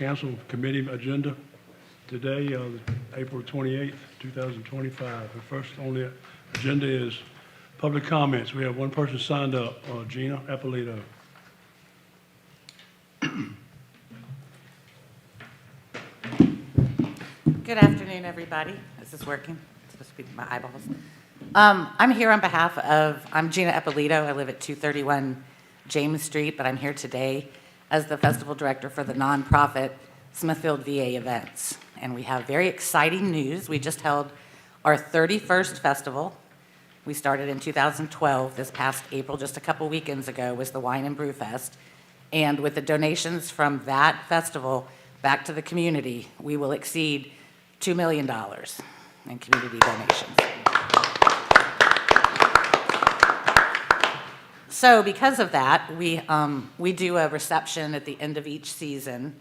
council committee agenda today, April 28th, 2025. The first on the agenda is public comments. We have one person signed up, Gina Eppolito. Good afternoon, everybody. Is this working? It's supposed to be my eyeballs. I'm here on behalf of, I'm Gina Eppolito. I live at 231 James Street, but I'm here today as the festival director for the nonprofit Smithfield VA Events. And we have very exciting news. We just held our 31st festival. We started in 2012. This past April, just a couple weekends ago, was the Wine and Brew Fest. And with the donations from that festival back to the community, we will exceed $2 million in community donations. So because of that, we do a reception at the end of each season.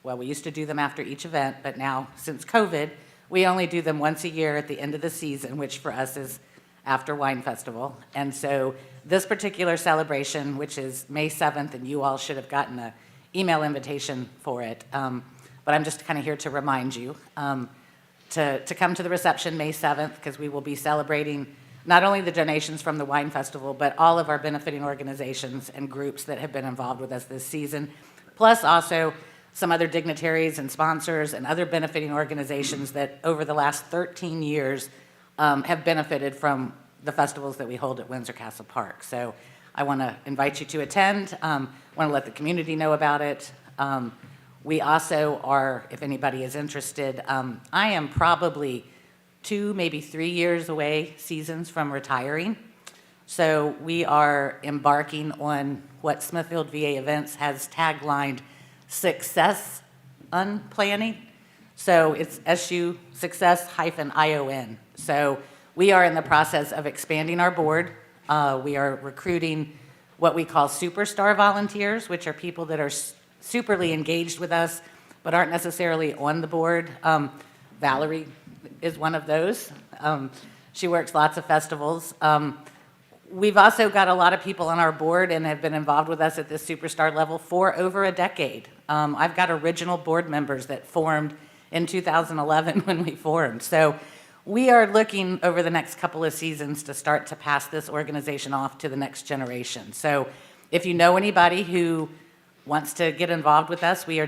Well, we used to do them after each event, but now, since COVID, we only do them once a year at the end of the season, which for us is after Wine Festival. And so this particular celebration, which is May 7th, and you all should have gotten an email invitation for it, but I'm just kind of here to remind you to come to the reception May 7th, because we will be celebrating not only the donations from the Wine Festival, but all of our benefiting organizations and groups that have been involved with us this season, plus also some other dignitaries and sponsors and other benefiting organizations that over the last 13 years have benefited from the festivals that we hold at Windsor Castle Park. So I want to invite you to attend, want to let the community know about it. We also are, if anybody is interested, I am probably 2, maybe 3 years away, seasons from retiring. So we are embarking on what Smithfield VA Events has taglined Success Unplanning. So it's SU success-ION. So we are in the process of expanding our board. We are recruiting what we call superstar volunteers, which are people that are superly engaged with us, but aren't necessarily on the board. Valerie is one of those. She works lots of festivals. We've also got a lot of people on our board and have been involved with us at this superstar level for over a decade. I've got original board members that formed in 2011 when we formed. So we are looking over the next couple of seasons to start to pass this organization off to the next generation. So if you know anybody who wants to get involved with us, we are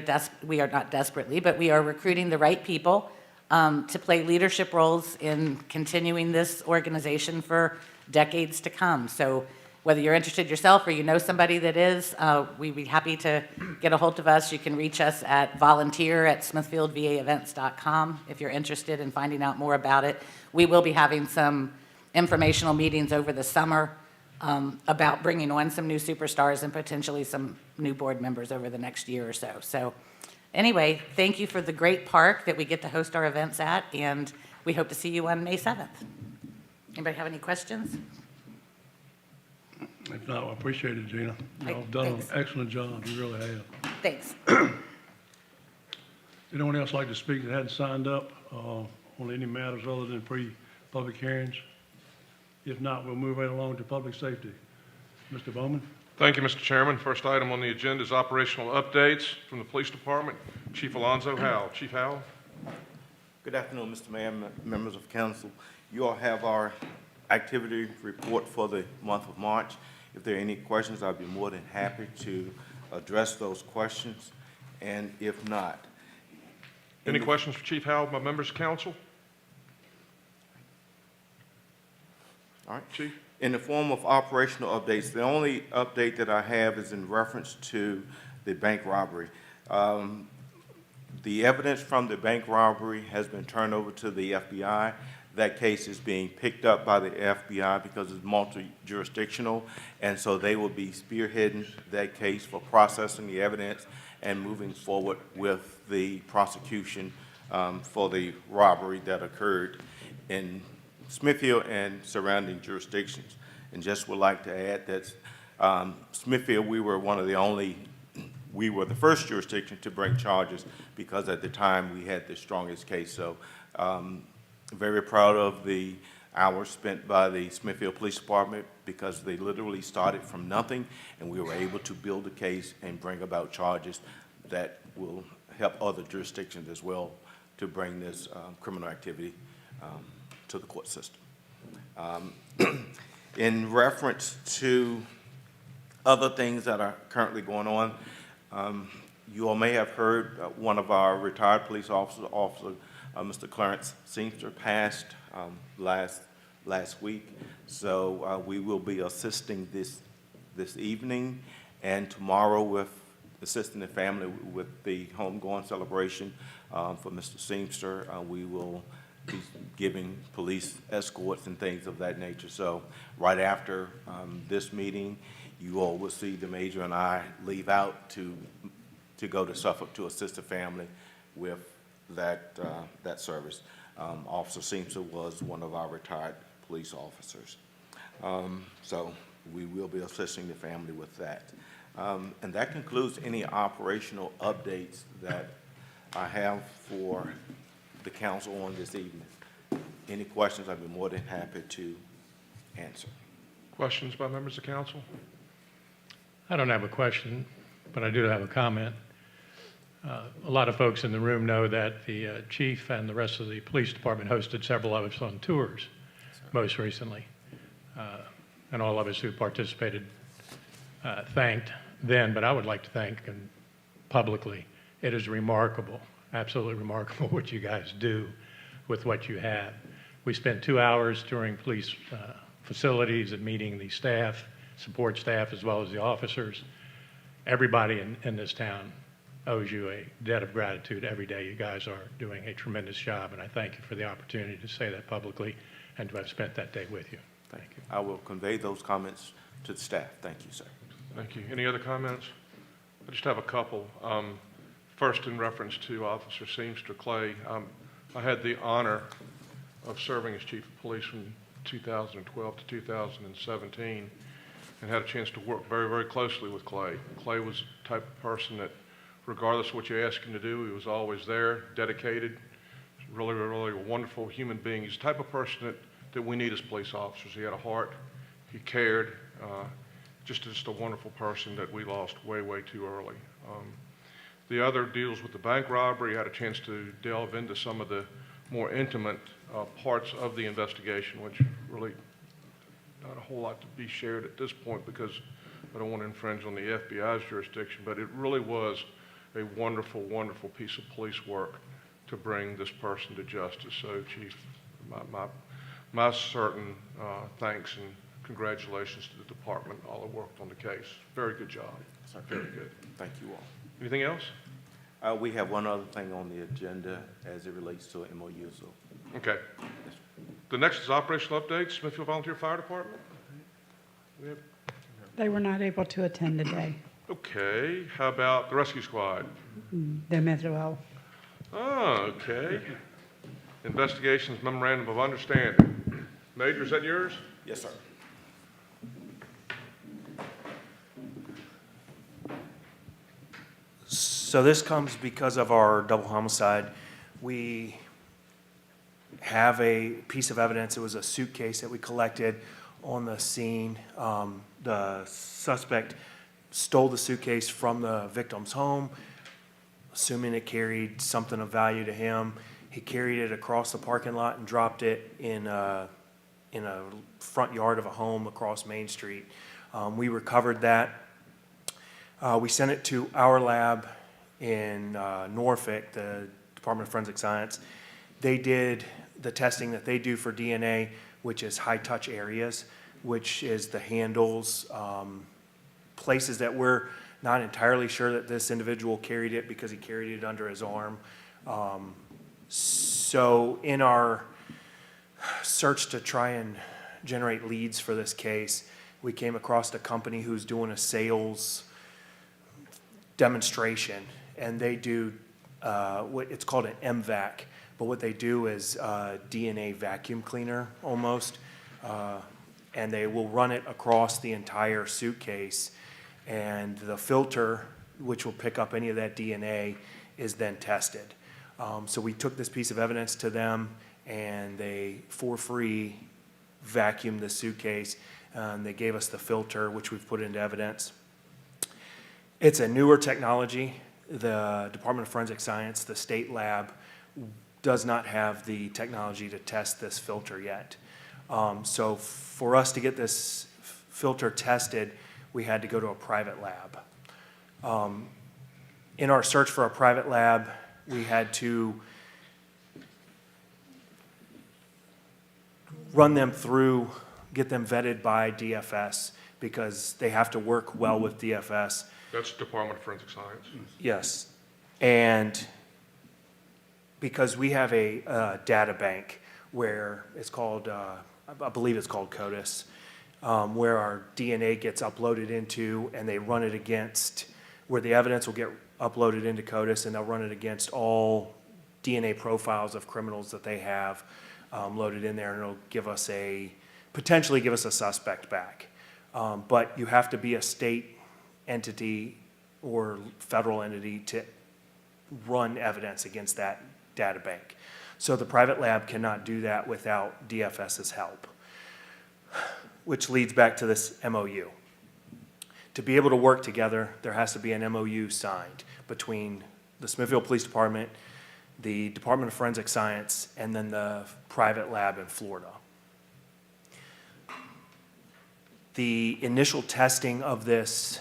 not desperately, but we are recruiting the right people to play leadership roles in continuing this organization for decades to come. So whether you're interested yourself or you know somebody that is, we'd be happy to get a hold of us. You can reach us at volunteer@smithfieldvaevents.com if you're interested in finding out more about it. We will be having some informational meetings over the summer about bringing on some new superstars and potentially some new board members over the next year or so. So anyway, thank you for the great park that we get to host our events at, and we hope to see you on May 7th. Anybody have any questions? If not, I appreciate it, Gina. Y'all have done an excellent job. You really have. Thanks. Anyone else like to speak that hadn't signed up on any matters other than pre-public hearings? If not, we'll move right along to public safety. Mr. Bowman? Thank you, Mr. Chairman. First item on the agenda is operational updates from the Police Department. Chief Alonzo Howell. Chief Howell. Good afternoon, Mr. Mayor, members of council. You all have our activity report for the month of March. If there are any questions, I'd be more than happy to address those questions. And if not. Any questions for Chief Howell by members of council? All right. Chief. In the form of operational updates, the only update that I have is in reference to the bank robbery. The evidence from the bank robbery has been turned over to the FBI. That case is being picked up by the FBI because it's multi-jurisdictional, and so they will be spearheading that case for processing the evidence and moving forward with the prosecution for the robbery that occurred in Smithfield and surrounding jurisdictions. And just would like to add that Smithfield, we were the first jurisdiction to bring charges because at the time we had the strongest case. So very proud of the hours spent by the Smithfield Police Department because they literally started from nothing and we were able to build a case and bring about charges that will help other jurisdictions as well to bring this criminal activity to the court system. In reference to other things that are currently going on, you all may have heard one of our retired police officers, Mr. Clarence Seamster, passed last week. So we will be assisting this evening and tomorrow with assisting the family with the homegoing celebration for Mr. Seamster. We will be giving police escorts and things of that nature. So right after this meeting, you all will see the major and I leave out to go to Suffolk to assist the family with that service. Officer Seamster was one of our retired police officers. So we will be assisting the family with that. And that concludes any operational updates that I have for the council on this evening. Any questions, I'd be more than happy to answer. Questions by members of council? I don't have a question, but I do have a comment. A lot of folks in the room know that the chief and the rest of the police department hosted several of us on tours most recently. And all of us who participated thanked then, but I would like to thank publicly. It is remarkable, absolutely remarkable what you guys do with what you have. We spent 2 hours touring police facilities and meeting the staff, support staff, as well as the officers. Everybody in this town owes you a debt of gratitude every day. You guys are doing a tremendous job, and I thank you for the opportunity to say that publicly and to have spent that day with you. Thank you. I will convey those comments to the staff. Thank you, sir. Thank you. Any other comments? I just have a couple. First, in reference to Officer Seamster Clay, I had the honor of serving as chief of police from 2012 to 2017 and had a chance to work very, very closely with Clay. Clay was the type of person that, regardless of what you asked him to do, he was always there, dedicated, really, really a wonderful human being. He's the type of person that we need as police officers. He had a heart, he cared, just a wonderful person that we lost way, way too early. The other deals with the bank robbery. I had a chance to delve into some of the more intimate parts of the investigation, which really not a whole lot to be shared at this point because I don't want to infringe on the FBI's jurisdiction, but it really was a wonderful, wonderful piece of police work to bring this person to justice. So, Chief, my certain thanks and congratulations to the department, all that worked on the case. Very good job. Very good. Thank you all. Anything else? We have one other thing on the agenda as it relates to MOU. So, Okay. The next is operational updates, Smithfield Volunteer Fire Department. They were not able to attend today. Okay, how about the rescue squad? They met well. Oh, okay. Investigations memorandum of understanding. Major, is that yours? yes, sir. So this comes because of our double homicide. We have a piece of evidence. It was a suitcase that we collected on the scene. The suspect stole the suitcase from the victim's home, assuming it carried something of value to him. He carried it across the parking lot and dropped it in a front yard of a home across Main Street. We recovered that. We sent it to our lab in Norfolk, the Department of Forensic Science. They did the testing that they do for DNA, which is high-touch areas, which is the handles, places that we're not entirely sure that this individual carried it because he carried it under his arm. So in our search to try and generate leads for this case, we came across a company who's doing a sales demonstration, and they do it's called an MVAC, but what they do is DNA vacuum cleaner almost, and they will run it across the entire suitcase, and the filter, which will pick up any of that DNA, is then tested. So we took this piece of evidence to them, and they, for free, vacuumed the suitcase, and they gave us the filter, which we've put into evidence. It's a newer technology. the Department of Forensic Science, the state lab, does not have the technology to test this filter yet. So for us to get this filter tested, we had to go to a private lab. In our search for a private lab, we had to run them through, get them vetted by DFS, because they have to work well with DFS. That's Department of Forensic Science. Yes. And because we have a data bank where it's called, I believe it's called CODIS, where our DNA gets uploaded into, and they run it against, where the evidence will get uploaded into CODIS, and they'll run it against all DNA profiles of criminals that they have loaded in there, and it'll give us potentially give us a suspect back. But you have to be a state entity or federal entity to run evidence against that data bank. So the private lab cannot do that without DFS's help, which leads back to this MOU. To be able to work together, there has to be an MOU signed between the Smithfield Police Department, the Department of Forensic Science, and then the private lab in Florida. The initial testing of this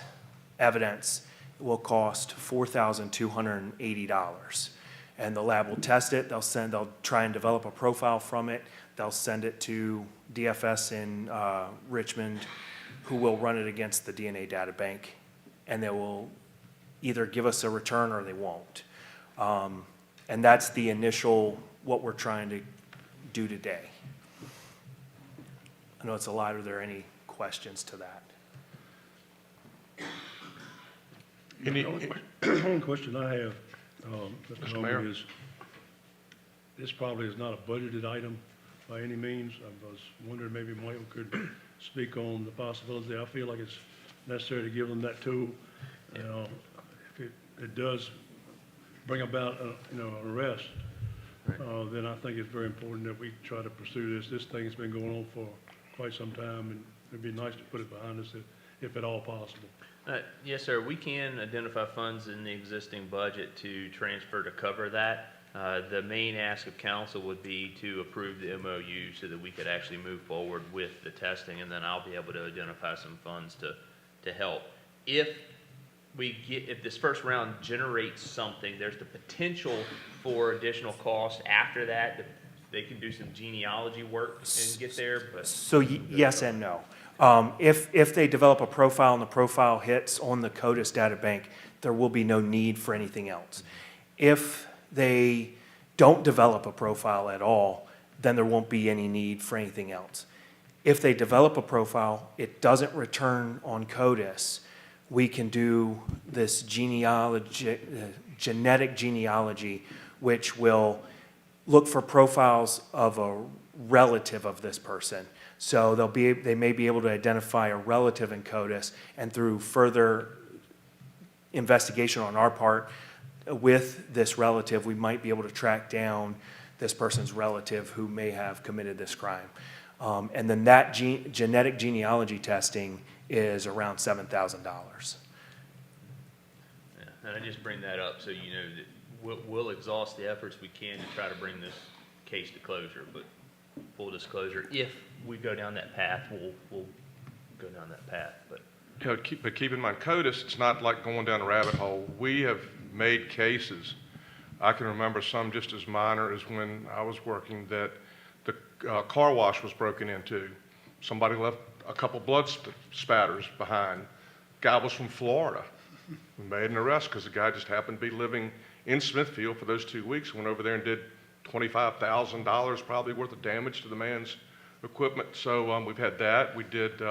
evidence will cost $4,280. And the lab will test it, they'll try and develop a profile from it, they'll send it to DFS in Richmond, who will run it against the DNA data bank, and they will either give us a return or they won't. And that's the initial, what we're trying to do today. I know it's a lot. Are there any questions to that? Any, The only question I have, Mr. Mr. Mayor? Holman, is, this probably is not a budgeted item by any means. I was wondering maybe Michael could speak on the possibility. I feel like it's necessary to give them that tool. You know, if it does bring about, an arrest, then I think it's very important that we try to pursue this. This thing's been going on for quite some time, and it'd be nice to put it behind us if at all possible. Yes, sir. We can identify funds in the existing budget to transfer to cover that. The main ask of council would be to approve the MOU so that we could actually move forward with the testing, and then I'll be able to identify some funds to help. If this first round generates something, there's the potential for additional costs after that. They can do some genealogy work and get there, but. So yes and no. If they develop a profile and the profile hits on the CODIS data bank, there will be no need for anything else. If they don't develop a profile at all, then there won't be any need for anything else. If they develop a profile, it doesn't return on CODIS, we can do this genetic genealogy, which will look for profiles of a relative of this person. So they may be able to identify a relative in CODIS, and through further investigation on our part with this relative, we might be able to track down this person's relative who may have committed this crime. And then that genetic genealogy testing is around $7,000. Yeah, and I just bring that up so you know that we'll exhaust the efforts we can to try to bring this case to closure, but full disclosure, if we go down that path, we'll go down that path, but. but keep in mind, CODIS, it's not like going down a rabbit hole. We have made cases. I can remember some just as minor as when I was working that the car wash was broken into. Somebody left a couple blood spatters behind. Guy was from Florida. We made an arrest because the guy just happened to be living in Smithfield for those 2 weeks. Went over there and did $25,000 probably worth of damage to the man's equipment. So we've had that. We did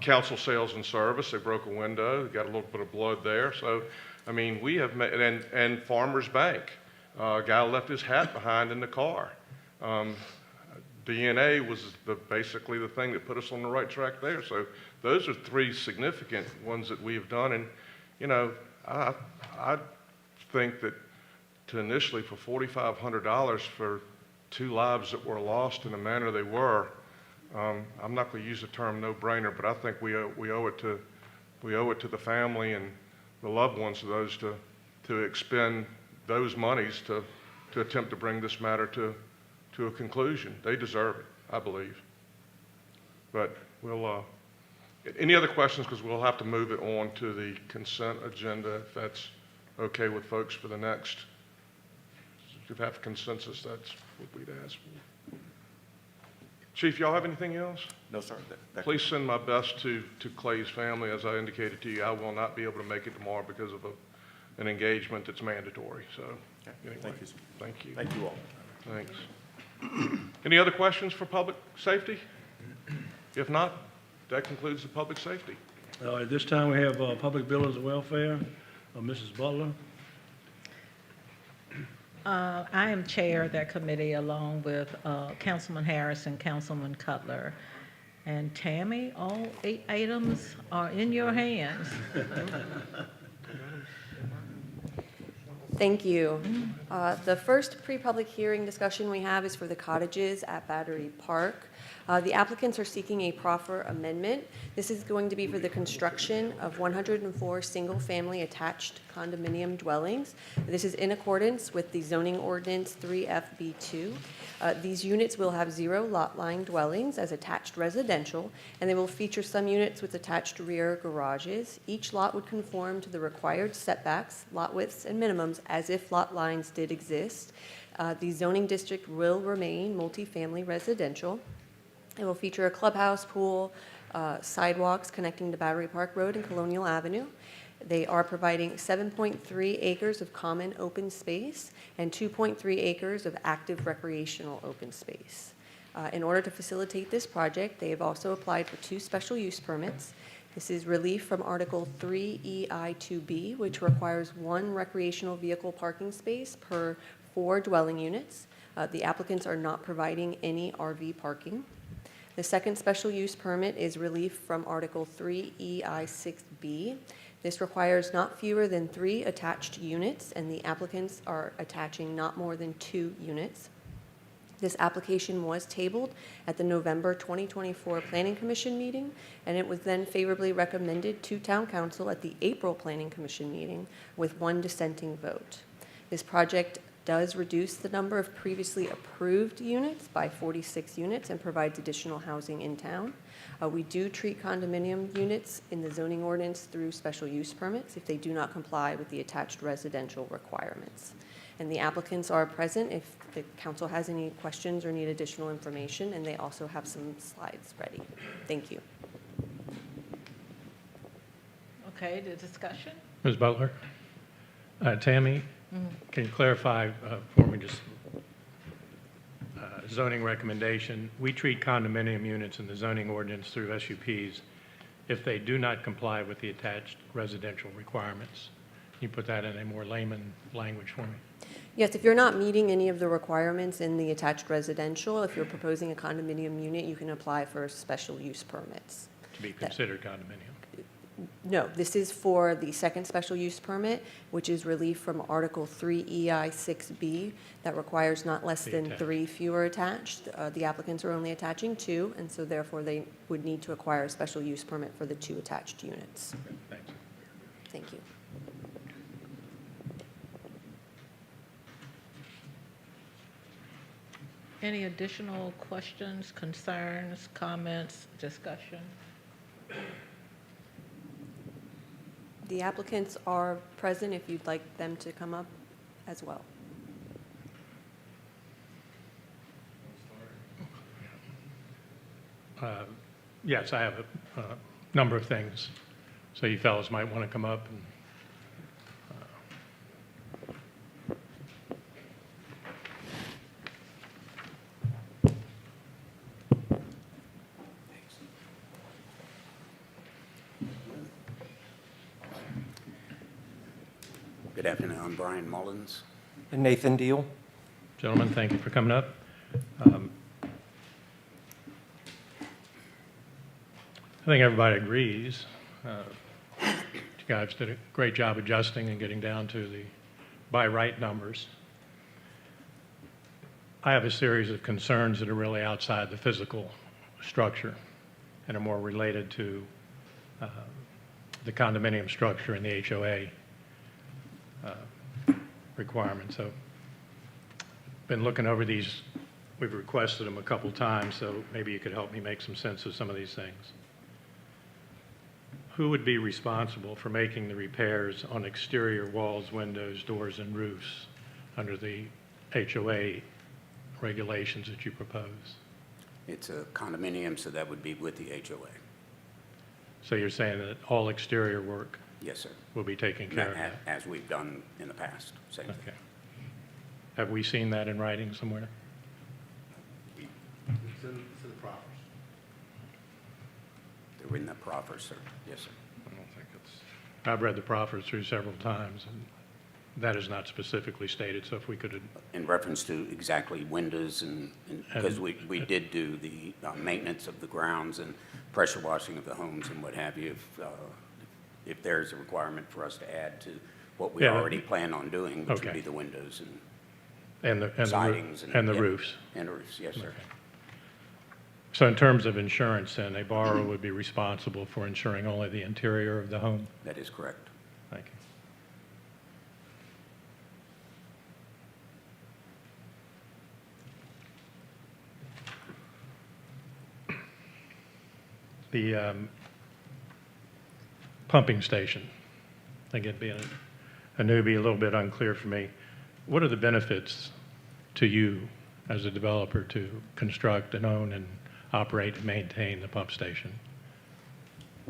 council sales and service. They broke a window. Got a little bit of blood there. So, I mean, we have made, and Farmers Bank. A guy left his hat behind in the car. DNA was basically the thing that put us on the right track there. So those are three significant ones that we have done. And, you know, I think that to initially for $4,500 for 2 lives that were lost in the manner they were, I'm not going to use the term no-brainer, but I think we owe it to the family and the loved ones of those to to expend those monies to attempt to bring this matter to a conclusion. They deserve it, I believe. But we'll, any other questions? Because we'll have to move it on to the consent agenda, if that's okay with folks for the next. If you have consensus, that's what we'd ask for. Chief, y'all have anything else? No, sir. Please send my best to Clay's family. As I indicated to you, I will not be able to make it tomorrow because of an engagement that's mandatory. So, anyway, Thank you, sir. Thank you. Thank you all. Thanks. Any other questions for public safety? If not, that concludes the public safety. At this time, we have Public Buildings and Welfare, Mrs. Butler. I am chair of that committee along with Councilman Harris and Councilman Cutler. And Tammy, all 8 items are in your hands. Thank you. The first pre-public hearing discussion we have is for the cottages at Battery Park. The applicants are seeking a proffer amendment. This is going to be for the construction of 104 single-family attached condominium dwellings. This is in accordance with the zoning ordinance 3FB2. These units will have 0 lot line dwellings as attached residential, and they will feature some units with attached rear garages. Each lot would conform to the required setbacks, lot widths, and minimums as if lot lines did exist. The zoning district will remain multifamily residential. It will feature a clubhouse, pool, sidewalks connecting to Battery Park Road and Colonial Avenue. They are providing 7.3 acres of common open space and 2.3 acres of active recreational open space. In order to facilitate this project, they have also applied for 2 special use permits. This is relief from Article 3EI2B, which requires 1 recreational vehicle parking space per 4 dwelling units. The applicants are not providing any RV parking. The second special use permit is relief from Article 3EI6B. This requires not fewer than 3 attached units, and the applicants are attaching not more than 2 units. This application was tabled at the November 2024 Planning Commission meeting, and it was then favorably recommended to Town Council at the April Planning Commission meeting with 1 dissenting vote. This project does reduce the number of previously approved units by 46 units and provides additional housing in town. We do treat condominium units in the zoning ordinance through special use permits if they do not comply with the attached residential requirements. And the applicants are present if the council has any questions or need additional information, and they also have some slides ready. Thank you. Okay, the discussion? Ms. Butler? Tammy, can you clarify for me just zoning recommendation? We treat condominium units in the zoning ordinance through SUPs if they do not comply with the attached residential requirements. Can you put that in a more layman language for me? Yes, if you're not meeting any of the requirements in the attached residential, if you're proposing a condominium unit, you can apply for special use permits. To be considered condominium? No, this is for the second special use permit, which is relief from Article 3EI6B that requires not less than 3 fewer attached. The applicants are only attaching 2, and so therefore they would need to acquire a special use permit for the 2 attached units. Okay, thanks. Thank you. Any additional questions, concerns, comments, discussion? The applicants are present if you'd like them to come up as well. Yes, I have a number of things, so you fellows might want to come up and Good afternoon, I'm Brian Mullins. And Nathan Deal. gentlemen, thank you for coming up. I think everybody agrees. You guys did a great job adjusting and getting down to the by right numbers. I have a series of concerns that are really outside the physical structure and are more related to the condominium structure and the HOA. requirement. So been looking over these. We've requested them a couple times, so maybe you could help me make some sense of some of these things. Who would be responsible for making the repairs on exterior walls, windows, doors, and roofs under the HOA regulations that you propose? It's a condominium, so that would be with the HOA. So you're saying that all exterior work Yes, sir. will be taken care of? That? As we've done in the past, same thing. Okay. Have we seen that in writing somewhere? It's in the proffers. They're in the proffer, sir. Yes, sir. I don't think it's. I've read the proffers through several times, and that is not specifically stated, so if we could. In reference to exactly windows and because we did do the maintenance of the grounds and pressure washing of the homes and what have you, if there's a requirement for us to add to what we Yeah, already plan on doing, which would okay. be the windows And the sidings and the yeah, roofs. And the roofs, yes, sir. Okay. So in terms of insurance, then, a borrower would be responsible for insuring only the interior of the home? That is correct. Thank you. The pumping station, again, being a newbie, a little bit unclear for me. What are the benefits to you as a developer to construct and own and operate and maintain the pump station?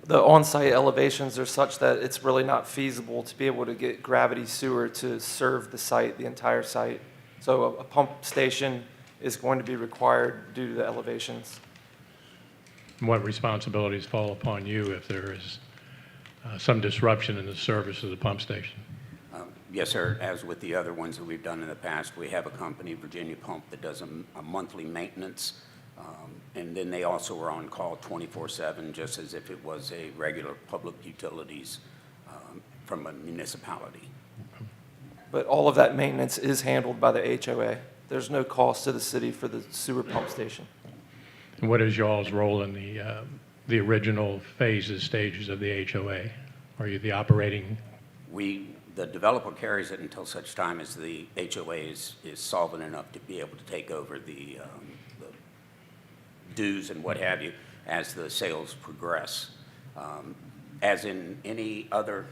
The on-site elevations are such that it's really not feasible to be able to get gravity sewer to serve the site, the entire site. So a pump station is going to be required due to the elevations. And what responsibilities fall upon you if there is some disruption in the service of the pump station? Yes, sir. As with the other ones that we've done in the past, we have a company, Virginia Pump, that does a monthly maintenance. And then they also are on call 24/7, just as if it was a regular public utilities from a municipality. But all of that maintenance is handled by the HOA. There's no cost to the city for the sewer pump station. And what is y'all's role in the original phases, stages of the HOA? Are you the operating? The developer carries it until such time as the HOA is solvent enough to be able to take over the dues and what have you as the sales progress. As in any other,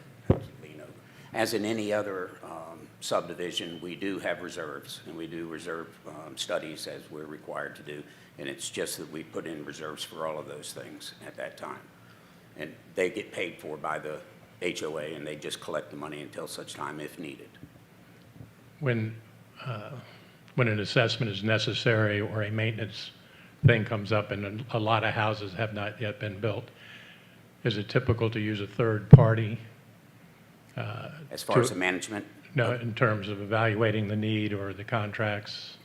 subdivision, we do have reserves, and we do reserve studies as we're required to do. And it's just that we put in reserves for all of those things at that time. And they get paid for by the HOA, and they just collect the money until such time if needed. When an assessment is necessary or a maintenance thing comes up and a lot of houses have not yet been built, is it typical to use a third party? As far as the management? No, in terms of evaluating the need or the contracts?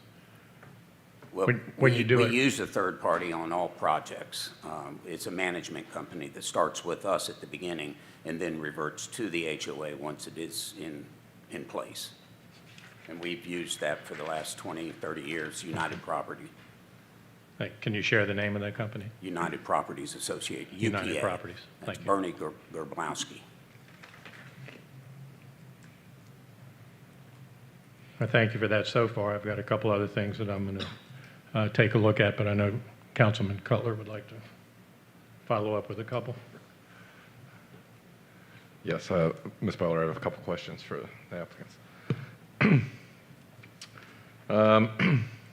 Well, When you do we it- use a third party on all projects. It's a management company that starts with us at the beginning and then reverts to the HOA once it is in place. And we've used that for the last 20, 30 years, United Property, Can you share the name of that company? United Properties Associated, UPA. United Properties. That's Thank you. Bernie Gerblowski. I thank you for that so far. I've got a couple other things that I'm going to take a look at, but I know Councilman Cutler would like to follow up with a couple. Yes, Ms. Butler, I have a couple questions for the applicants.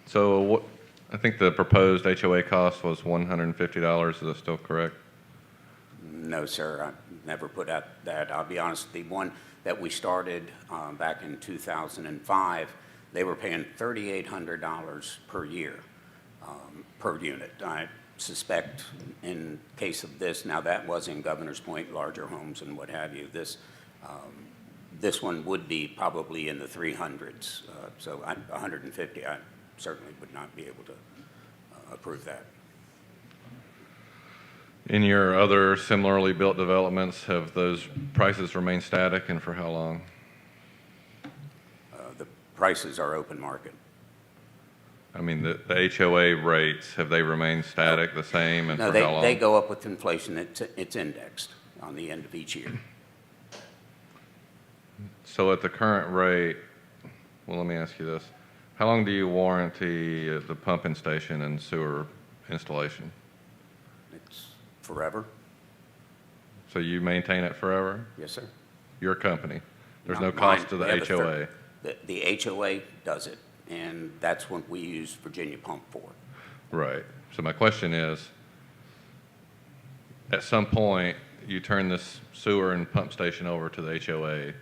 So I think the proposed HOA cost was $150. Is that still correct? No, sir, I never put out that. I'll be honest, the one that we started back in 2005, they were paying $3,800 per year per unit. I suspect in case of this, now that was in Governor's Point, larger homes and what have you, this one would be probably in the 300s. So 150, I certainly would not be able to approve that. In your other similarly built developments, have those prices remained static, and for how long? The prices are open market. I mean, the HOA rates, have they remained static, the same, and No, for how long? they go up with inflation. It's indexed on the end of each year. So at the current rate, Well, let me ask you this. How long do you warranty the pumping station and sewer installation? It's forever. So you maintain it forever? Yes, sir. Your company? There's no Not cost mine. to the We have a HOA? The HOA does it, and that's what we use Virginia Pump for. Right. So my question is, at some point, you turn this sewer and pump station over to the HOA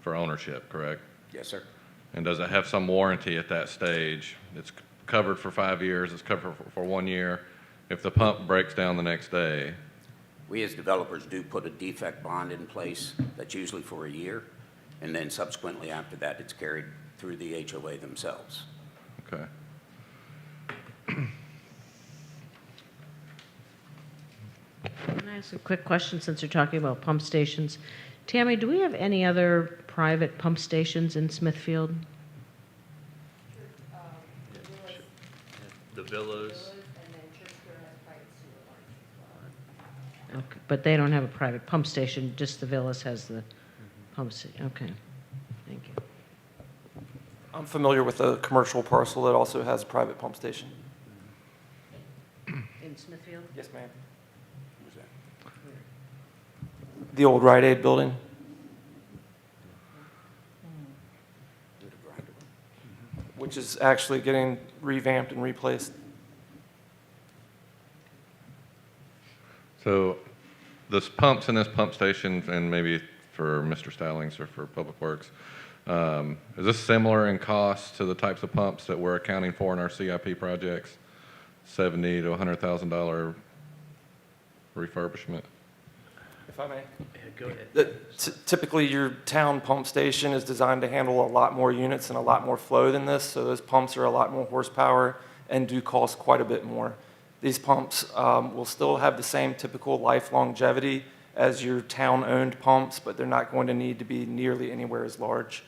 for ownership, correct? Yes, sir. And does it have some warranty at that stage? It's covered for 5 years, it's covered for 1 year. If the pump breaks down the next day, We as developers do put a defect bond in place that's usually for a year, and then subsequently after that, it's carried through the HOA themselves. okay. Can I ask a quick question since you're talking about pump stations? Tammy, do we have any other private pump stations in Smithfield? The villas, Okay, but they don't have a private pump station, just the Villas has the pump station. Okay, thank you. I'm familiar with a commercial parcel that also has a private pump station. In Smithfield? Yes, ma'am. Who's that? The old Rite Aid building. Which is actually getting revamped and replaced. So this pumps in this pump station, and maybe for Mr. Stallings or for Public Works, is this similar in cost to the types of pumps that we're accounting for in our CIP projects? $70,000 to $100,000 refurbishment? If I may. yeah, go ahead. Typically, your town pump station is designed to handle a lot more units and a lot more flow than this, so those pumps are a lot more horsepower and do cost quite a bit more. These pumps will still have the same typical life longevity as your town-owned pumps, but they're not going to need to be nearly anywhere as large.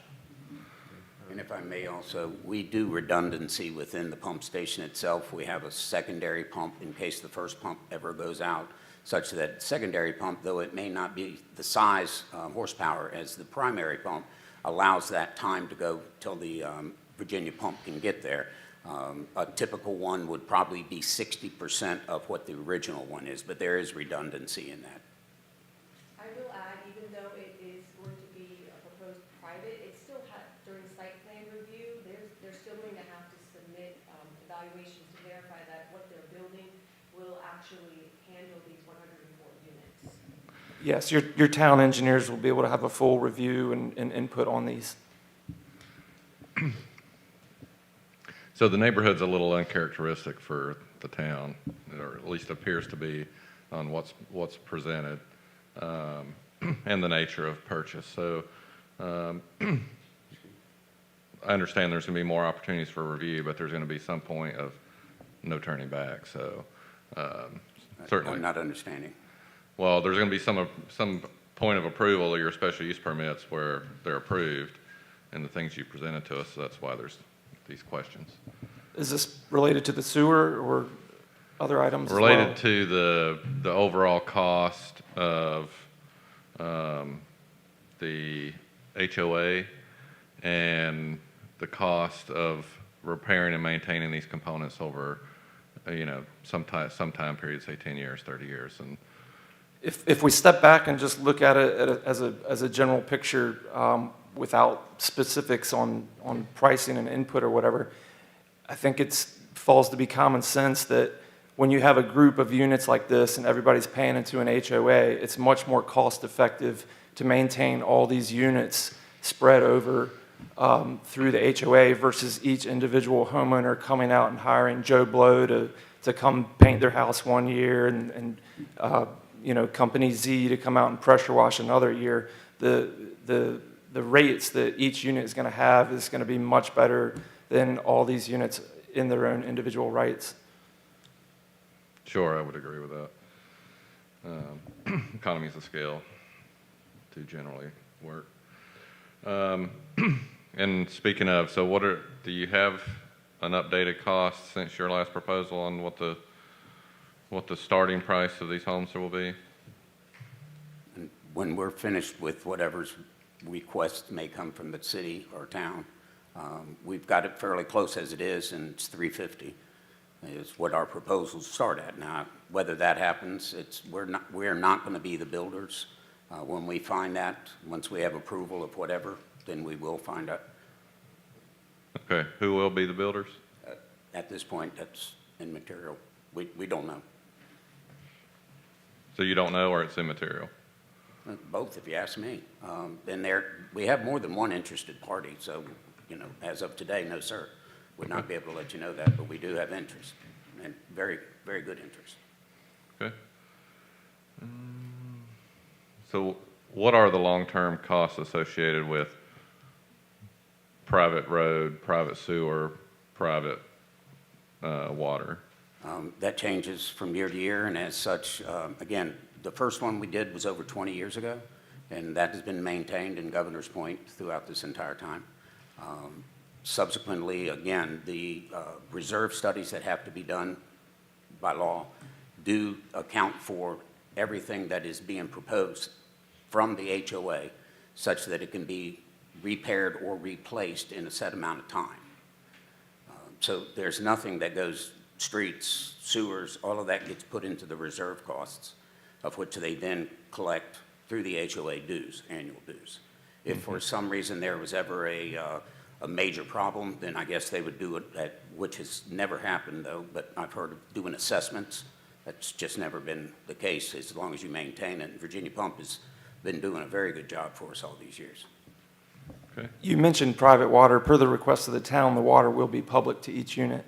And if I may also, we do redundancy within the pump station itself. We have a secondary pump in case the first pump ever goes out, such that secondary pump, though it may not be the size horsepower as the primary pump, allows that time to go till the Virginia pump can get there. A typical one would probably be 60% of what the original one is, but there is redundancy in that. I will add, even though it is going to be a proposed private, it still during site plan review, they're still going to have to submit evaluations to verify that what they're building will actually handle these 104 units. Yes, your town engineers will be able to have a full review and input on these. So the neighborhood's a little uncharacteristic for the town, or at least appears to be on what's presented, and the nature of purchase. So I understand there's going to be more opportunities for review, but there's going to be some point of no turning back. So certainly. I'm not understanding. Well, there's going to be some point of approval of your special use permits where they're approved and the things you presented to us. So that's why there's these questions. Is this related to the sewer or other items as well? Related to the overall cost of the HOA and the cost of repairing and maintaining these components over, some time period, say 10 years, 30 years. And If we step back and just look at it as a general picture, without specifics on pricing and input or whatever, I think it falls to be common sense that when you have a group of units like this and everybody's paying into an HOA, it's much more cost effective to maintain all these units spread over through the HOA versus each individual homeowner coming out and hiring Joe Blow to come paint their house one year and Company Z to come out and pressure wash another year. The rates that each unit is going to have is going to be much better than all these units in their own individual rights. sure, I would agree with that. Economies of scale do generally work. And speaking of, so do you have an updated cost since your last proposal on what the starting price of these homes will be? And when we're finished with whatever's requests may come from the city or town, We've got it fairly close as it is, and it's 350 is what our proposals start at. Now, whether that happens, we're not going to be the builders. When we find that, once we have approval of whatever, then we will find out. Okay, who will be the builders? At this point, that's immaterial. We don't know. So you don't know, or it's immaterial? Both, if you ask me. And we have more than one interested party, so, as of today, no, sir. Would not be able to let you know that, but we do have interest, and very, very good interest. Okay. So what are the long-term costs associated with private road, private sewer, private water? That changes from year to year, and as such, again, the first one we did was over 20 years ago, and that has been maintained in Governor's Point throughout this entire time. Subsequently, again, the reserve studies that have to be done by law do account for everything that is being proposed from the HOA, such that it can be repaired or replaced in a set amount of time. So there's nothing that goes streets, sewers, all of that gets put into the reserve costs, of which they then collect through the HOA dues, annual dues. If for some reason there was ever a major problem, then I guess they would do it, which has never happened though, but I've heard of doing assessments. That's just never been the case as long as you maintain it. And Virginia Pump has been doing a very good job for us all these years. Okay. You mentioned private water. Per the request of the town, the water will be public to each unit.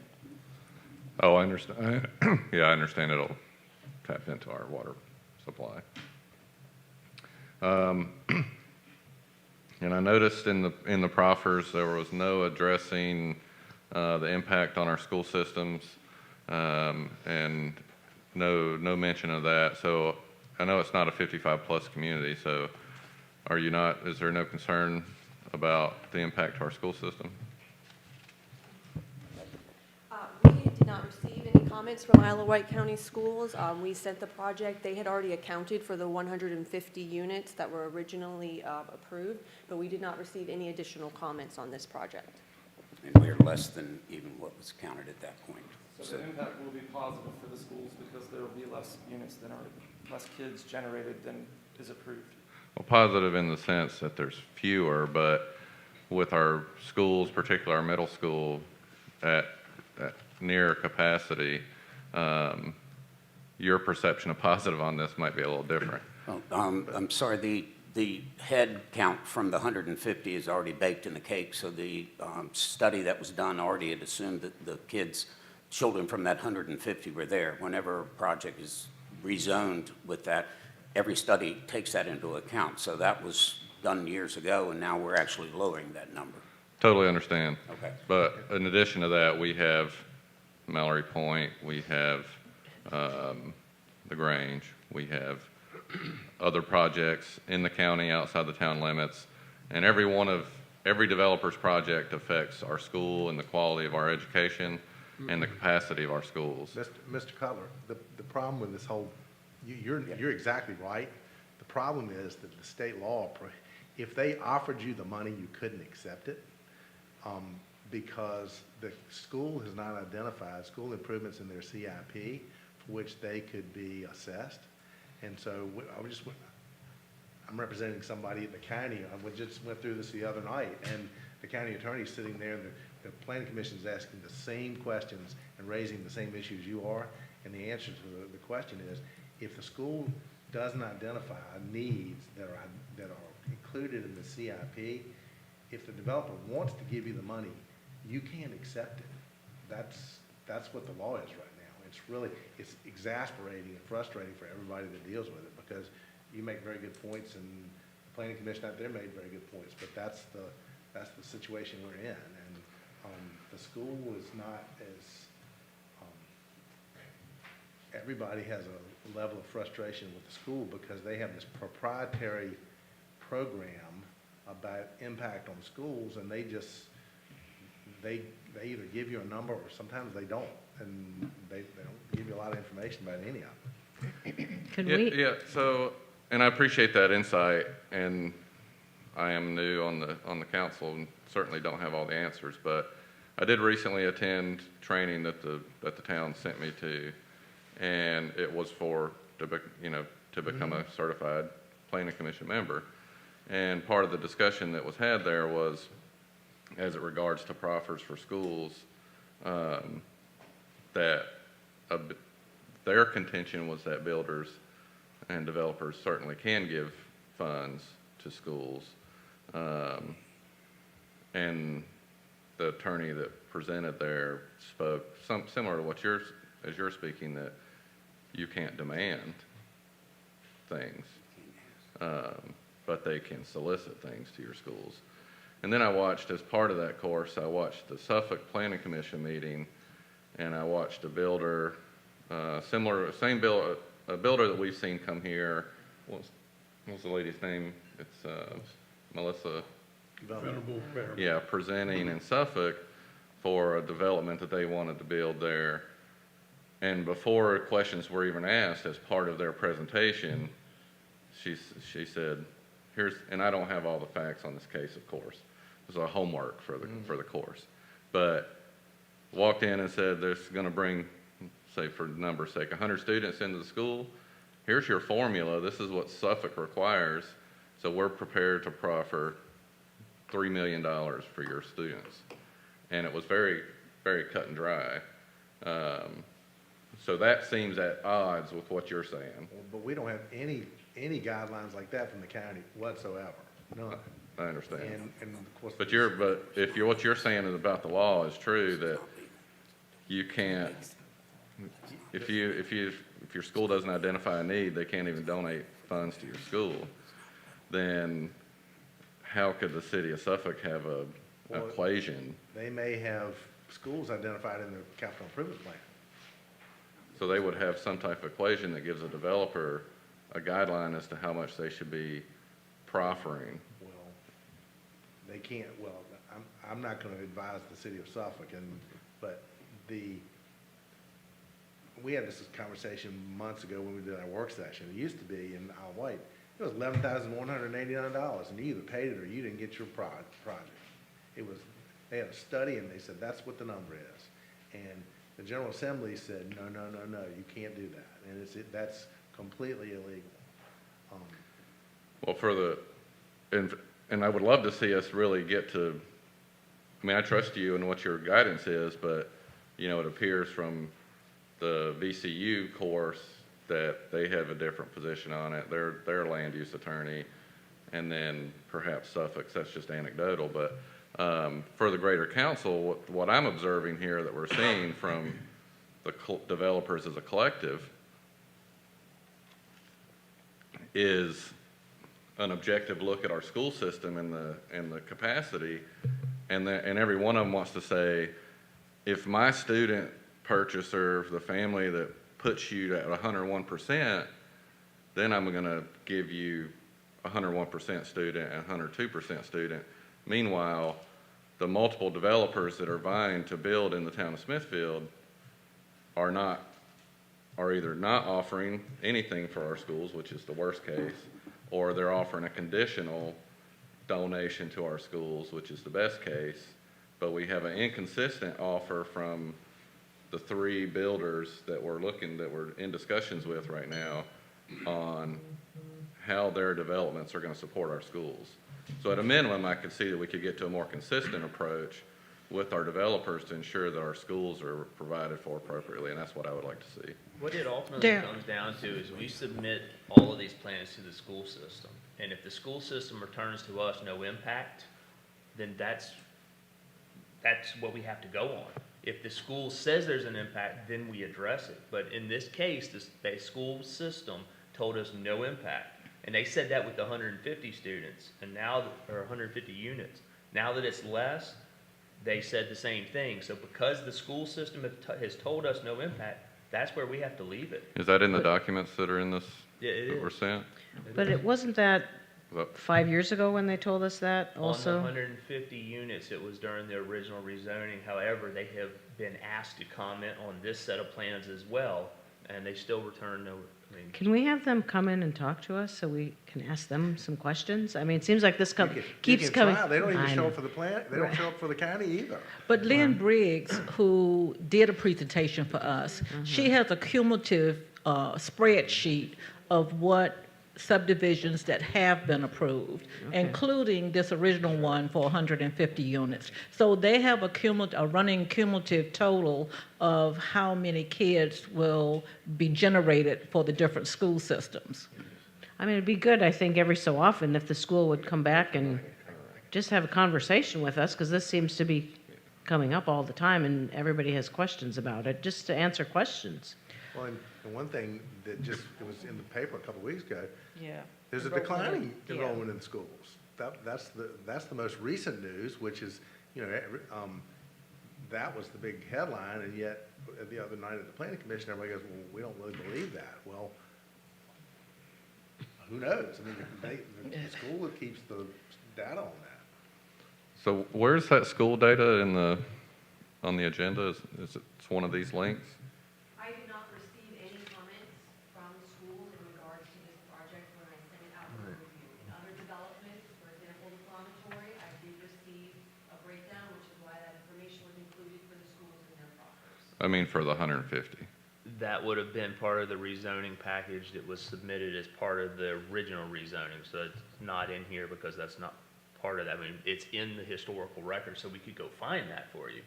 Oh, I understand. Yeah, I understand it'll tap into our water supply. And I noticed in the proffers, there was no addressing the impact on our school systems, and no mention of that. So I know it's not a 55-plus community, so is there no concern about the impact to our school system? We did not receive any comments from Isle of Wight County Schools. We sent the project. They had already accounted for the 150 units that were originally approved, but we did not receive any additional comments on this project. And we're less than even what was counted at that point. So the impact will be positive for the schools because there will be less units less kids generated than is approved. Well, positive in the sense that there's fewer, but with our schools, particularly our middle school, at near capacity, your perception of positive on this might be a little different. Oh, I'm sorry, the head count from the 150 is already baked in the cake, so the study that was done already had assumed that the children from that 150 were there. Whenever a project is rezoned with that, every study takes that into account. So that was done years ago, and now we're actually lowering that number. Totally understand. Okay. But in addition to that, we have Mallory Point, we have the Grange, we have other projects in the county outside the town limits, and every developer's project affects our school and the quality of our education and the capacity of our schools. Mr. Cutler, the problem with this whole, you're exactly right. The problem is that the state law, if they offered you the money, you couldn't accept it, because the school has not identified school improvements in their CIP for which they could be assessed. And so I'm representing somebody at the county. We just went through this the other night, and the county attorney's sitting there, and the planning commission is asking the same questions and raising the same issues you are. And the answer to the question is, if the school doesn't identify needs that are included in the CIP, if the developer wants to give you the money, you can't accept it. That's what the law is right now. It's exasperating and frustrating for everybody that deals with it, because you make very good points, and the planning commission out there made very good points, but that's the situation we're in. And the school is not as, everybody has a level of frustration with the school because they have this proprietary program about impact on schools, and they either give you a number or sometimes they don't, and they don't give you a lot of information about any of it. Can we? Yeah, so, and I appreciate that insight, and I am new on the council, certainly don't have all the answers, but I did recently attend training that the town sent me to, and it was to become a certified planning commission member. And part of the discussion that was had there was, as it regards to proffers for schools, that their contention was that builders and developers certainly can give funds to schools. And the attorney that presented there spoke similar to what you're speaking, that you can't demand things, but they can solicit things to your schools. And then I watched, as part of that course, I watched the Suffolk Planning Commission meeting, and I watched a builder, a builder that we've seen come here. What's the lady's name? It's Melissa. Venerable. Yeah, presenting in Suffolk for a development that they wanted to build there. And before questions were even asked, as part of their presentation, she said, and I don't have all the facts on this case, of course. It was a homework for the course. But walked in and said, there's going to bring, say for numbers' sake, 100 students into the school. Here's your formula. This is what Suffolk requires. So we're prepared to proffer $3 million for your students. And it was very, very cut and dry. So that seems at odds with what you're saying. But we don't have any guidelines like that from the county whatsoever, none. I understand. And of course. But what you're saying is about the law is true, that you can't, if your school doesn't identify a need, they can't even donate funds to your school. Then how could the city of Suffolk have an equation? They may have schools identified in their capital improvement plan. So they would have some type of equation that gives a developer a guideline as to how much they should be proffering. Well, they can't, I'm not gonna advise the city of Suffolk, but we had this conversation months ago when we did our work session. It used to be in Isle of Wight, it was $11,189, and you either paid it or you didn't get your project. They had a study and they said, that's what the number is. And the General Assembly said, no, you can't do that. And that's completely illegal. Well, and I would love to see us really get to, I trust you and what your guidance is, but, it appears from the VCU course that they have a different position on it. They're a land use attorney, and then perhaps Suffolk's, that's just anecdotal, but for the greater council, what I'm observing here that we're seeing from the developers as a collective is an objective look at our school system and the capacity, and every one of them wants to say, if my student purchaser, the family that puts you at 101%, then I'm going to give you 101% student and 102% student. Meanwhile, the multiple developers that are vying to build in the town of Smithfield are either not offering anything for our schools, which is the worst case, or they're offering a conditional donation to our schools, which is the best case. But we have an inconsistent offer from the three builders that we're in discussions with right now on how their developments are going to support our schools. So at a minimum, I could see that we could get to a more consistent approach with our developers to ensure that our schools are provided for appropriately, and that's what I would like to see. What it ultimately comes down to is we submit all of these plans to the school system. And if the school system returns to us no impact, then that's what we have to go on. If the school says there's an impact, then we address it. But in this case, the school system told us no impact. And they said that with the 150 students, or 150 units. Now that it's less, they said the same thing. So because the school system has told us no impact, that's where we have to leave it. Is that in the documents that are in this, Yeah, it that were is. sent? But it wasn't that 5 years ago when they told us that also? On the 150 units, it was during the original rezoning. However, they have been asked to comment on this set of plans as well and they still return no, I mean, Can we have them come in and talk to us so we can ask them some questions? I mean, it seems like this keeps You can coming. try. They don't even I show know. up for the plant, they don't show up for the county either. But Lynn Briggs, who did a presentation for us, she has a cumulative spreadsheet of what subdivisions that have been approved, including this original one for 150 units. So they have a running cumulative total of how many kids will be generated for the different school systems. I mean, it'd be good, I think, every so often if the school would come back and just have a conversation with us, because this seems to be coming up all the time and everybody has questions about it, just to answer questions. Well, and one thing that just, it was in the paper a couple of weeks ago, Yeah. there's a declining enrollment in schools. That's the most recent news, which is, that was the big headline, and yet the other night at the planning commission, everybody goes, well, we don't really believe that. Well, who knows? I mean, the school that keeps the data on that. So where's that school data on the agenda? Is it one of these links? I did not receive any comments from schools in regards to this project when I sent it out for review. In other developments, for example, the promontory, I did receive a breakdown, which is why that information was included for the schools in their proffers. I mean, for the 150. that would have been part of the rezoning package that was submitted as part of the original rezoning, so it's not in here because that's not part of that. I mean, it's in the historical record, so we could go find that for you,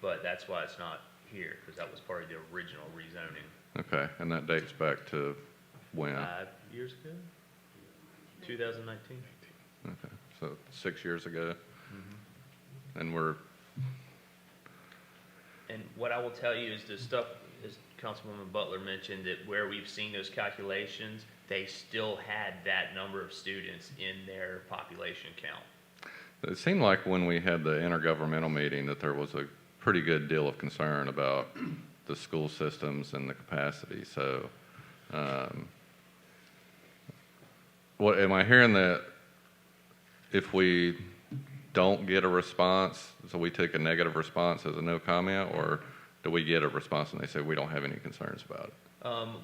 but that's why it's not here, because that was part of the original rezoning. Okay, and that dates back to when? 5 years ago? 2019? Okay, so 6 years ago. And we're, And what I will tell you is the stuff, as Councilwoman Butler mentioned, that where we've seen those calculations, they still had that number of students in their population count. it seemed like when we had the intergovernmental meeting that there was a pretty good deal of concern about the school systems and the capacity. So, what am I hearing that if we don't get a response, so we take a negative response as a no comment, or do we get a response and they say we don't have any concerns about it?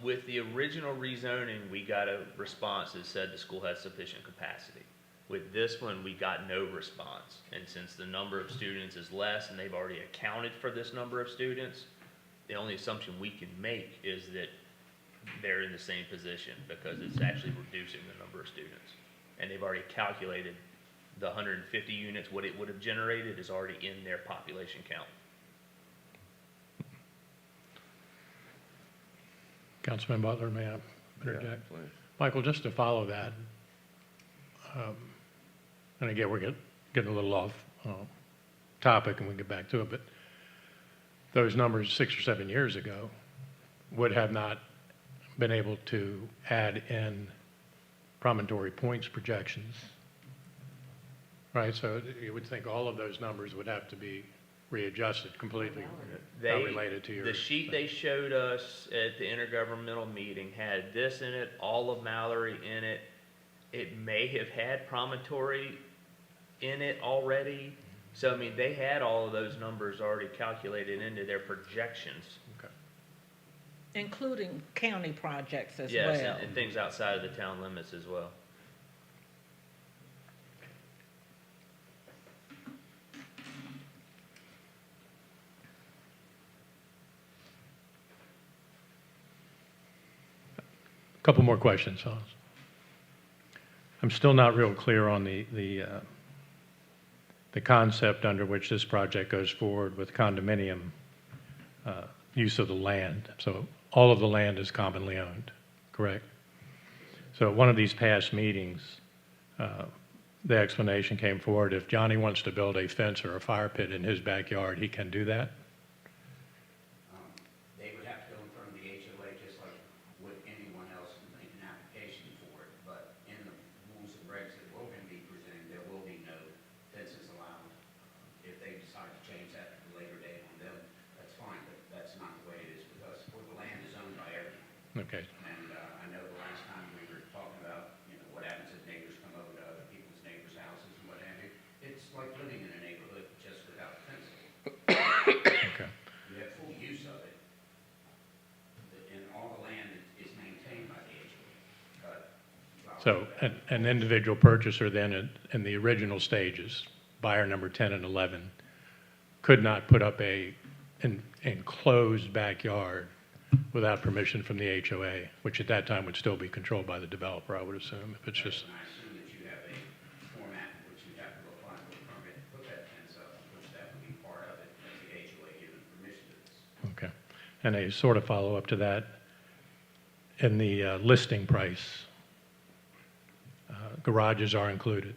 With the original rezoning, we got a response that said the school has sufficient capacity. With this one, we got no response. And since the number of students is less and they've already accounted for this number of students, the only assumption we can make is that they're in the same position because it's actually reducing the number of students. And they've already calculated the 150 units, what it would have generated is already in their population count. Councilman Butler, may I interject? Yeah, please. Michael, just to follow that, and again, we're getting a little off topic and we can get back to it, but those numbers 6 or 7 years ago would have not been able to add in promontory points projections, right? So you would think all of those numbers would have to be readjusted completely, not related to your. The sheet they showed us at the intergovernmental meeting had this in it, all of Mallory in it. It may have had promontory in it already. So, I mean, they had all of those numbers already calculated into their projections. Okay. Including county projects as Yes, well. and things outside of the town limits as well. Couple more questions, Hans. I'm still not real clear on the concept under which this project goes forward with condominium use of the land. So all of the land is commonly owned, correct? So at one of these past meetings, the explanation came forward, if Johnny wants to build a fence or a fire pit in his backyard, he can do that? They would have to go in front of the HOA just like would anyone else make an application for it, but in the rules and regs that we're going to be presenting, there will be no fences allowed. If they decide to change that at a later date on them, that's fine, but that's not the way it is with us. Well, the land is owned by everyone. Okay. And I know the last time we were talking about, what happens if neighbors come over to other people's neighbors' houses and what have you. It's like living in a neighborhood just without fencing. So an individual purchaser then in the original stages, buyer number 10 and 11, could not put up an enclosed backyard without permission from the HOA, which at that time would still be controlled by the developer, I would assume, if it's just, And I assume that you have a format in which you have to apply for a permit to put that fence up, which that would be part of it, as the HOA given permission to this. okay. And a sort of follow-up to that, in the listing price, garages are included,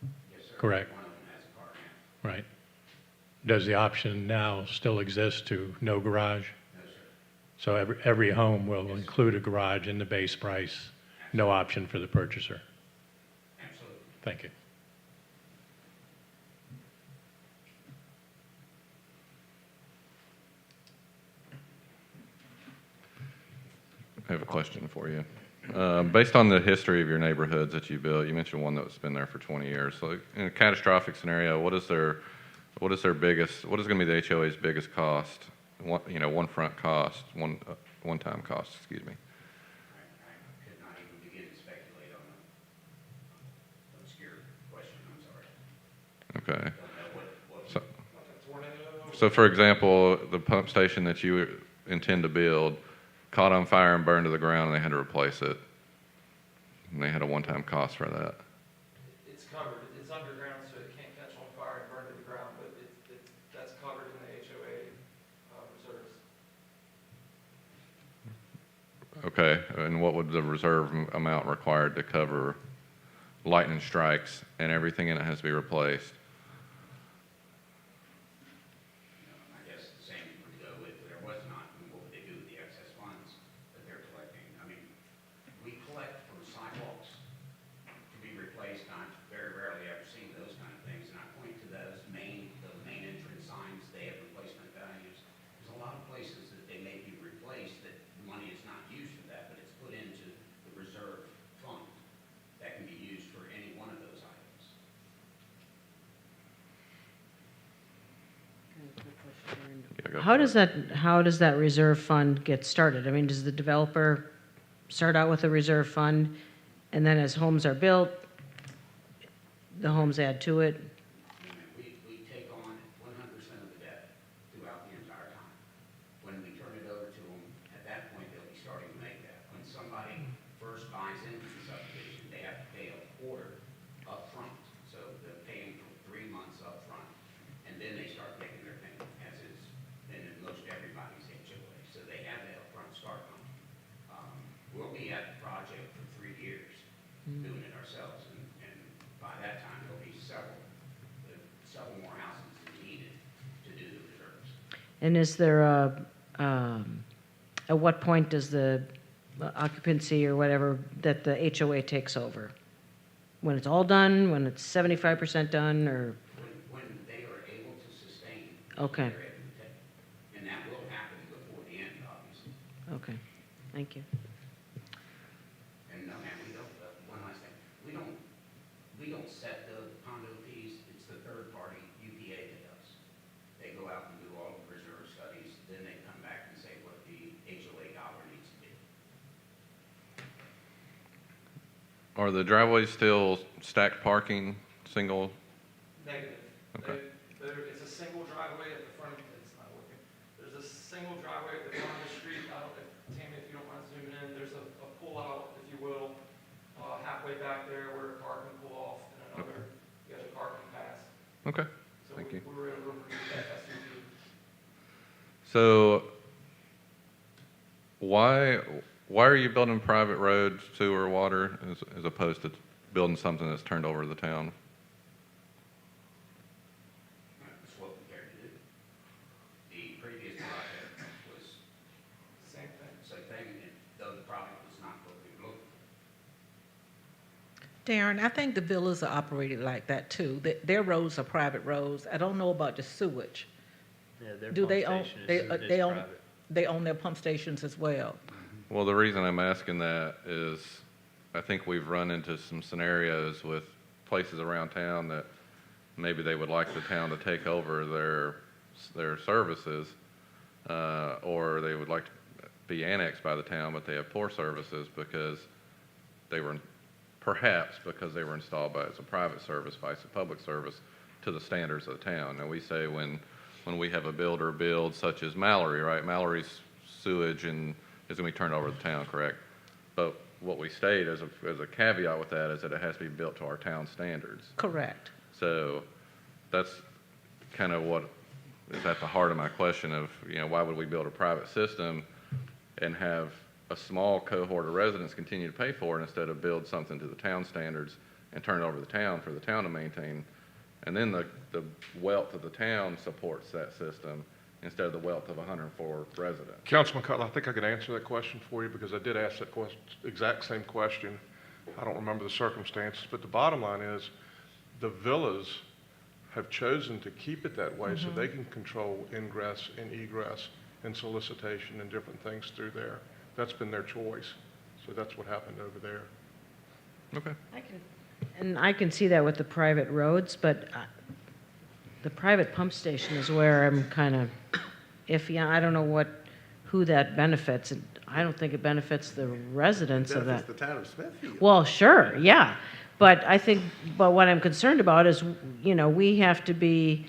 Yes, sir. correct? One of them has a car ramp. Right. Does the option now still exist to no garage? No, sir. So every home will include a garage in the base price, no option for the purchaser? Absolutely. Thank you. I have a question for you. Based on the history of your neighborhoods that you built, you mentioned one that's been there for 20 years. So in a catastrophic scenario, what is going to be the HOA's biggest cost? One front cost, one-time cost, excuse me. I could not even begin to speculate on an obscure question, I'm sorry. Okay. Don't know what So for example, the pump station that you intend to build caught on fire and burned to the ground, and they had to replace it. And they had a one-time cost for that. It's covered, it's underground, so it can't catch on fire and burn to the ground, but that's covered in the HOA reserves. Okay, and what would the reserve amount required to cover lightning strikes and everything in it has to be replaced? I guess the same would go with, there was not, what would they do with the excess funds that they're collecting? I mean, we collect from sidewalks to be replaced. I've very rarely ever seen those kind of things, and I point to the main entrance signs, they have replacement values. There's a lot of places that they may be replaced that the money is not used for that, but it's put into the reserve fund that can be used for any one of those items. Yeah, go How for does it. how does that reserve fund get started? I mean, does the developer start out with a reserve fund, and then as homes are built, the homes add to it? We take on 100% of the debt throughout the entire time. When we turn it over to them, at that point, they'll be starting to make that. When somebody first buys into the subdivision, they have to pay a quarter up front. So they're paying for 3 months up front, and then they start making their payment, as is in most everybody's HOA. So they have that upfront start money. We'll be at the project for 3 years doing it ourselves, and by that time, there'll be several more houses needed to do the reserves. And is there at what point does the occupancy or whatever that the HOA takes over? When it's all done, when it's 75% done, or? When they are able to sustain. Okay. They're able to take. And that will happen before the end, obviously. Okay, thank you. And no, ma'am, we don't, one last thing, we don't set the condo fees, it's the third party UPA that does. They go out and do all the reserve studies, then they come back and say what the HOA dollar needs to be. Are the driveways still stacked parking, single? Negative. Okay. It's a single driveway at the front, it's not working. There's a single driveway at the front of the street, I don't, Tammy, if you don't mind zooming in, there's a pull-out, if you will, halfway back there where a car can pull off, and another, the other car can pass. Okay, So thank you. we were able to remove that SUV. So why are you building private roads, sewer, water, as opposed to building something that's turned over to the town? That's what we care to do. The previous project was Same thing. same thing, and though the product was not what we were looking for. Darren, I think the villas are operated like that too. Their roads are private roads. I don't know about the sewage. Yeah, their Do pump they own, station they, is they own, private. they own their pump stations as well? Well, the reason I'm asking that is I think we've run into some scenarios with places around town that maybe they would like the town to take over their services, or they would like to be annexed by the town, but they have poor services because they were perhaps because they were installed by, as a private service, vice a public service, to the standards of the town. Now, we say when we have a builder build such as Mallory, right? Mallory's sewage and is going to be turned over to the town, correct? But what we state as a caveat with that is that it has to be built to our town standards. Correct. So that's kind of what is at the heart of my question of, why would we build a private system and have a small cohort of residents continue to pay for it instead of build something to the town standards and turn it over to the town for the town to maintain? And then the wealth of the town supports that system instead of the wealth of 104 residents. Councilman Cutler, I think I could answer that question for you because I did ask that exact same question. I don't remember the circumstances, but the bottom line is the villas have chosen to keep it that way so they can control ingress and egress and solicitation and different things through there. That's been their choice. So that's what happened over there. Okay. And I can see that with the private roads, but the private pump station is where I'm kind of iffy. I don't know who that benefits. I don't think it benefits the residents of that. Benefits the town of Smithfield. Well, sure, yeah. But what I'm concerned about is, we have to be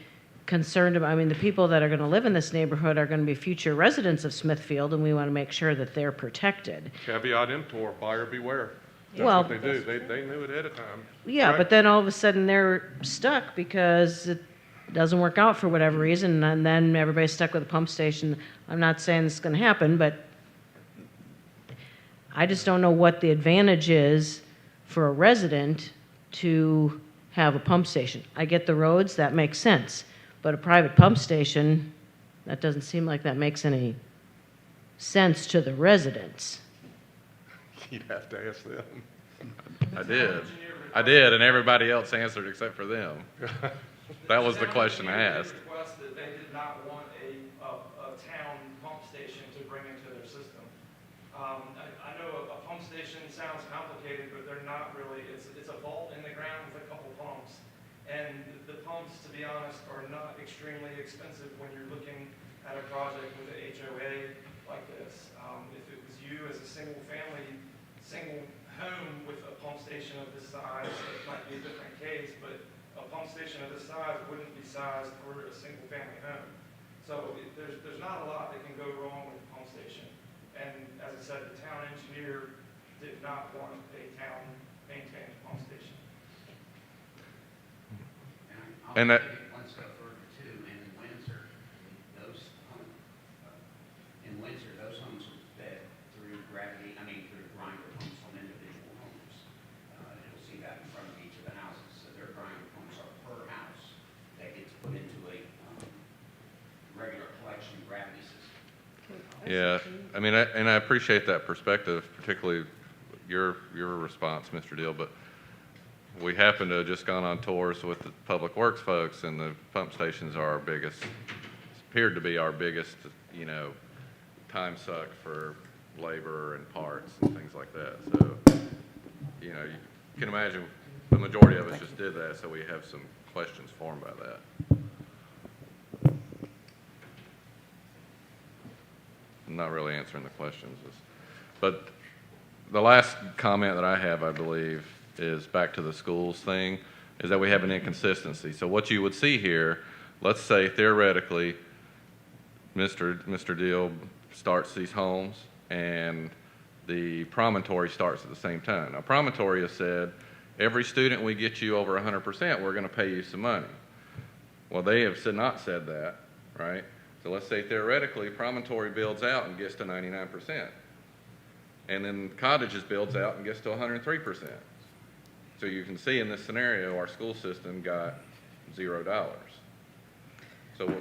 concerned about, the people that are going to live in this neighborhood are going to be future residents of Smithfield, and we want to make sure that they're protected. Caveat emptor, buyer beware. That's Well, what they do. They knew it ahead of time. Yeah, Right? but then all of a sudden they're stuck because it doesn't work out for whatever reason, and then everybody's stuck with a pump station. I'm not saying this is going to happen, but I just don't know what the advantage is for a resident to have a pump station. I get the roads, that makes sense, but a private pump station, that doesn't seem like that makes any sense to the residents. You'd have to ask them. I did, and everybody else answered except for them. That was the question I asked. Request that they did not want a town pump station to bring into their system. I know a pump station sounds complicated, but they're not really. It's a vault in the ground with a couple pumps, and the pumps, to be honest, are not extremely expensive when you're looking at a project with an HOA like this. If it was you as a single home with a pump station of this size, it might be a different case, but a pump station of this size wouldn't be sized for a single family home. So there's not a lot that can go wrong with a pump station. And as I said, the town engineer did not want a town maintained pump station. And that, One step further too, in Windsor, those homes are fed through through grinder pumps on individual homes. You'll see that in front of each of the houses. So their grinder pumps are per house that gets put into a regular collection gravity system. yeah, I appreciate that perspective, particularly your response, Mr. Deal, but we happen to have just gone on tours with the Public Works folks, and the pump stations are appeared to be our biggest, time suck for labor and parts and things like that. So, you can imagine the majority of us just did that, so we have some questions formed by that. I'm not really answering the questions. But the last comment that I have, I believe, is back to the schools thing, is that we have an inconsistency. So what you would see here, let's say theoretically, Mr. Deal starts these homes and the promontory starts at the same time. Now, promontory has said, every student we get you over 100%, we're going to pay you some money. Well, they have not said that, right? So let's say theoretically, promontory builds out and gets to 99%. And then cottages builds out and gets to 103%. So you can see in this scenario, our school system got $0. So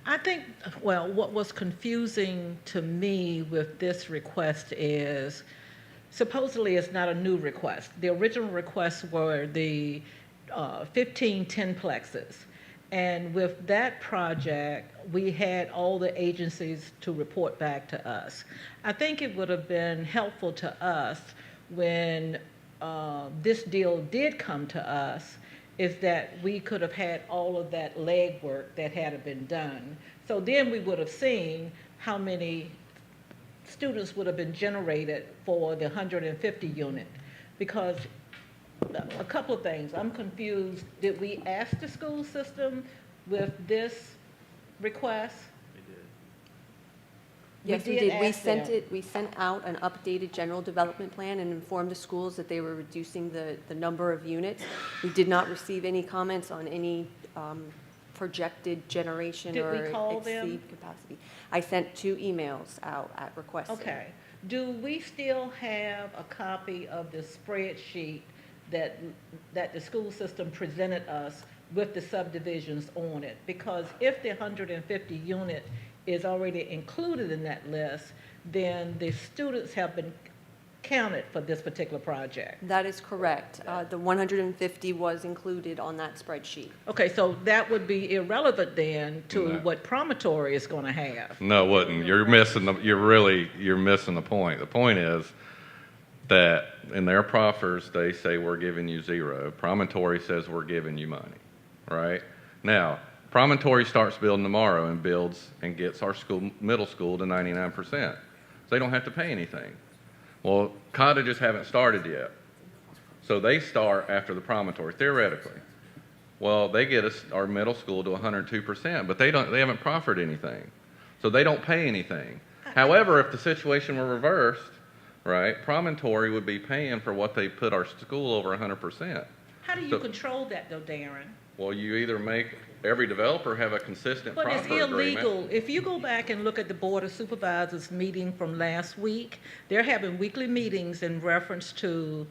I think, what was confusing to me with this request is supposedly it's not a new request. The original requests were the 15 10-plexes. And with that project, we had all the agencies to report back to us. I think it would have been helpful to us when this deal did come to us, is that we could have had all of that legwork that had been done. So then we would have seen how many students would have been generated for the 150 unit. Because a couple of things, I'm confused. Did we ask the school system with this request? Yes, we did did. ask them. We sent out an updated general development plan and informed the schools that they were reducing the number of units. We did not receive any comments on any projected generation Did we or call them? exceed capacity. I sent 2 emails out at requesting. Okay. Do we still have a copy of the spreadsheet that the school system presented us with the subdivisions on it? Because if the 150 unit is already included in that list, then the students have been counted for this particular project. That is correct. The 150 was included on that spreadsheet. Okay, so that would be irrelevant then to No. what Promontory is going to have. No, it wouldn't. You're missing you're missing the point. The point is that in their proffers, they say we're giving you 0. Promontory says we're giving you money, right? Now, Promontory starts building tomorrow and builds and gets our middle school to 99%. So they don't have to pay anything. Well, cottages haven't started yet. So they start after the Promontory, theoretically. Well, they get us our middle school to 102%, but they haven't proffered anything. So they don't pay anything. However, if the situation were reversed, right, Promontory would be paying for what they put our school over 100%. How do you control that though, Darren? Well, you either make every developer have a consistent But it's proffer agreement. illegal. If you go back and look at the Board of Supervisors meeting from last week, they're having weekly meetings in reference to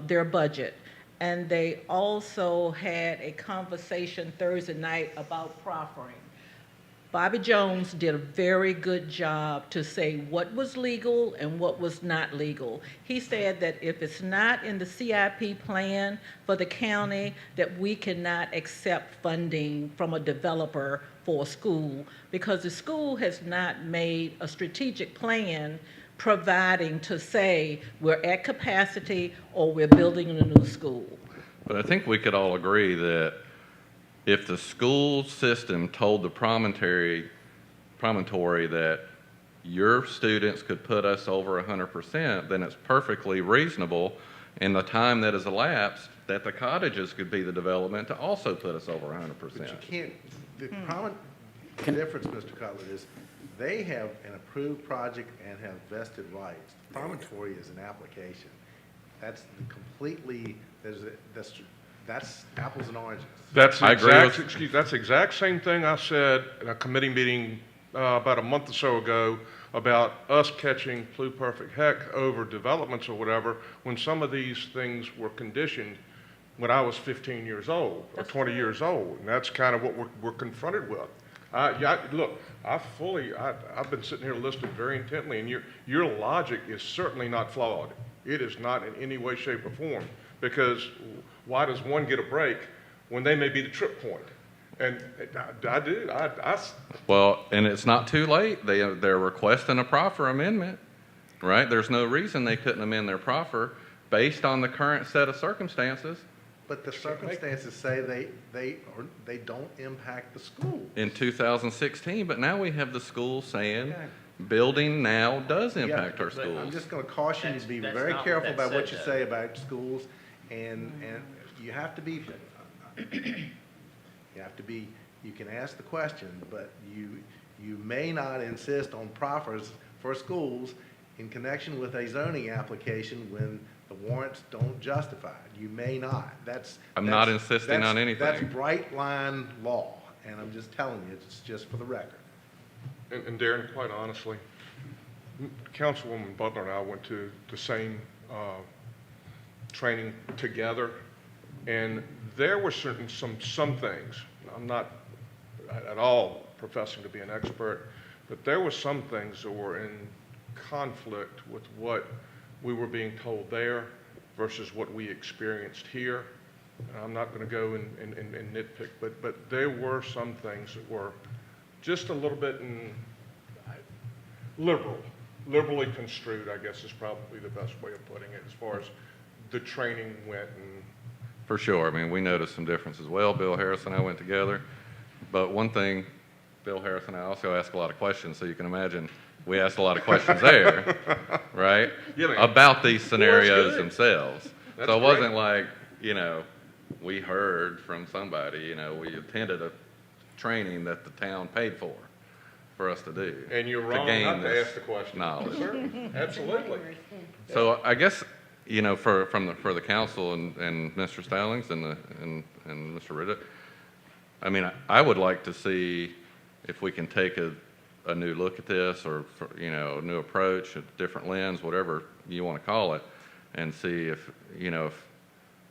their budget. And they also had a conversation Thursday night about proffering. Bobby Jones did a very good job to say what was legal and what was not legal. He said that if it's not in the CIP plan for the county, that we cannot accept funding from a developer for a school because the school has not made a strategic plan providing to say we're at capacity or we're building a new school. But I think we could all agree that if the school system told the promontory that your students could put us over 100%, then it's perfectly reasonable in the time that has elapsed that the cottages could be the development to also put us over 100%. But you can't, the difference, Mr. Cutler, is they have an approved project and have vested rights. The promontory is an application. That's completely, that's apples and oranges. That's the I agree with- that's the exact same thing I said in a committee meeting about a month or so ago about us catching pluperfect heck over developments or whatever when some of these things were conditioned when I was 15 years old or 20 years old. And that's kind of what we're confronted with. Look, I've been sitting here listening very intently, and your logic is certainly not flawed. It is not in any way, shape, or form, because why does one get a break when they may be the trip point? And Well, and it's not too late. They're requesting a proffer amendment, right? There's no reason they couldn't amend their proffer based on the current set of circumstances. But the circumstances say they don't impact the school. In 2016, but now we have the school saying building now does impact our I'm schools. just going to caution you to be That's very not what careful that about what said, you though. say about schools, and you have to be, you can ask the question, but you may not insist on proffers for schools in connection with a zoning application when the warrants don't justify it. You may not. I'm not insisting on anything. That's bright line law, and I'm just telling you, it's just for the record. And Darren, quite honestly, Councilwoman Butler and I went to the same training together, and there were some things. I'm not at all professing to be an expert, but there were some things that were in conflict with what we were being told there versus what we experienced here. And I'm not going to go and nitpick, but there were some things that were just a little bit liberally construed, I guess is probably the best way of putting it as far as the training went. And For sure. I mean, we noticed some differences. Well, Bill Harris and I went together, but one thing Bill Harris and I also ask a lot of questions, so you can imagine we asked a lot of questions there, right? Yeah, man. About these scenarios good. themselves. That's So it great. wasn't like, we heard from somebody, we attended a training that the town paid for us to do. And you're to wrong gain not to this ask the question. knowledge. Sir, absolutely. So I guess, for the council and Mr. Stallings and Mr. Riddick, I mean, I would like to see if we can take a new look at this, or, a new approach, a different lens, whatever you want to call it, and see if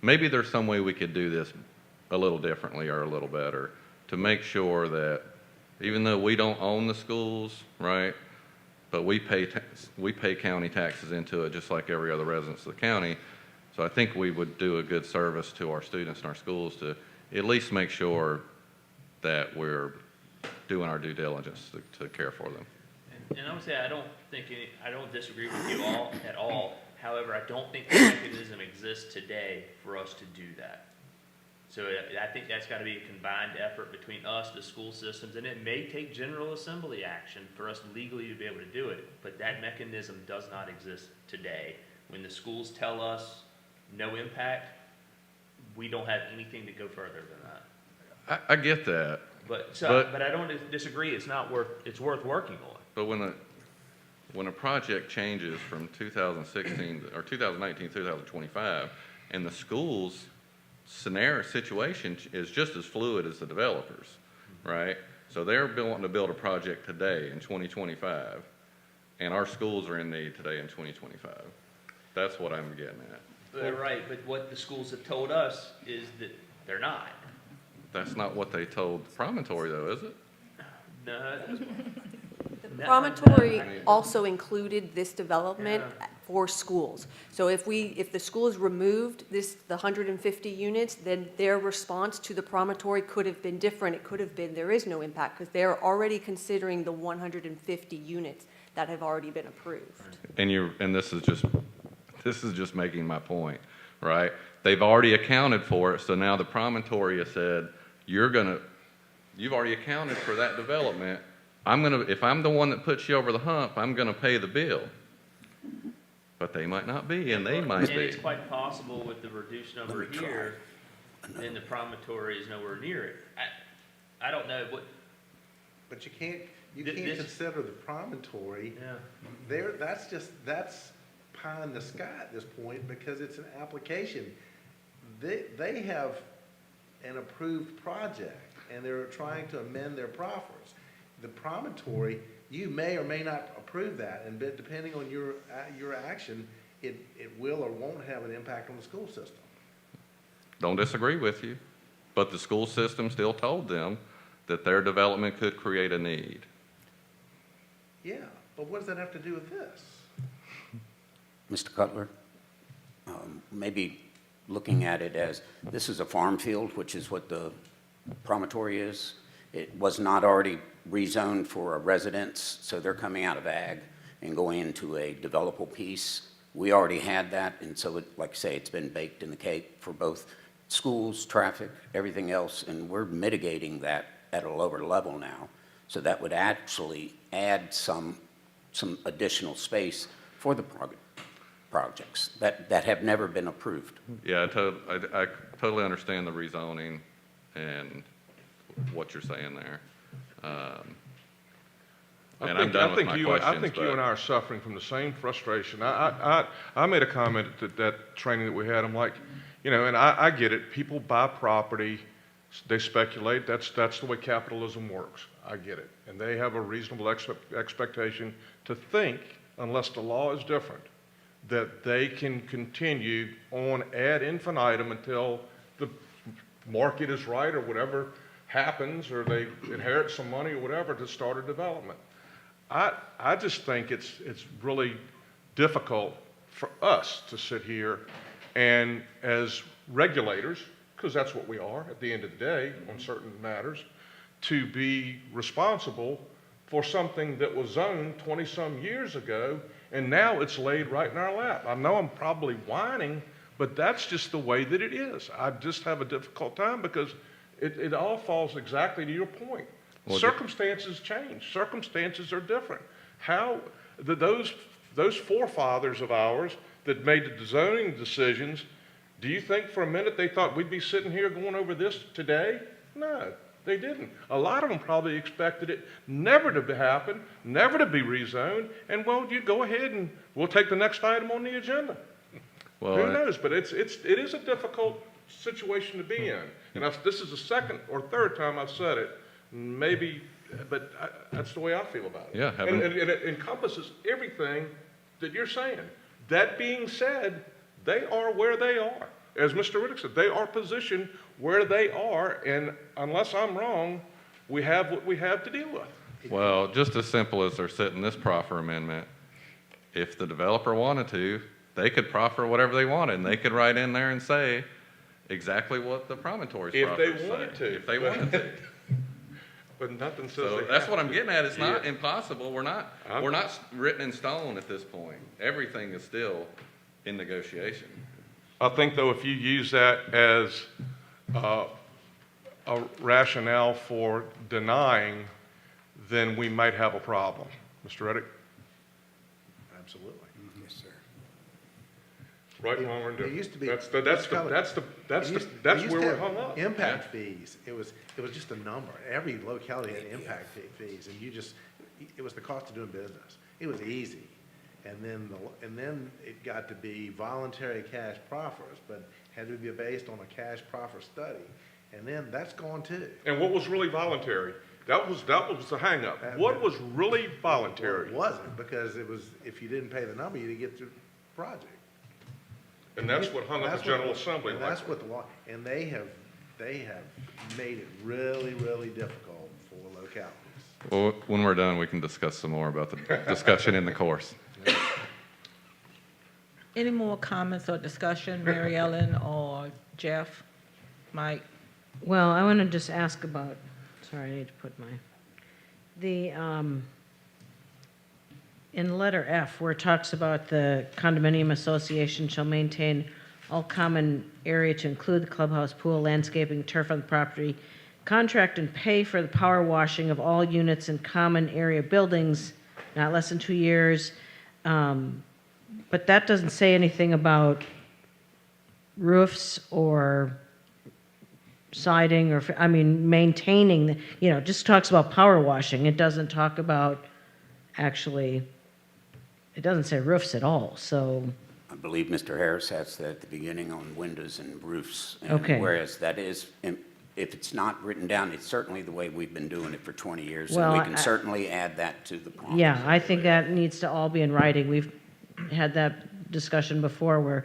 maybe there's some way we could do this a little differently or a little better to make sure that even though we don't own the schools, right, but we pay county taxes into it just like every other resident of the county. So I think we would do a good service to our students and our schools to at least make sure that we're doing our due diligence to care for them. And I would say I don't disagree with you all at all. However, I don't think the mechanism exists today for us to do that. So I think that's got to be a combined effort between us, the school systems, and it may take General Assembly action for us legally to be able to do it, but that mechanism does not exist today. When the schools tell us no impact, we don't have anything to go further than that. I get that. But I don't disagree. It's worth working on. But when a project changes from 2016 or 2019 to 2025, and the school's situation is just as fluid as the developers, right? So they're wanting to build a project today in 2025, and our schools are in need today in 2025. That's what I'm getting at. They're right, but what the schools have told us is that they're not. That's not what they told Promontory, though, is it? No. The promontory also included this development for schools. So if the school has removed the 150 units, then their response to the promontory could have been different. It could have been, there is no impact, because they're already considering the 150 units that have already been approved. And this is just making my point, right? They've already accounted for it, so now the Promontory has said, you've already accounted for that development. If I'm the one that puts you over the hump, I'm gonna pay the bill. But they might not be, and they might And be. it's quite possible with the reduced number here, then the promontory is nowhere near it. I don't know what. But you can't This- consider the promontory, Yeah. that's pie in the sky at this point, because it's an application. They have an approved project, and they're trying to amend their proffers. The promontory, you may or may not approve that, and depending on your action, it will or won't have an impact on the school system. Don't disagree with you, but the school system still told them that their development could create a need. Yeah, but what does that have to do with this? Mr. Cutler, maybe looking at it as, this is a farm field, which is what the promontory is. It was not already rezoned for a residence, so they're coming out of ag and going into a developable piece. We already had that, and so, like I say, it's been baked in the cake for both schools, traffic, everything else, and we're mitigating that at a lower level now. So that would actually add some additional space for the projects that have never been approved. Yeah, I totally understand the rezoning and what you're saying there. And I'm done with my questions. I think you and I are suffering from the same frustration. I made a comment at that training that we had. I'm like, and I get it. People buy property, they speculate. That's the way capitalism works. I get it. And they have a reasonable expectation to think, unless the law is different, that they can continue on ad infinitum until the market is right or whatever happens, or they inherit some money or whatever to start a development. I just think it's really difficult for us to sit here and, as regulators, because that's what we are at the end of the day on certain matters, to be responsible for something that was zoned 20-some years ago, and now it's laid right in our lap. I know I'm probably whining, but that's just the way that it is. I just have a difficult time because it all falls exactly to your point. Well, Circumstances change. Circumstances are different. How, those forefathers of ours that made the zoning decisions, do you think for a minute they thought we'd be sitting here going over this today? No, they didn't. A lot of them probably expected it never to happen, never to be rezoned, and well, you go ahead and we'll take the next item on the agenda. Well, Who knows? But it is a difficult situation to be in. And this is the second or third time I've said it. Maybe, but that's the way I feel about it. Yeah, and it encompasses everything that you're saying. That being said, they are where they are. As Mr. Riddick said, they are positioned where they are, and unless I'm wrong, we have what we have to deal with. Well, just as simple as they're setting this proffer amendment, if the developer wanted to, they could proffer whatever they wanted, and they could write in there and say exactly what the promontory's If proffers they wanted say. to. If they wanted to. But nothing says So they that's have what I'm to. getting at. It's not Yeah. impossible. We're not written in stone at this point. Everything is still in negotiation. I think, though, if you use that as a rationale for denying, then we might have a problem. Mr. Reddick? Absolutely. Yes, sir. Right, wrong, or There indifferent? used to be. That's They used where to we're have hung up. Impact fees. It was just a number. Every locality had impact fees, and it was the cost of doing business. It was easy. And then it got to be voluntary cash proffers, but had to be based on a cash proffer study. And then that's gone too. And what was really voluntary? That was the hang-up. What was really voluntary? It wasn't, because it was, if you didn't pay the number, you didn't get through the project. And that's what hung up the General Assembly. And that's what the law, and they have made it really, really difficult for localities. Well, when we're done, we can discuss some more about the discussion in the course. Any more comments or discussion, Mary Ellen or Jeff, Mike? Well, I want to just ask about, sorry, I need to put in letter F, where it talks about the condominium association shall maintain all common area to include the clubhouse, pool, landscaping, turf on the property, contract and pay for the power washing of all units in common area buildings, not less than 2 years. But that doesn't say anything about roofs or siding or, maintaining, just talks about power washing. It doesn't talk about actually, it doesn't say roofs at all, so. I believe Mr. Harris has that at the beginning on windows and roofs. And Okay. Whereas that is, if it's not written down, it's certainly the way we've been doing it for 20 years. And Well, we can certainly add that to the prompt. Yeah, I think that needs to all be in writing. We've had that discussion before where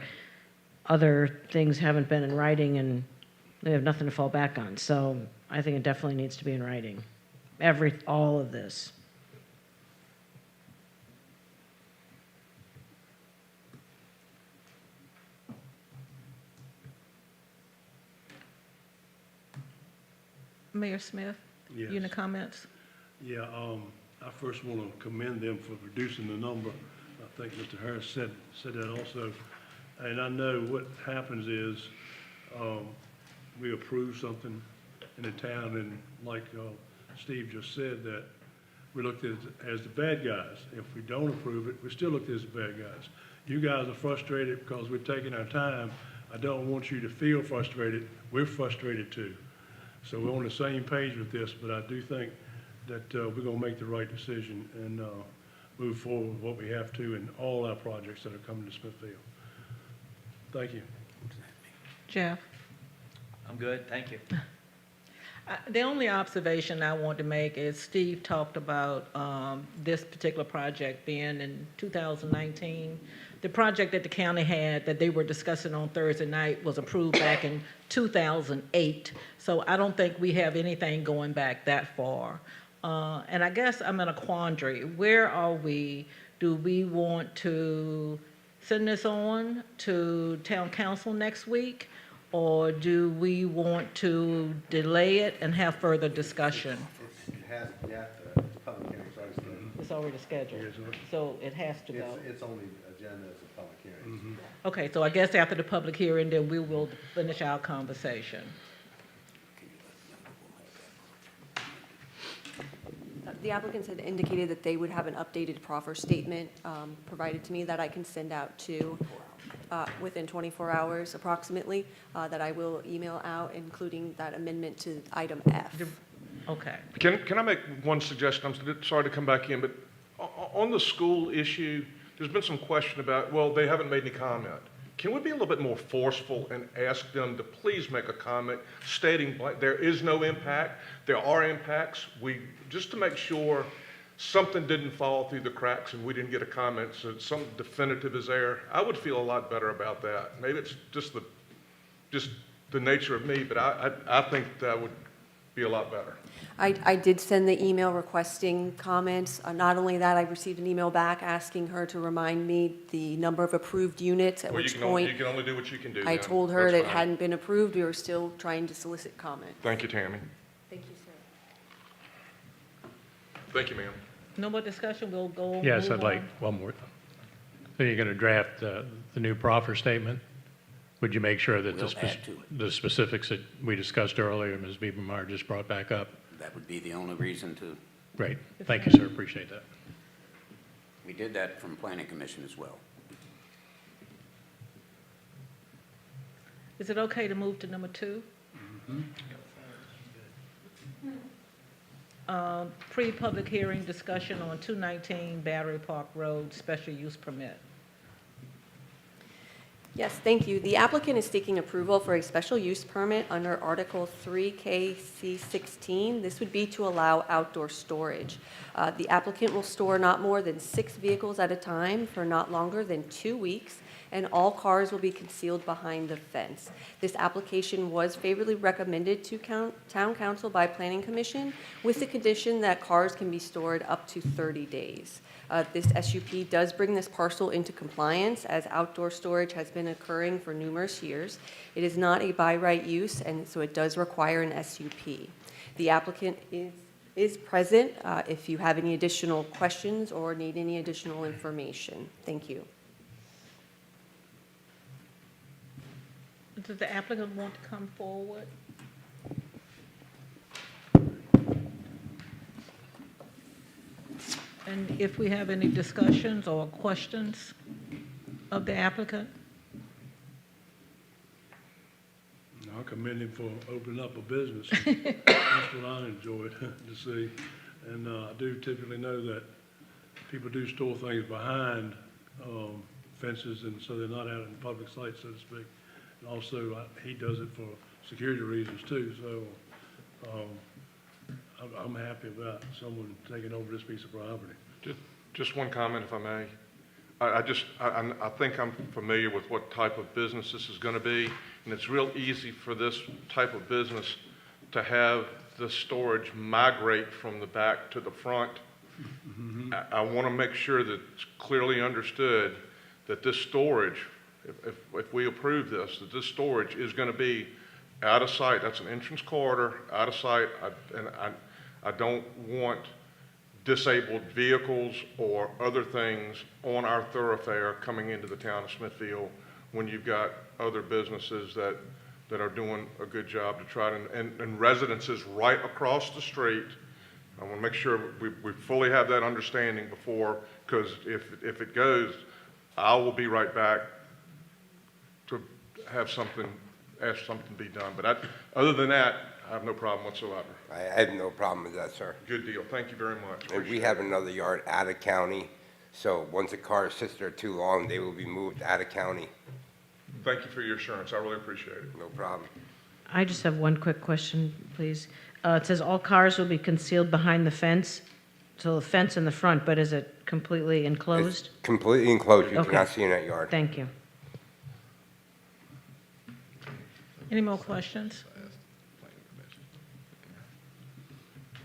other things haven't been in writing and they have nothing to fall back on. So I think it definitely needs to be in writing. All of this. Mayor Smith, Yes. any comments? Yeah, I first want to commend them for reducing the number. I think Mr. Harris said that also. And I know what happens is, we approve something in the town, and like Steve just said, that we looked at it as the bad guys. If we don't approve it, we still look at it as the bad guys. You guys are frustrated because we're taking our time. I don't want you to feel frustrated. We're frustrated too. So we're on the same page with this, but I do think that we're going to make the right decision and move forward with what we have to in all our projects that are coming to Smithfield. Thank you. Jeff? I'm good, thank you. The only observation I want to make is Steve talked about this particular project being in 2019. The project that the county had that they were discussing on Thursday night was approved back in 2008. So I don't think we have anything going back that far. And I guess I'm in a quandary. Where are we? Do we want to send this on to town council next week? Or do we want to delay it and have further discussion? It has, the public hearing's already scheduled. It's already scheduled, so it has to go. It's only agenda as a public hearing. Okay, so I guess after the public hearing, then we will finish our conversation. The applicants had indicated that they would have an updated proffer statement provided to me that I can send out to, within 24 hours approximately, that I will email out, including that amendment to item F. Okay. Can I make one suggestion? I'm sorry to come back in, but on the school issue, there's been some question about, well, they haven't made any comment. Can we be a little bit more forceful and ask them to please make a comment stating there is no impact, there are impacts, just to make sure something didn't fall through the cracks and we didn't get a comment, so something definitive is there. I would feel a lot better about that. Maybe it's just the nature of me, but I think that would be a lot better. I did send the email requesting comments. Not only that, I received an email back asking her to remind me the number of approved units, at Well, which you point can only do what you can do. I then. told her That's that it fine. hadn't been approved. We were still trying to solicit comment. Thank you, Tammy. Thank you, sir. Thank you, ma'am. No more discussion, we'll go. Yes, move I'd like on. one more. So you're going to draft the new proffer statement? Would you make sure that We'll add to it. the specifics that we discussed earlier, Ms. Biebermeyer just brought back up? That would be the only reason to. Great. Thank you, sir. Appreciate that. We did that from Planning Commission as well. Is it okay to move to number 2? Pre-public hearing discussion on 219 Battery Park Road, special use permit. Yes, thank you. The applicant is seeking approval for a special use permit under Article 3KC16. This would be to allow outdoor storage. The applicant will store not more than 6 vehicles at a time for not longer than 2 weeks, and all cars will be concealed behind the fence. This application was favorably recommended to Town Council by Planning Commission with the condition that cars can be stored up to 30 days. This SUP does bring this parcel into compliance, as outdoor storage has been occurring for numerous years. It is not a by right use, and so it does require an SUP. The applicant is present if you have any additional questions or need any additional information. Thank you. Does the applicant want to come forward? And if we have any discussions or questions of the applicant? I commend him for opening up a business. That's what I enjoyed to see. And I do typically know that people do store things behind fences, and so they're not out in public sight, so to speak. And also, he does it for security reasons too, so I'm happy about someone taking over this piece of property. Just one comment, if I may. I think I'm familiar with what type of business this is going to be, and it's real easy for this type of business to have the storage migrate from the back to the front. I want to make sure that it's clearly understood that this storage, if we approve this, that this storage is going to be out of sight. That's an entrance corridor, out of sight, and I don't want disabled vehicles or other things on our thoroughfare coming into the town of Smithfield when you've got other businesses that are doing a good job to try to, and residences right across the street. I want to make sure we fully have that understanding before, because if it goes, I will be right back to ask something be done. But other than that, I have no problem whatsoever. I have no problem with that, sir. Good deal. Thank you very much. And we have another yard out of county, so once a car sits there too long, they will be moved out of county. Thank you for your assurance. I really appreciate it. No problem. I just have one quick question, please. It says all cars will be concealed behind the fence, so the fence in the front, but is it completely enclosed? It's completely enclosed. You Okay. cannot see in that yard. Thank you. Any more questions?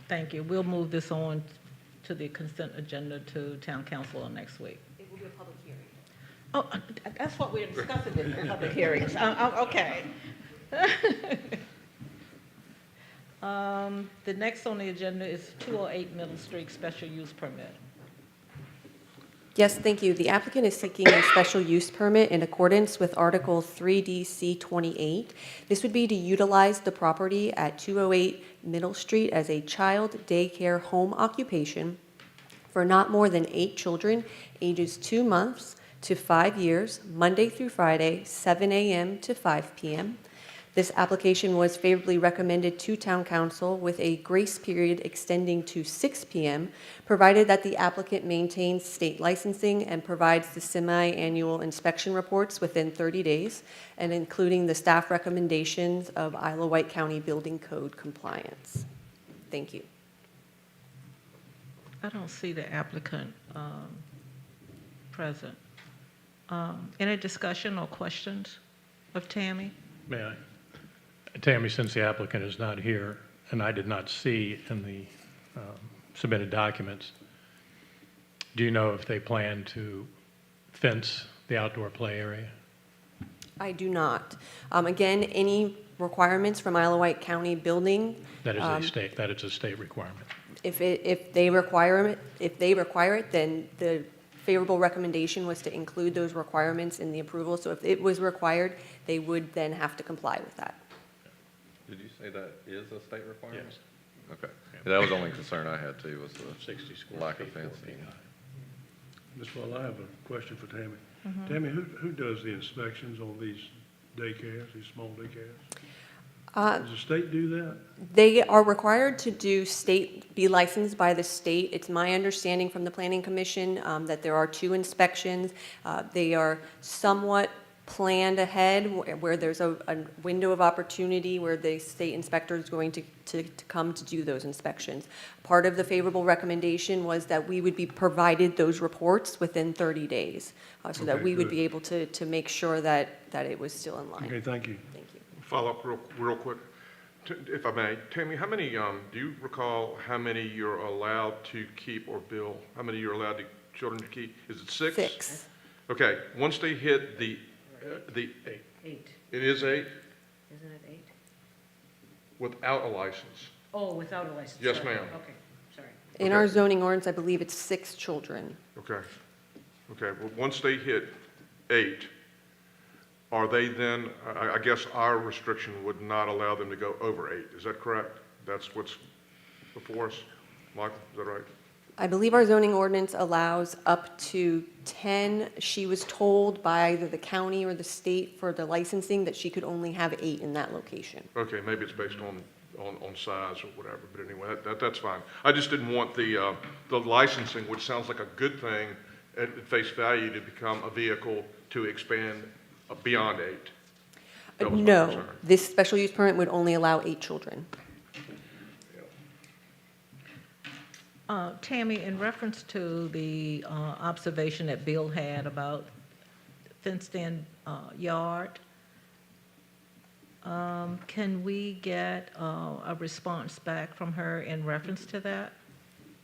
Thank you. We'll move this on to the consent agenda to town council next week. It will be a public hearing. Oh, that's what we're discussing in the public hearings. Okay. The next on the agenda is 208 Middle Street special use permit. Yes, thank you. The applicant is seeking a special use permit in accordance with Article 3DC 28. This would be to utilize the property at 208 Middle Street as a child daycare home occupation for not more than 8 children, ages 2 months to 5 years, Monday through Friday, 7 a.m. to 5 p.m. This application was favorably recommended to Town Council with a grace period extending to 6 p.m., provided that the applicant maintains state licensing and provides the semi-annual inspection reports within 30 days, and including the staff recommendations of Isle of Wight County Building Code compliance. Thank you. I don't see the applicant present. Any discussion or questions of Tammy? May I? Tammy, since the applicant is not here, and I did not see in the submitted documents, do you know if they plan to fence the outdoor play area? I do not. Again, any requirements from Isle of Wight County Building, That is a state requirement. if they require it, then the favorable recommendation was to include those requirements in the approval. So if it was required, they would then have to comply with that. Did you say that is a state requirement? Yes. Okay. That was the only concern I had too, was the 60 square lack feet, of 4 fencing. feet high. Ms. Well, I have a question for Tammy. Tammy, who does the inspections on these daycares, these small daycares? Does the state do that? They are required to be licensed by the state. It's my understanding from the Planning Commission that there are 2 inspections. They are somewhat planned ahead where there's a window of opportunity where the state inspector is going to come to do those inspections. Part of the favorable recommendation was that we would be provided those reports within 30 days so that Okay, we would good. be able to make sure that it was still in line. Okay, thank you. Thank you. Follow up real quick, if I may. Tammy, how many, do you recall how many you're allowed to keep or bill? How many you're allowed children to keep? Is it 6? 6. Okay, once they hit the 8. it is 8 Isn't it 8? without a license. Oh, without a license. Yes, sorry. ma'am. Okay, sorry. In our zoning ordinance, I believe it's 6 children. Okay. Okay, well, once they hit 8, are they then, I guess our restriction would not allow them to go over 8, is that correct? That's what's before us? Michael, is that right? I believe our zoning ordinance allows up to 10. She was told by either the county or the state for the licensing that she could only have 8 in that location. Okay, maybe it's based on size or whatever, but anyway, that's fine. I just didn't want the licensing, which sounds like a good thing at face value, to become a vehicle to expand beyond 8. That was my No, concern. this special use permit would only allow 8 children. Tammy, in reference to the observation that Bill had about fenced-in yard, can we get a response back from her in reference to that?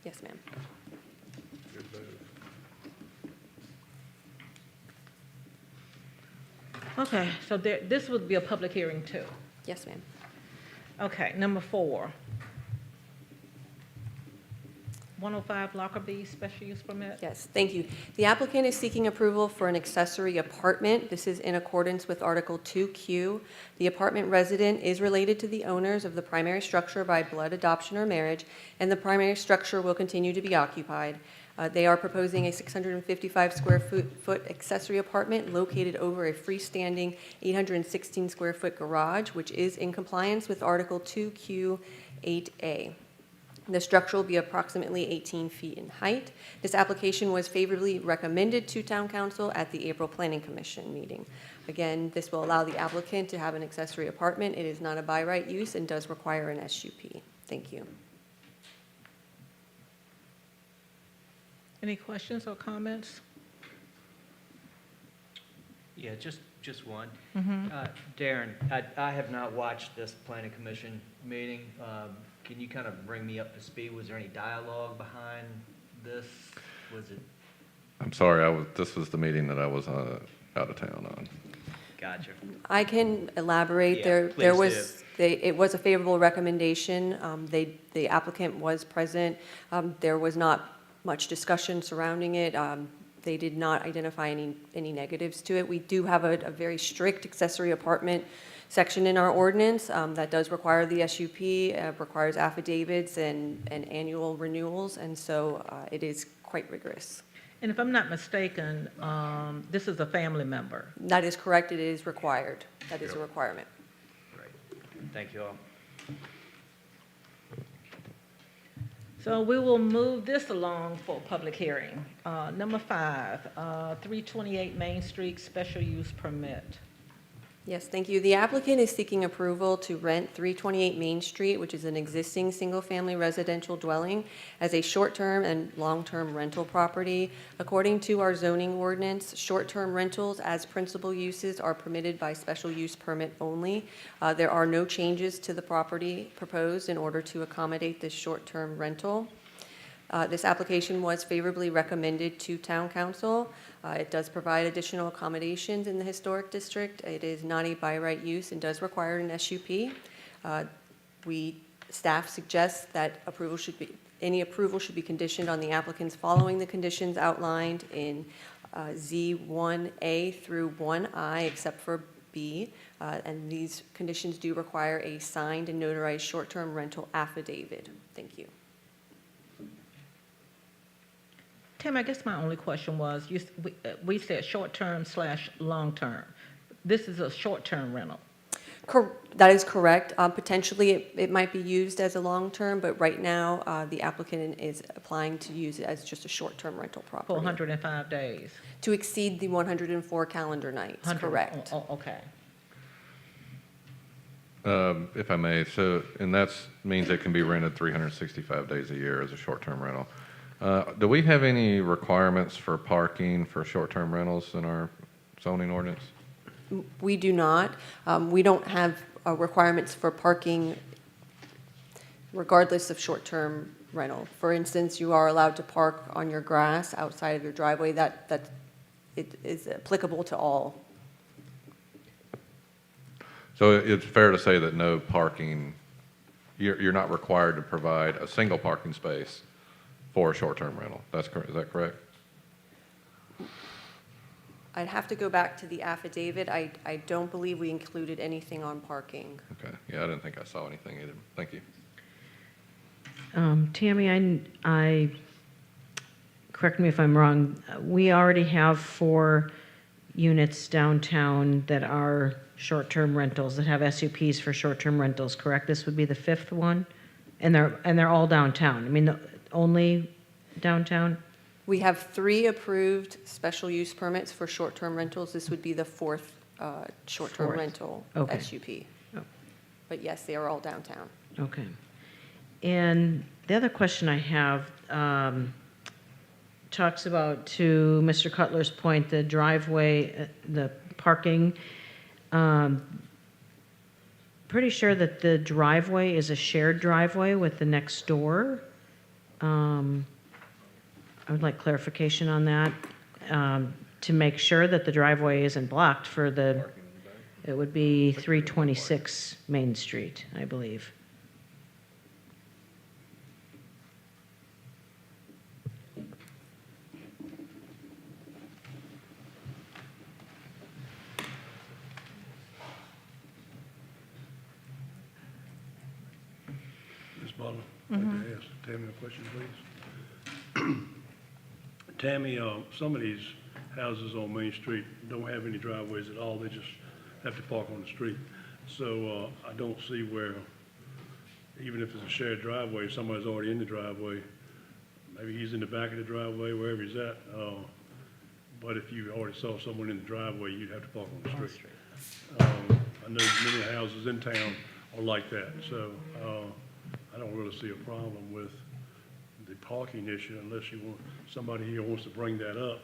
Yes, ma'am. Good move. Okay, so this would be a public hearing too. Yes, ma'am. Okay, number 4. 105 Lockerbie special use permit? Yes, thank you. The applicant is seeking approval for an accessory apartment. This is in accordance with Article 2Q. The apartment resident is related to the owners of the primary structure by blood, adoption, or marriage, and the primary structure will continue to be occupied. They are proposing a 655 square foot accessory apartment located over a freestanding 816 square foot garage, which is in compliance with Article 2Q 8A. The structure will be approximately 18 feet in height. This application was favorably recommended to Town Council at the April Planning Commission meeting. Again, this will allow the applicant to have an accessory apartment. It is not a by right use and does require an SUP. Thank you. Any questions or comments? Yeah, just one. Darren, I have not watched this planning commission meeting. Can you kind of bring me up to speed? Was there any dialogue behind this? Was it? I'm sorry, this was the meeting that I was out of town on. Gotcha. I can elaborate. Yeah, There please was, it was a favorable recommendation. The applicant was present. There was not much discussion surrounding it. They did not identify any negatives to it. We do have a very strict accessory apartment section in our ordinance that does require the SUP, requires affidavits and annual renewals, and so it is quite rigorous. And if I'm not mistaken, this is a family member. That is correct. It is required. That is a requirement. Thank you all. So we will move this along for public hearing. Number 5, 328 Main Street, special use permit. Yes, thank you. The applicant is seeking approval to rent 328 Main Street, which is an existing single-family residential dwelling, as a short-term and long-term rental property. According to our zoning ordinance, short-term rentals as principal uses are permitted by special use permit only. There are no changes to the property proposed in order to accommodate this short-term rental. This application was favorably recommended to Town Council. It does provide additional accommodations in the historic district. It is not a by right use and does require an SUP. Staff suggests that any approval should be conditioned on the applicants following the conditions outlined in Z1A through 1I, except for B. And these conditions do require a signed and notarized short-term rental affidavit. Thank you. Tim, I guess my only question was, we said short-term / long-term. This is a short-term rental. That is correct. Potentially, it might be used as a long-term, but right now, the applicant is applying to use it as just a short-term rental property. For 105 days. To exceed the 104 calendar nights, correct. Oh, okay. If I may, so, and that means it can be rented 365 days a year as a short-term rental. Do we have any requirements for parking for short-term rentals in our zoning ordinance? We do not. We don't have requirements for parking regardless of short-term rental. For instance, you are allowed to park on your grass outside of your driveway. That it is applicable to all. So it's fair to say that no parking, you're not required to provide a single parking space for a short-term rental. Is that correct? I'd have to go back to the affidavit. I don't believe we included anything on parking. Okay. Yeah, I didn't think I saw anything either. Thank you. Tammy, I correct me if I'm wrong. We already have 4 units downtown that are short-term rentals that have SUPs for short-term rentals. Correct? This would be the 5th one, and they're all downtown. I mean, only downtown. We have 3 approved special use permits for short-term rentals. This would be the 4th short-term 4th. rental Okay. SUP. Oh. But yes, they are all downtown. Okay. And the other question I have talks about, to Mr. Cutler's point, the driveway, the parking. Pretty sure that the driveway is a shared driveway with the next door. I would like clarification on that, to make sure that the driveway isn't blocked for it would be 326 Main Street, I believe. Ms. Butler, I'd like to ask Tammy a question, please. Tammy, some of these houses on Main Street don't have any driveways at all. They just have to park on the street. So I don't see where, even if it's a shared driveway, if somebody's already in the driveway, maybe he's in the back of the driveway, wherever he's at. But if you already saw someone in the driveway, you'd have to park on the street. I know many houses in town are like that. So I don't really see a problem with the parking issue unless you want, somebody here wants to bring that up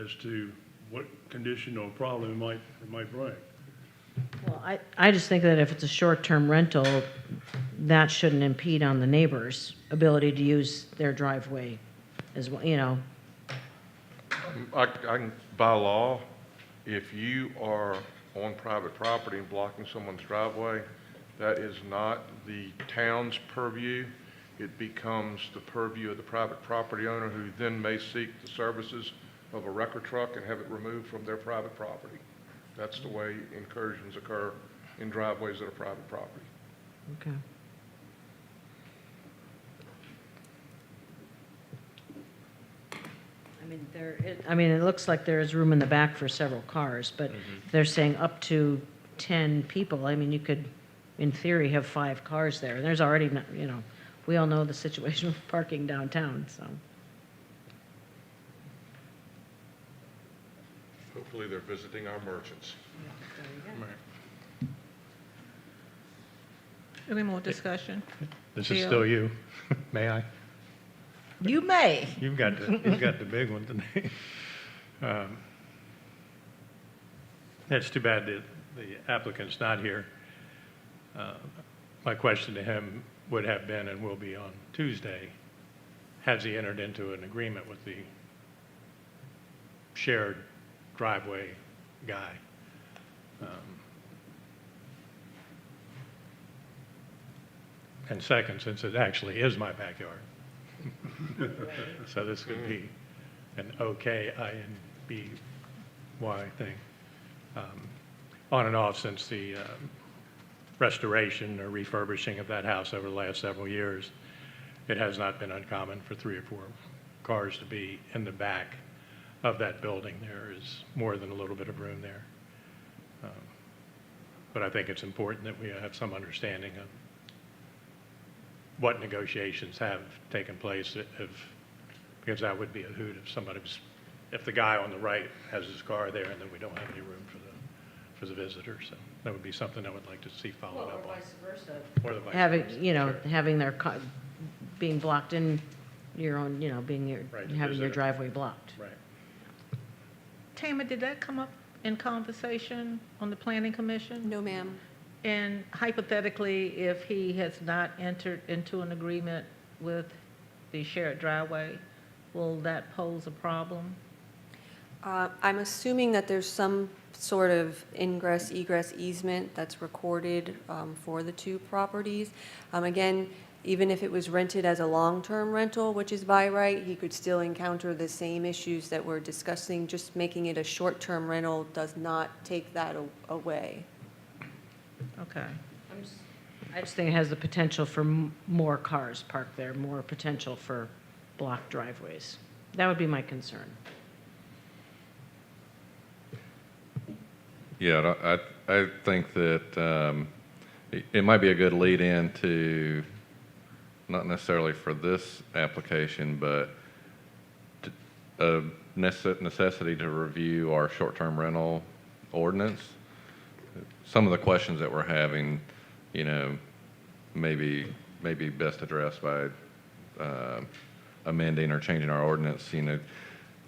as to what condition or problem it might bring. Well, I just think that if it's a short-term rental, that shouldn't impede on the neighbor's ability to use their driveway as well, you know. I can, by law, if you are on private property and blocking someone's driveway, that is not the town's purview. It becomes the purview of the private property owner, who then may seek the services of a wrecker truck and have it removed from their private property. That's the way incursions occur in driveways that are private property. Okay. I mean, it looks like there is room in the back for several cars, but they're saying up to 10 people. I mean, you could, in theory, have 5 cars there. And there's already, we all know the situation with parking downtown, so. Hopefully they're visiting our merchants. Any more discussion? This is Bill? still you. May I? You may. You've got the big one today. It's too bad that the applicant's not here. My question to him would have been, and will be on Tuesday, has he entered into an agreement with the shared driveway guy? And second, since it actually is my backyard, so this could be an OKINBY thing. On and off since the restoration or refurbishing of that house over the last several years, it has not been uncommon for 3 or 4 cars to be in the back of that building. There is more than a little bit of room there. But I think it's important that we have some understanding of what negotiations have taken place, because that would be a hoot if the guy on the right has his car there and then we don't have any room for the visitor. So that would be something I would like to see followed up on. Or vice versa. Or the vice Having, versa, sure. sure. Having their, being blocked in your own, having your visitor. driveway blocked. Right. Tammy, did that come up in conversation on the planning commission? No, ma'am. And hypothetically, if he has not entered into an agreement with the shared driveway, will that pose a problem? I'm assuming that there's some sort of ingress, egress easement that's recorded for the 2 properties. Again, even if it was rented as a long-term rental, which is by right, he could still encounter the same issues that we're discussing. Just making it a short-term rental does not take that away. Okay. I just think it has the potential for more cars parked there, more potential for blocked driveways. That would be my concern. Yeah, I think that it might be a good lead-in to, not necessarily for this application, but a necessity to review our short-term rental ordinance. Some of the questions that we're having, maybe best addressed by amending or changing our ordinance. If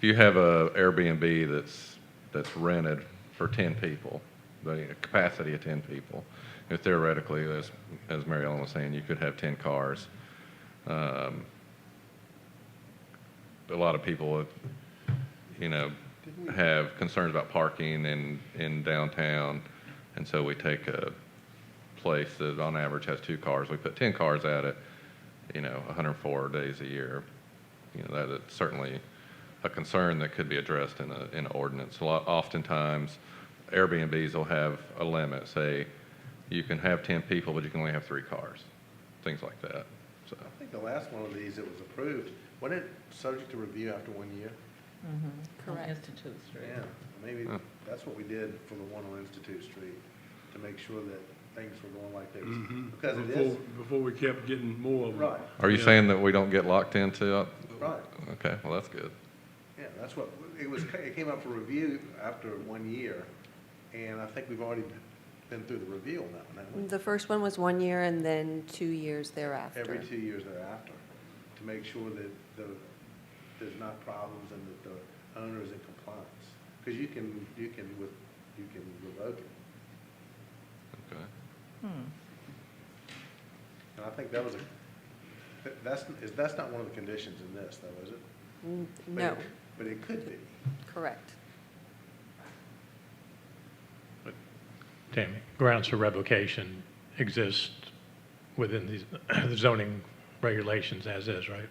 you have a Airbnb that's rented for 10 people, the capacity of 10 people, theoretically, as Mary Ellen was saying, you could have 10 cars. A lot of people, have concerns about parking in downtown. And so we take a place that on average has 2 cars. We put 10 cars at it, 104 days a year. That is certainly a concern that could be addressed in an ordinance. Oftentimes, Airbnbs will have a limit. Say, you can have 10 people, but you can only have 3 cars. Things like that. So I think the last one of these that was approved, wasn't it subject to review after 1 year? Correct. Institute Street. Yeah, maybe that's what we did for the one on Institute Street, to make sure that things were going like they was, because it is. Before we kept getting more of them. Right, are you saying that we don't get locked into? right. Okay, well, that's good. Yeah, that's what, it came up for review after 1 year, and I think we've already been through the review on that one, haven't we? The first one was 1 year and then 2 years thereafter. Every 2 years thereafter, to make sure that there's not problems and that the owner is in compliance. Because you can revoke it. Okay. And I think that was that's not one of the conditions in this, though, is it? No, But it could be. correct. Tammy, grounds for revocation exist within the zoning regulations as is, right?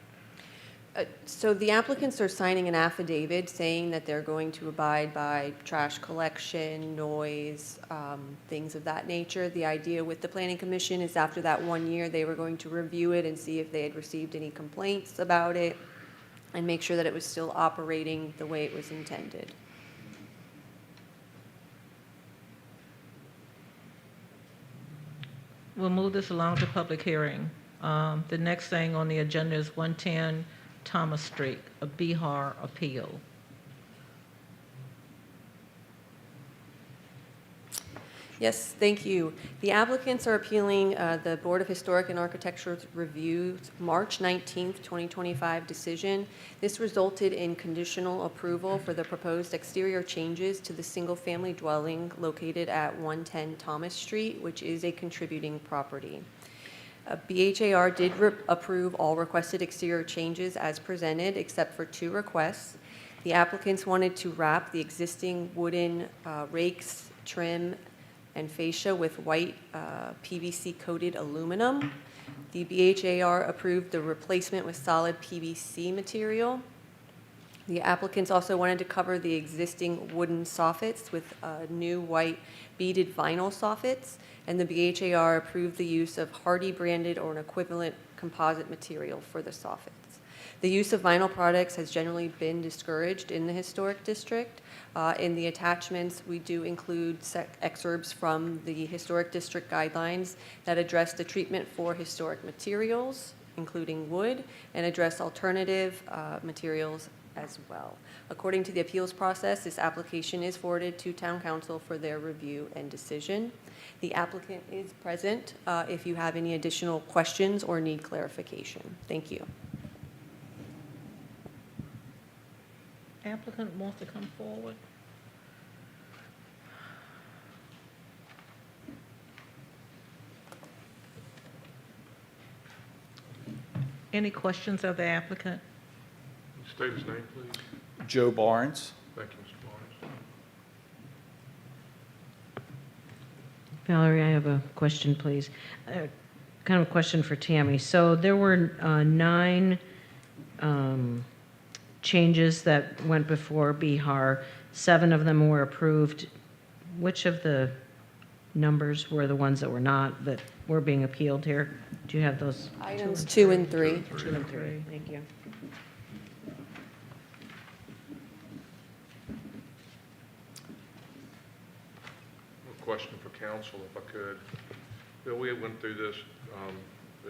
So the applicants are signing an affidavit saying that they're going to abide by trash collection, noise, things of that nature. The idea with the Planning Commission is after that 1 year, they were going to review it and see if they had received any complaints about it and make sure that it was still operating the way it was intended. We'll move this along to public hearing. The next thing on the agenda is 110 Thomas Street, a Bihar appeal. Yes, thank you. The applicants are appealing the Board of Historic and Architectural Review's March 19th, 2025 decision. This resulted in conditional approval for the proposed exterior changes to the single-family dwelling located at 110 Thomas Street, which is a contributing property. BHAR did approve all requested exterior changes as presented, except for 2 requests. The applicants wanted to wrap the existing wooden rakes, trim, and fascia with white PVC-coated aluminum. The BHAR approved the replacement with solid PVC material. The applicants also wanted to cover the existing wooden soffits with new white beaded vinyl soffits, and the BHAR approved the use of Hardy branded or an equivalent composite material for the soffits. The use of vinyl products has generally been discouraged in the historic district. In the attachments, we do include excerpts from the historic district guidelines that address the treatment for historic materials, including wood, and address alternative materials as well. According to the appeals process, this application is forwarded to Town Council for their review and decision. The applicant is present if you have any additional questions or need clarification. Thank you. Applicant wants to come forward. Any questions of the applicant? State his name, please. Joe Barnes. Thank you, Mr. Barnes. Valerie, I have a question, please. Kind of a question for Tammy. So there were 9 changes that went before BHAR. 7 of them were approved. Which of the numbers were the ones that were not, that were being appealed here? Do you have those? Items 2 and 3. 2 and 3, thank you. A question for council, if I could. Bill, we went through this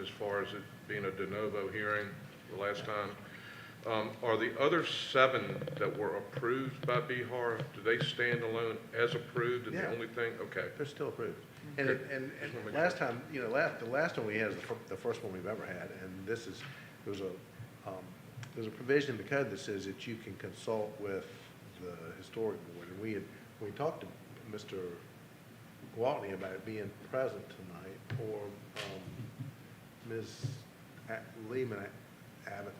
as far as it being a de novo hearing the last time. Are the other 7 that were approved by BHAR, do they stand alone as approved? And Yeah. the only thing, okay. They're still approved. And last time, the last one we had is the first one we've ever had, and there's a provision in the code that says that you can consult with the historic board, and we talked to Mr. Gwaltney about it being present tonight, or Ms. Lehman Abbott,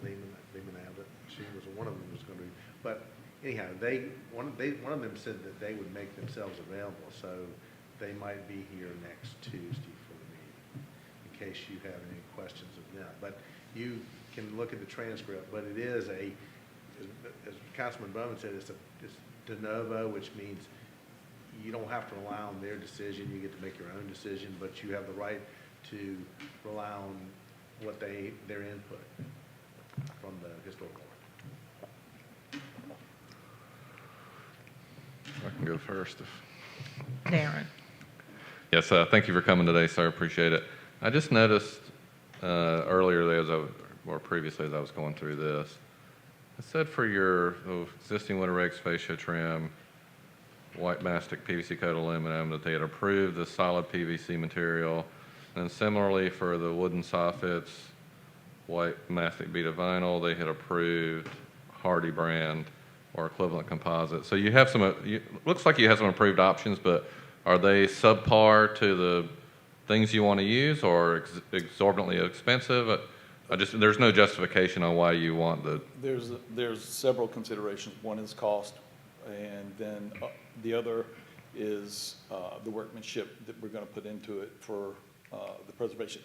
she was one of them was going to be, but anyhow, one of them said that they would make themselves available, so they might be here next Tuesday for the meeting, in case you have any questions of them. But you can look at the transcript, but it is as Councilman Bowman said, it's de novo, which means you don't have to rely on their decision, you get to make your own decision, but you have the right to rely on what their input from the historical board. I can go first. Darren. Yes, thank you for coming today, sir. Appreciate it. I just noticed earlier, or previously as I was going through this, it said for your existing winter rakes fascia trim, white mastic PVC coated aluminum, that they had approved the solid PVC material. And similarly for the wooden soffits, white mastic beaded vinyl, they had approved Hardy brand or equivalent composite. So you have some, looks like you have some approved options, but are they subpar to the things you want to use or exorbitantly expensive? There's no justification on why you want the... There's several considerations. One is cost, and then the other is the workmanship that we're going to put into it for the preservation.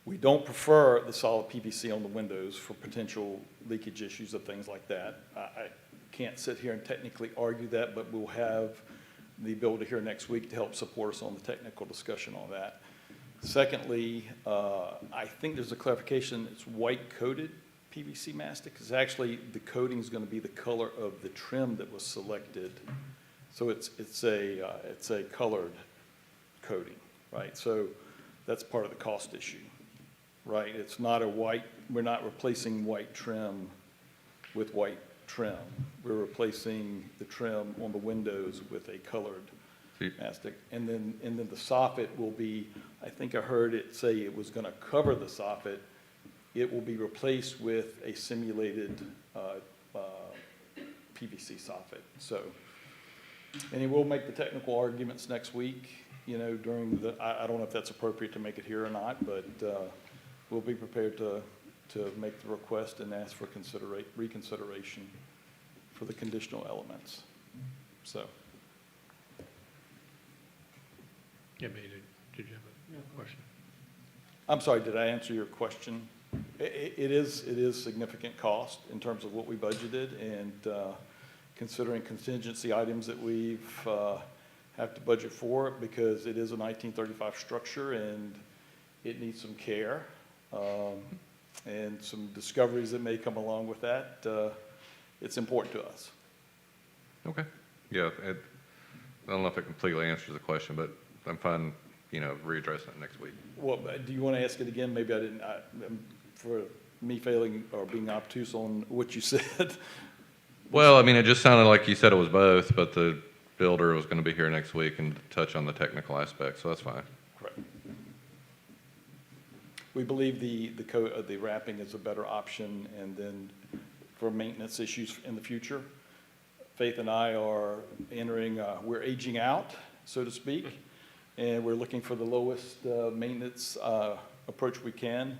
We don't prefer the solid PVC on the windows for potential leakage issues or things like that. I can't sit here and technically argue that, but we'll have the ability here next week to help support us on the technical discussion on that. Secondly, I think there's a clarification, it's white coated PVC mastic, because actually the coating is going to be the color of the trim that was selected. So it's a colored coating, right? So that's part of the cost issue, right? It's not a white, we're not replacing white trim with white trim. We're replacing the trim on the windows with a colored mastic. And then the soffit will be, I think I heard it say it was going to cover the soffit. It will be replaced with a simulated PVC soffit. So, and we'll make the technical arguments next week, you know, during the, I don't know if that's appropriate to make it here or not, but we'll be prepared to make the request and ask for reconsideration for the conditional elements. So. Yeah, but did you have a question? I'm sorry, did I answer your question? It is significant cost in terms of what we budgeted, and considering contingency items that we've have to budget for it, because it is a 1935 structure and it needs some care and some discoveries that may come along with that. It's important to us. Okay. Yeah, I don't know if it completely answers the question, but I'm fine, you know, readdressing it next week. Well, do you want to ask it again? Maybe I didn't, for me failing or being obtuse on what you said. Well, I mean, it just sounded like you said it was both, but the builder was going to be here next week and touch on the technical aspects, so that's fine. Correct. We believe the wrapping is a better option, and then for maintenance issues in the future, Faith and I are entering, we're aging out, so to speak, and we're looking for the lowest maintenance approach we can,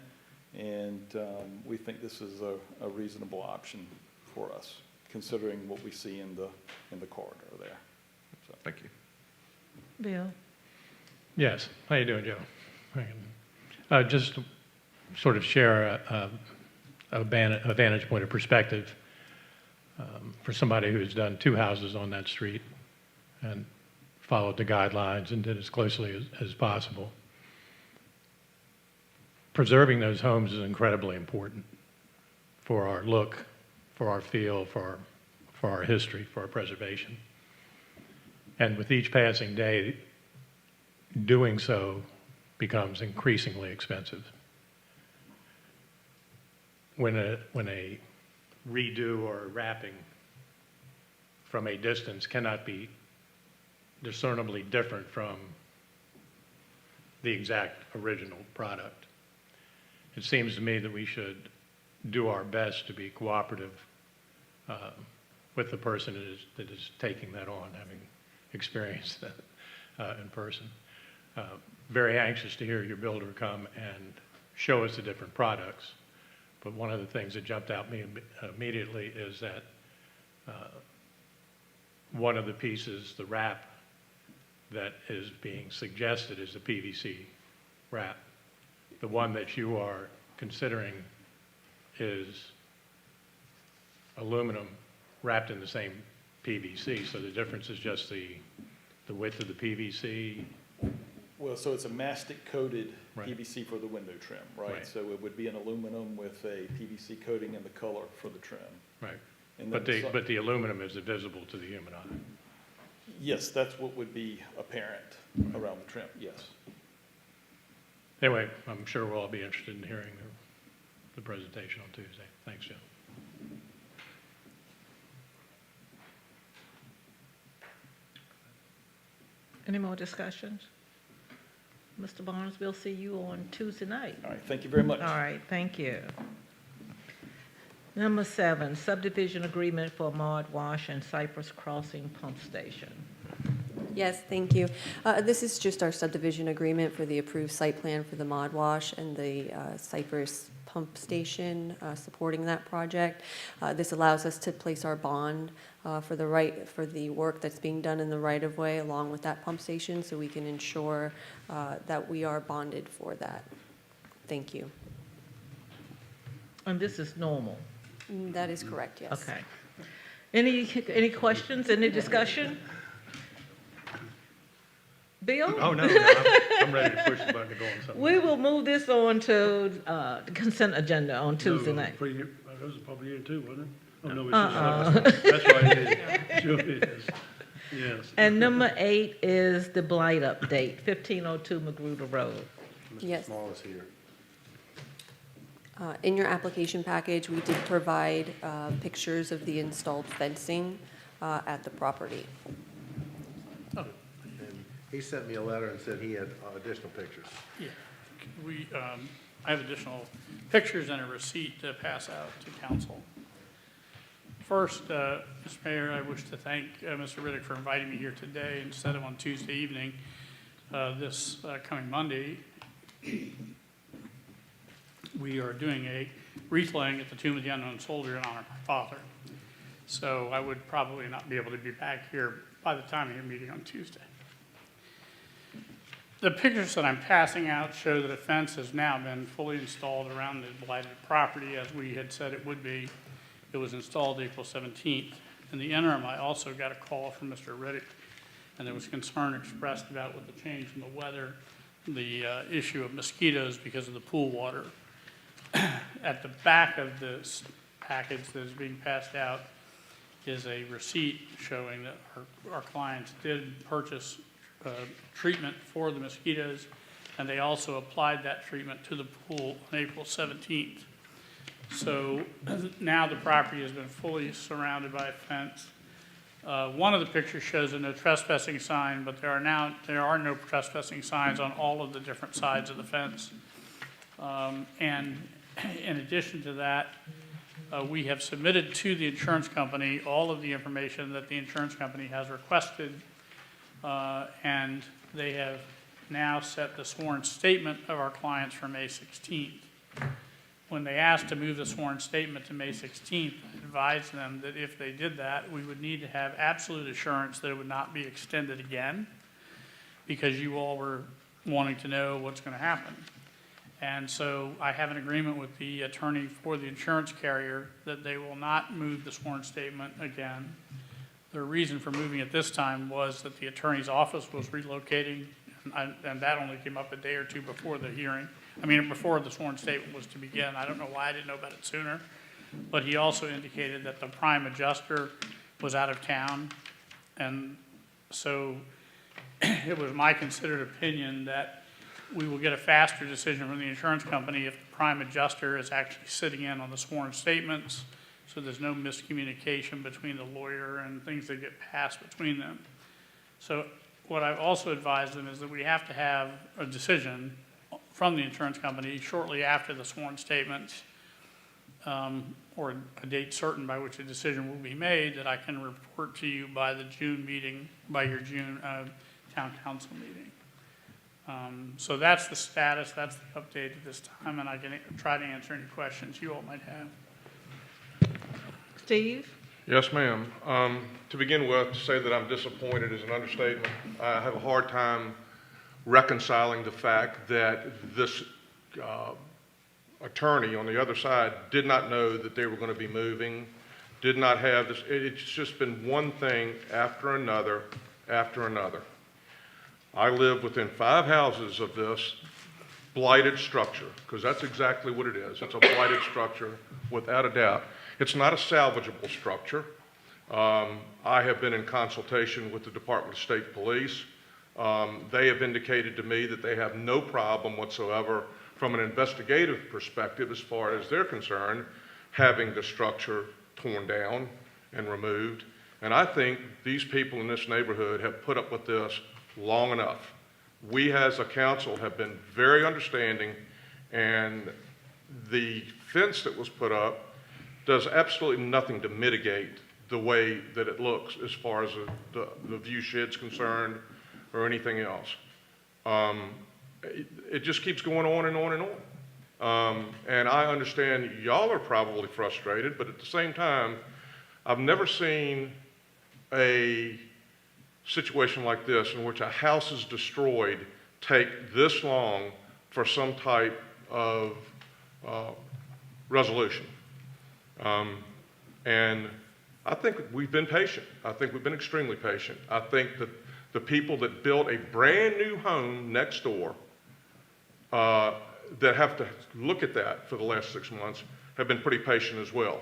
and we think this is a reasonable option for us, considering what we see in the corridor there. So. Thank you. Bill? Yes. How you doing, Joe? Just to sort of share a vantage point of perspective for somebody who's done 2 houses on that street and followed the guidelines and did as closely as possible. Preserving those homes is incredibly important for our look, for our feel, for our history, for our preservation. And with each passing day, doing so becomes increasingly expensive. When a redo or wrapping from a distance cannot be discernibly different from the exact original product, it seems to me that we should do our best to be cooperative with the person that is taking that on, having experienced that in person. Very anxious to hear your builder come and show us the different products. But one of the things that jumped out me immediately is that one of the pieces, the wrap that is being suggested is the PVC wrap. The one that you are considering is aluminum wrapped in the same PVC. So the difference is just the width of the PVC. Well, so it's a mastic-coated Right. PVC for the window trim, right? Right. So it would be an aluminum with a PVC coating and the color for the trim. Right. And But then but the aluminum is visible to the human eye. Yes, that's what would be apparent around the trim, yes. Anyway, I'm sure we'll all be interested in hearing the presentation on Tuesday. Thanks, Joe. Any more discussions? Mr. Barnes, we'll see you on Tuesday night. All right, thank you very much. All right, thank you. Number 7, subdivision agreement for Mud Wash and Cypress Crossing Pump Station. Yes, thank you. This is just our subdivision agreement for the approved site plan for the Mod Wash and the Cypress Pump Station supporting that project. This allows us to place our bond for the work that's being done in the right-of-way along with that pump station, so we can ensure that we are bonded for that. Thank you. And this is normal? That is correct, yes. Okay. Any questions, any discussion? Bill? Oh, no, I'm ready to push the button to go on something. We will move this on to the consent agenda on Tuesday night. That was a public hearing too, wasn't it? Oh, no, it's just, that's right, it is. Sure is. Yes. And number 8 is the blight update, 1502 Magruder Road. Yes. Mr. Small is here. In your application package, we did provide pictures of the installed fencing at the property. And he sent me a letter and said he had additional pictures. Yeah, I have additional pictures and a receipt to pass out to council. First, Mr. Mayor, I wish to thank Mr. Riddick for inviting me here today instead of on Tuesday evening. This coming Monday, we are doing a wreath laying at the Tomb of the Unknown Soldier in honor of my father. So I would probably not be able to be back here by the time of your meeting on Tuesday. The pictures that I'm passing out show that a fence has now been fully installed around the blighted property as we had said it would be. It was installed April 17th. In the interim, I also got a call from Mr. Riddick, and there was concern expressed about with the change in the weather, the issue of mosquitoes because of the pool water. At the back of this package that is being passed out is a receipt showing that our clients did purchase treatment for the mosquitoes, and they also applied that treatment to the pool on April 17th. So now the property has been fully surrounded by a fence. One of the pictures shows a no trespassing sign, but there are no trespassing signs on all of the different sides of the fence. And in addition to that, we have submitted to the insurance company all of the information that the insurance company has requested, and they have now set the sworn statement of our clients for May 16th. When they asked to move the sworn statement to May 16th, I advised them that if they did that, we would need to have absolute assurance that it would not be extended again, because you all were wanting to know what's going to happen. And so I have an agreement with the attorney for the insurance carrier that they will not move the sworn statement again. The reason for moving it this time was that the attorney's office was relocating, and that only came up a day or two before the hearing. Before the sworn statement was to begin. I don't know why I didn't know about it sooner. But he also indicated that the prime adjuster was out of town. And so it was my considered opinion that we will get a faster decision from the insurance company if the prime adjuster is actually sitting in on the sworn statements, so there's no miscommunication between the lawyer and things that get passed between them. So what I've also advised them is that we have to have a decision from the insurance company shortly after the sworn statements, or a date certain by which a decision will be made, that I can report to you by the June meeting, by your June town council meeting. So that's the status, that's the update at this time, and I can try to answer any questions you all might have. Steve? Yes, ma'am. To begin with, to say that I'm disappointed is an understatement. I have a hard time reconciling the fact that this attorney on the other side did not know that they were going to be moving, did not have this. It's just been one thing after another after another. I live within 5 houses of this blighted structure, because that's exactly what it is. It's a blighted structure, without a doubt. It's not a salvageable structure. I have been in consultation with the Department of State Police. They have indicated to me that they have no problem whatsoever from an investigative perspective, as far as they're concerned, having the structure torn down and removed. And I think these people in this neighborhood have put up with this long enough. We as a council have been very understanding, and the fence that was put up does absolutely nothing to mitigate the way that it looks as far as the view shed's concerned or anything else. It just keeps going on and on and on. And I understand y'all are probably frustrated, but at the same time, I've never seen a situation like this in which a house is destroyed take this long for some type of resolution. And I think we've been patient. I think we've been extremely patient. I think that the people that built a brand-new home next door that have to look at that for the last 6 months have been pretty patient as well.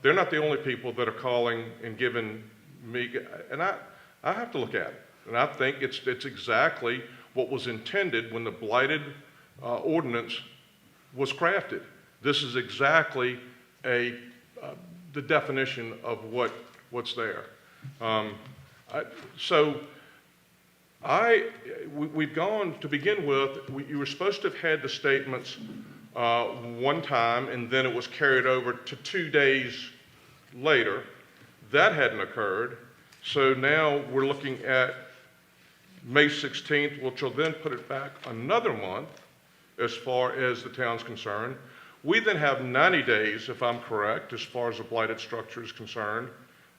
They're not the only people that are calling and giving me, and I have to look at it. And I think it's exactly what was intended when the blighted ordinance was crafted. This is exactly the definition of what's there. We've gone, to begin with, you were supposed to have had the statements one time, and then it was carried over to 2 days later. That hadn't occurred. So now we're looking at May 16th, which will then put it back another month as far as the town's concerned. We then have 90 days, if I'm correct, as far as a blighted structure is concerned,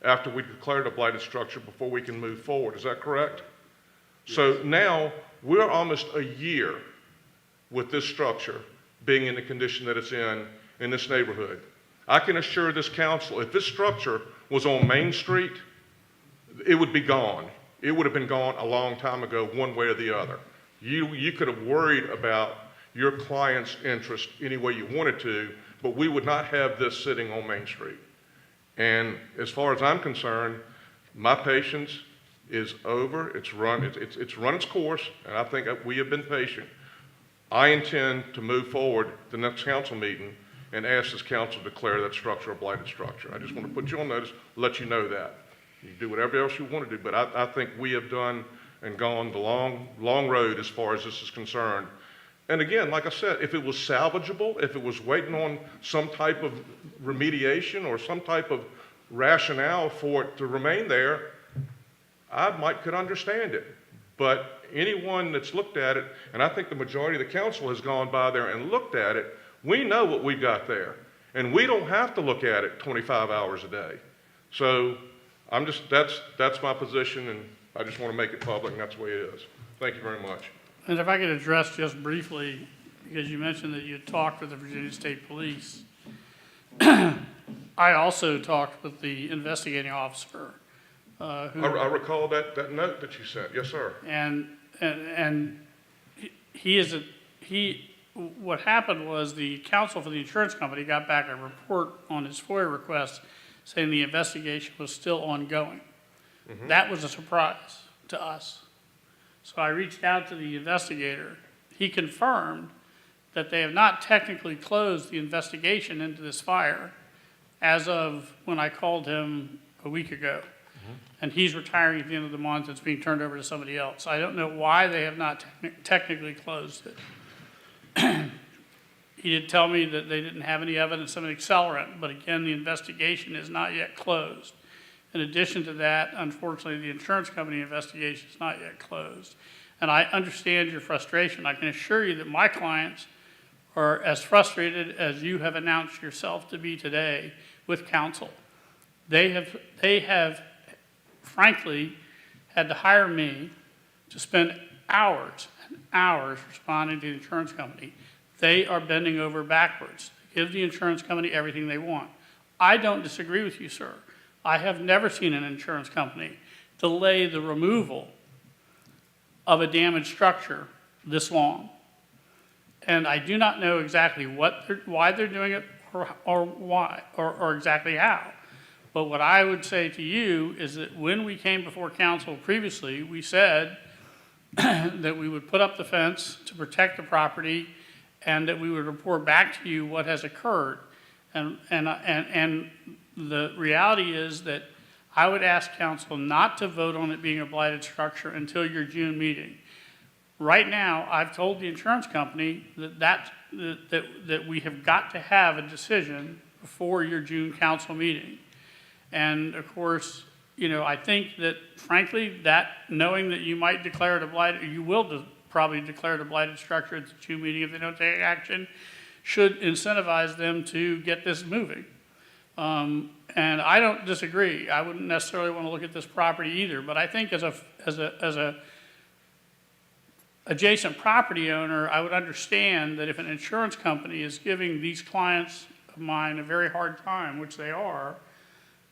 after we declared a blighted structure before we can move forward. Is that correct? Yes. So now we're almost a year with this structure being in the condition that it's in this neighborhood. I can assure this council, if this structure was on Main Street, it would be gone. It would have been gone a long time ago, one way or the other. You could have worried about your client's interest any way you wanted to, but we would not have this sitting on Main Street. And as far as I'm concerned, my patience is over. It's run its course, and I think we have been patient. I intend to move forward the next council meeting and ask this council to declare that structure a blighted structure. I just want to put you on notice, let you know that. You can do whatever else you want to do, but I think we have done and gone the long road as far as this is concerned. And again, like I said, if it was salvageable, if it was waiting on some type of remediation or some type of rationale for it to remain there, I could understand it. But anyone that's looked at it, and I think the majority of the council has gone by there and looked at it, we know what we've got there. And we don't have to look at it 25 hours a day. So that's my position, and I just want to make it public, and that's the way it is. Thank you very much. And if I could address just briefly, because you mentioned that you talked with the Virginia State Police. I also talked with the investigating officer. I recall that note that you sent. Yes, sir. And what happened was the counsel for the insurance company got back a report on his FOIA request saying the investigation was still ongoing. Mm-hmm. That was a surprise to us. So I reached out to the investigator. He confirmed that they have not technically closed the investigation into this fire as of when I called him a week ago. Mm-hmm. And he's retiring at the end of the month. It's being turned over to somebody else. I don't know why they have not technically closed it. He did tell me that they didn't have any evidence of an accelerant, but again, the investigation is not yet closed. In addition to that, unfortunately, the insurance company investigation is not yet closed. And I understand your frustration. I can assure you that my clients are as frustrated as you have announced yourself to be today with counsel. They have frankly had to hire me to spend hours and hours responding to the insurance company. They are bending over backwards to give the insurance company everything they want. I don't disagree with you, sir. I have never seen an insurance company delay the removal of a damaged structure this long. And I do not know exactly why they're doing it or why, or exactly how. But what I would say to you is that when we came before council previously, we said that we would put up the fence to protect the property and that we would report back to you what has occurred. And the reality is that I would ask council not to vote on it being a blighted structure until your June meeting. Right now, I've told the insurance company that we have got to have a decision before your June council meeting. And of course, you know, I think that frankly, that knowing that you might declare it a blighted, you will probably declare it a blighted structure at the June meeting if they don't take action, should incentivize them to get this moving. And I don't disagree. I wouldn't necessarily want to look at this property either, but I think as a adjacent property owner, I would understand that if an insurance company is giving these clients of mine a very hard time, which they are,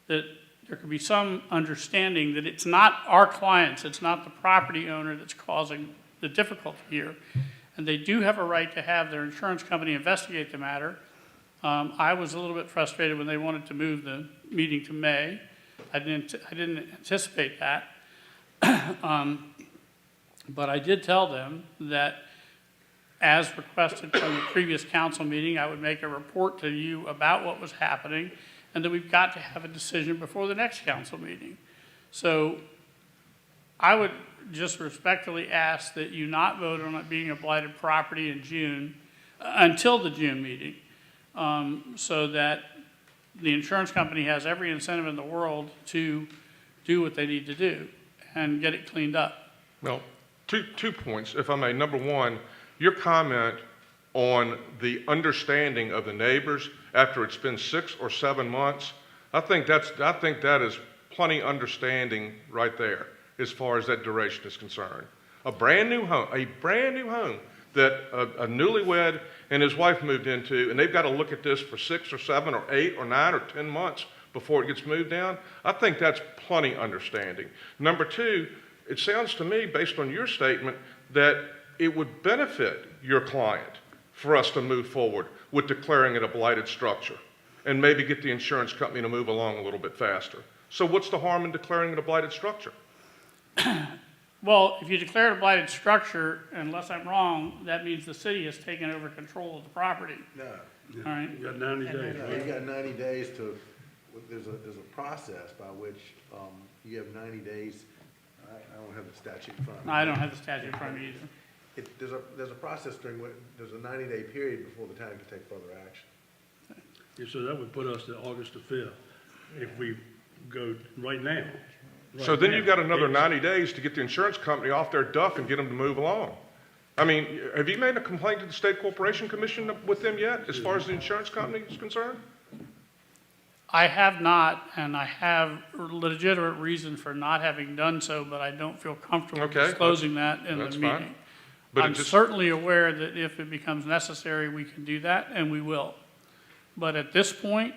that there could be some understanding that it's not our clients, it's not the property owner that's causing the difficulty here. And they do have a right to have their insurance company investigate the matter. I was a little bit frustrated when they wanted to move the meeting to May. I didn't anticipate that. But I did tell them that, as requested from the previous council meeting, I would make a report to you about what was happening, and that we've got to have a decision before the next council meeting. So I would just respectfully ask that you not vote on it being a blighted property in June, until the June meeting, so that the insurance company has every incentive in the world to do what they need to do and get it cleaned up. Well, two points, if I may. Number one, your comment on the understanding of the neighbors after it's been 6 or 7 months, I think that is plenty understanding right there as far as that duration is concerned. A brand new home that a newlywed and his wife moved into, and they've got to look at this for 6 or 7 or 8 or 9 or 10 months before it gets moved down. I think that's plenty understanding. Number two, it sounds to me, based on your statement, that it would benefit your client for us to move forward with declaring it a blighted structure and maybe get the insurance company to move along a little bit faster. So what's the harm in declaring it a blighted structure? Well, if you declare it a blighted structure, unless I'm wrong, that means the city has taken over control of the property. No. All right? You got 90 days, No, right? you got 90 days to, there's a process by which you have 90 days. I don't have the statute in front of me. I don't have the statute in front of me either. There's a process during which, there's a 90-day period before the town can take further action. Yeah, so that would put us to August the 5th if we go right now. So Right then now. you've got another 90 days to get the insurance company off their duff and get them to move along. I mean, have you made a complaint to the State Corporation Commission with them yet, as far as the insurance company is concerned? I have not, and I have legitimate reason for not having done so, but I don't feel comfortable Okay, disclosing that in the that's fine. meeting. But it I'm just- certainly aware that if it becomes necessary, we can do that, and we will. But at this point,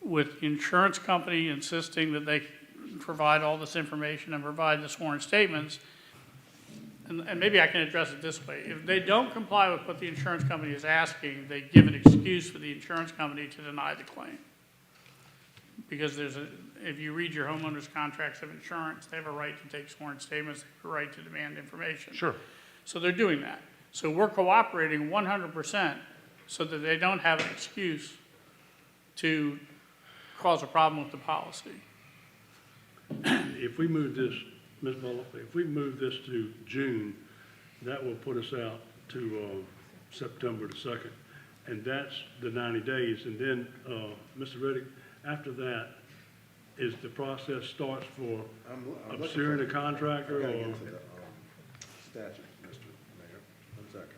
with the insurance company insisting that they provide all this information and provide the sworn statements, and maybe I can address it this way. If they don't comply with what the insurance company is asking, they give an excuse for the insurance company to deny the claim. Because if you read your homeowner's contracts of insurance, they have a right to take sworn statements, they have a right to demand information. Sure. So they're doing that. So we're cooperating 100% so that they don't have an excuse to cause a problem with the policy. If we move this, Ms. Bullock, if we move this to June, that will put us out to September the 2nd. And that's the 90 days. And then, Mr. Reddick, after that, is the process starts for I'm looking obscuring for- a contractor I gotta or? get to the statute, Mr. Mayor. 1 second.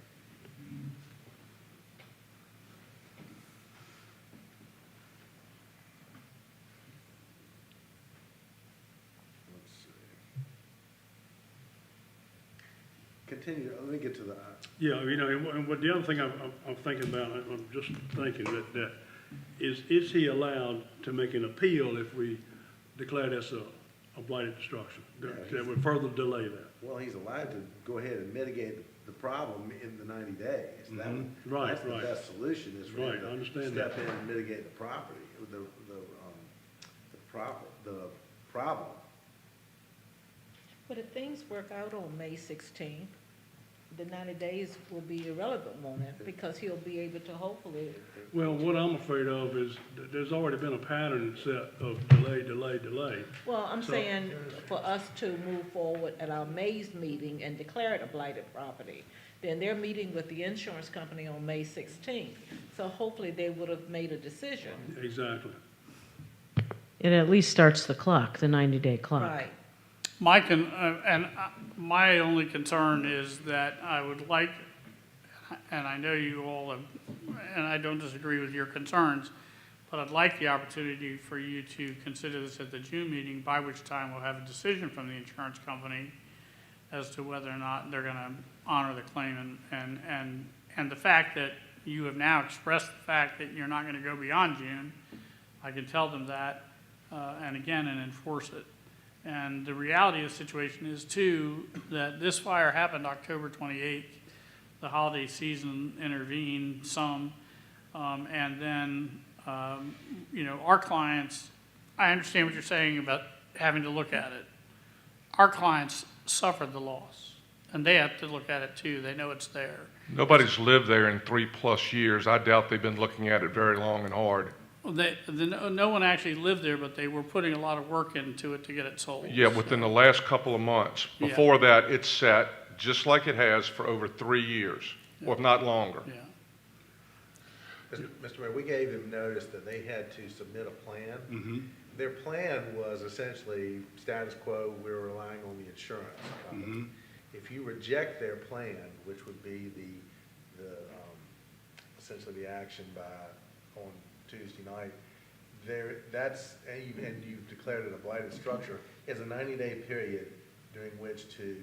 Let's see. Continue, let me get to the, Yeah, you know, and what the other thing I'm thinking about, I'm just thinking that is he allowed to make an appeal if we declare this a blighted destruction? That would further delay that. well, he's allowed to go ahead and mitigate the problem in the 90 days. That Mhm. would- Right, That's the right. best solution, is for Right, him I to understand step that. in and mitigate the property, the problem. But if things work out on May 16th, the 90 days will be irrelevant, won't it? Because he'll be able to hopefully, Well, what I'm afraid of is that there's already been a pattern set of delay. well, I'm So- saying for us to move forward at our May's meeting and declare it a blighted property, then they're meeting with the insurance company on May 16th. So hopefully they would have made a decision. Exactly. It at least starts the clock, the 90-day clock. Right. My only concern is that I would like, and I know you all have, and I don't disagree with your concerns, but I'd like the opportunity for you to consider this at the June meeting, by which time we'll have a decision from the insurance company as to whether or not they're going to honor the claim. And the fact that you have now expressed the fact that you're not going to go beyond June, I can tell them that, and enforce it. And the reality of the situation is, too, that this fire happened October 28th. The holiday season intervened some, and then, our clients, I understand what you're saying about having to look at it. Our clients suffered the loss, and they have to look at it, too. They know it's there. Nobody's lived there in 3+ years. I doubt they've been looking at it very long and hard. No one actually lived there, but they were putting a lot of work into it to get it sold. Yeah, within the last couple of months. Yeah. Before that, it's sat just like it has for over 3 years, or if not longer. Yeah. Mr. Mayor, we gave them notice that they had to submit a plan. Their plan was essentially status quo, we're relying on the insurance company. If you reject their plan, which would be essentially the action on Tuesday night, and you've declared it a blighted structure, is a 90-day period during which to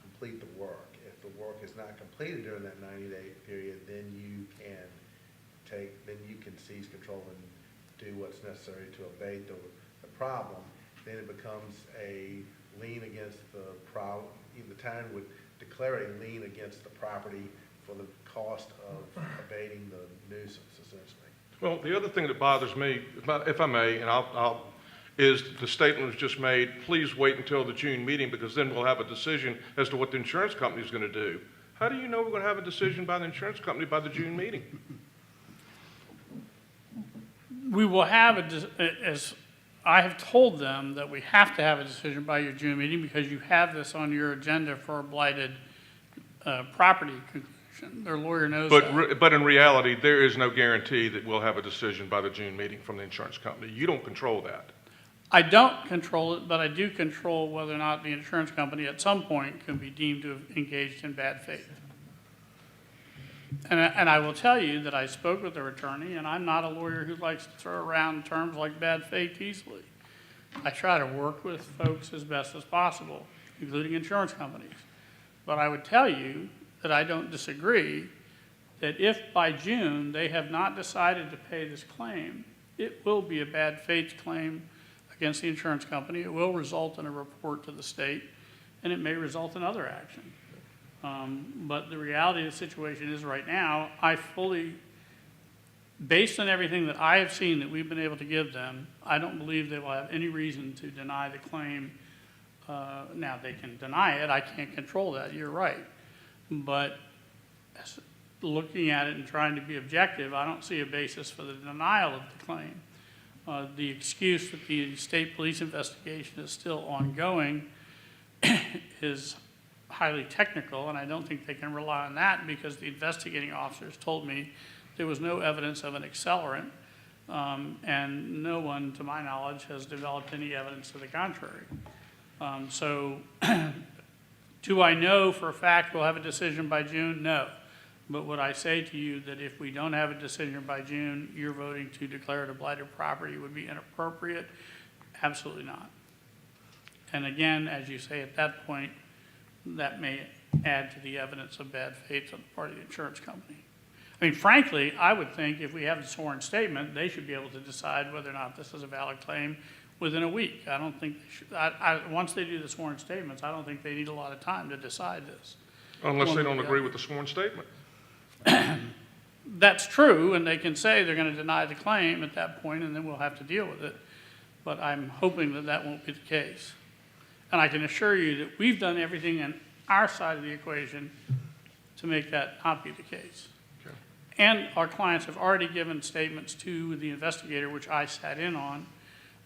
complete the work. If the work is not completed during that 90-day period, then you can seize control and do what's necessary to abate the problem. Then it becomes a lien against the problem. The town would declare a lien against the property for the cost of abating the nuisance, essentially. Well, the other thing that bothers me, if I may, and is the statement was just made, please wait until the June meeting because then we'll have a decision as to what the insurance company is going to do. How do you know we're going to have a decision by the insurance company by the June meeting? We will have as I have told them that we have to have a decision by your June meeting because you have this on your agenda for a blighted property conclusion. Their lawyer knows that. But in reality, there is no guarantee that we'll have a decision by the June meeting from the insurance company. You don't control that. I don't control it, but I do control whether or not the insurance company at some point can be deemed to have engaged in bad faith. And I will tell you that I spoke with their attorney, and I'm not a lawyer who likes to throw around terms like bad faith easily. I try to work with folks as best as possible, including insurance companies. But I would tell you that I don't disagree that if by June they have not decided to pay this claim, it will be a bad faith claim against the insurance company. It will result in a report to the state, and it may result in other action. But the reality of the situation is right now, I fully, based on everything that I have seen that we've been able to give them, I don't believe they will have any reason to deny the claim. Now, they can deny it. I can't control that. You're right. But looking at it and trying to be objective, I don't see a basis for the denial of the claim. The excuse that the state police investigation is still ongoing is highly technical, and I don't think they can rely on that because the investigating officers told me there was no evidence of an accelerant, and no one, to my knowledge, has developed any evidence to the contrary. So do I know for a fact we'll have a decision by June? No. But would I say to you that if we don't have a decision by June, you're voting to declare it a blighted property would be inappropriate? Absolutely not. And again, as you say, at that point, that may add to the evidence of bad faith on the part of the insurance company. I mean, frankly, I would think if we have a sworn statement, they should be able to decide whether or not this is a valid claim within a week. I don't think they should. Once they do the sworn statements, I don't think they need a lot of time to decide this. Unless they don't agree with the sworn statement. That's true, and they can say they're going to deny the claim at that point, and then we'll have to deal with it. But I'm hoping that that won't be the case. And I can assure you that we've done everything on our side of the equation to make that not be the case. Okay. And our clients have already given statements to the investigator, which I sat in on,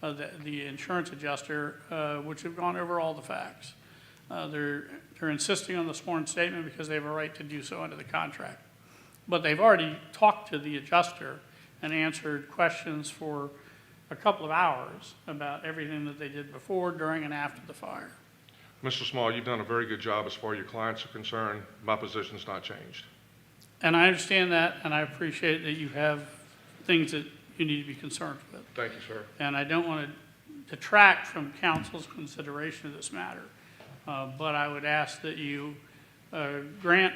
the insurance adjuster, which have gone over all the facts. They're insisting on the sworn statement because they have a right to do so under the contract. But they've already talked to the adjuster and answered questions for a couple of hours about everything that they did before, during, and after the fire. Mr. Small, you've done a very good job as far as your clients are concerned. My position's not changed. And I understand that, and I appreciate that you have things that you need to be concerned with. Thank you, sir. And I don't want to detract from council's consideration of this matter. But I would ask that you grant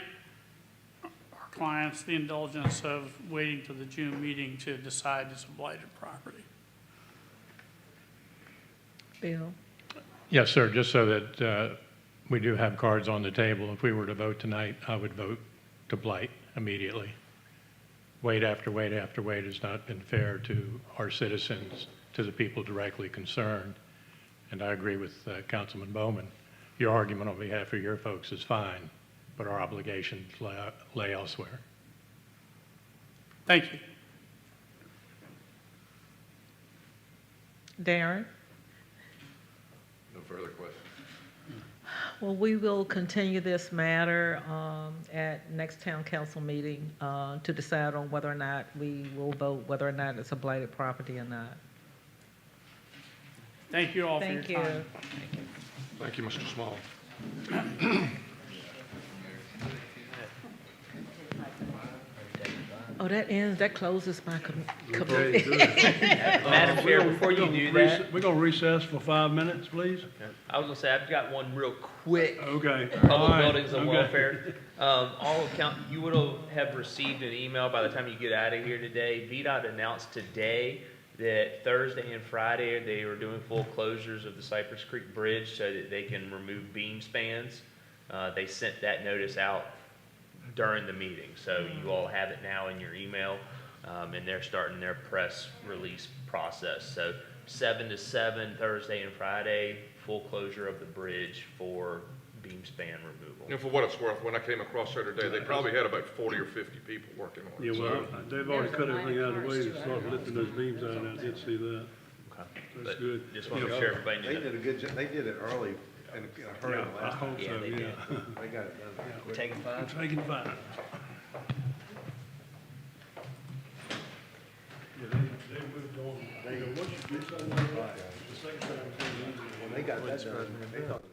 our clients the indulgence of waiting to the June meeting to decide it's a blighted property. Bill? Yes, sir, just so that we do have cards on the table. If we were to vote tonight, I would vote to blight immediately. Wait after wait after wait has not been fair to our citizens, to the people directly concerned. And I agree with Councilman Bowman. Your argument on behalf of your folks is fine, but our obligations lay elsewhere. Thank you. Darren? No further questions. Well, we will continue this matter at next town council meeting to decide on whether or not we will vote, whether or not it's a blighted property or not. Thank you all for your Thank you. time. Thank you, Mr. Small. Oh, that closes my Okay, committee. good. Madam Chair, before you do that, We're gonna recess for 5 minutes, please. I was gonna say, I've got one real quick. Okay. All Public right, buildings and okay. welfare. All account, you would have received an email by the time you get out of here today. VDOT announced today that Thursday and Friday, they were doing full closures of the Cypress Creek Bridge so that they can remove beam spans. They sent that notice out during the meeting, so you all have it now in your email, and they're starting their press release process. So 7 to 7, Thursday and Friday, full closure of the bridge for beam span removal. And for what it's worth, when I came across there today, they probably had about 40 or 50 people working on Yeah, it. well, they've already cut everything out of the way and started lifting those beams out, I did see that. Okay. That's But good. just want to make sure everybody They knew did a good job, they did it early and in a hurry Yeah, I last time. hope Yeah, so, they yeah. did. They got it done. Yeah. Taking I'm 5? taking 5. Yeah, they moved on. Once you do something like that, the second time it's gonna be easier. When they got that done, they thought it was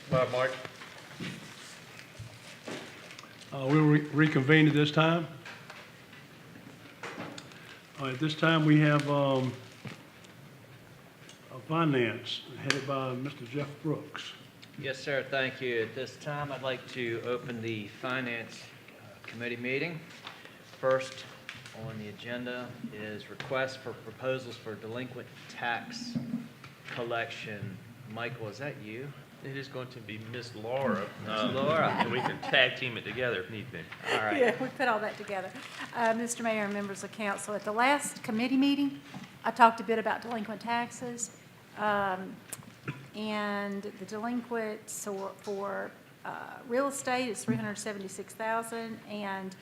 Bye, Mike. We'll reconvene at this time. At this time, we have finance headed by Mr. Jeff Brooks. Yes, sir, thank you. At this time, I'd like to open the Finance Committee meeting. First on the agenda is request for proposals for delinquent tax collection. Michael, is that you? It is going to be Miss Laura. Miss Laura. And we can tag team it together if need be. All right. Yeah, we put all that together. Mr. Mayor and members of council, at the last committee meeting, I talked a bit about delinquent taxes. And the delinquent for real estate is $376,000 and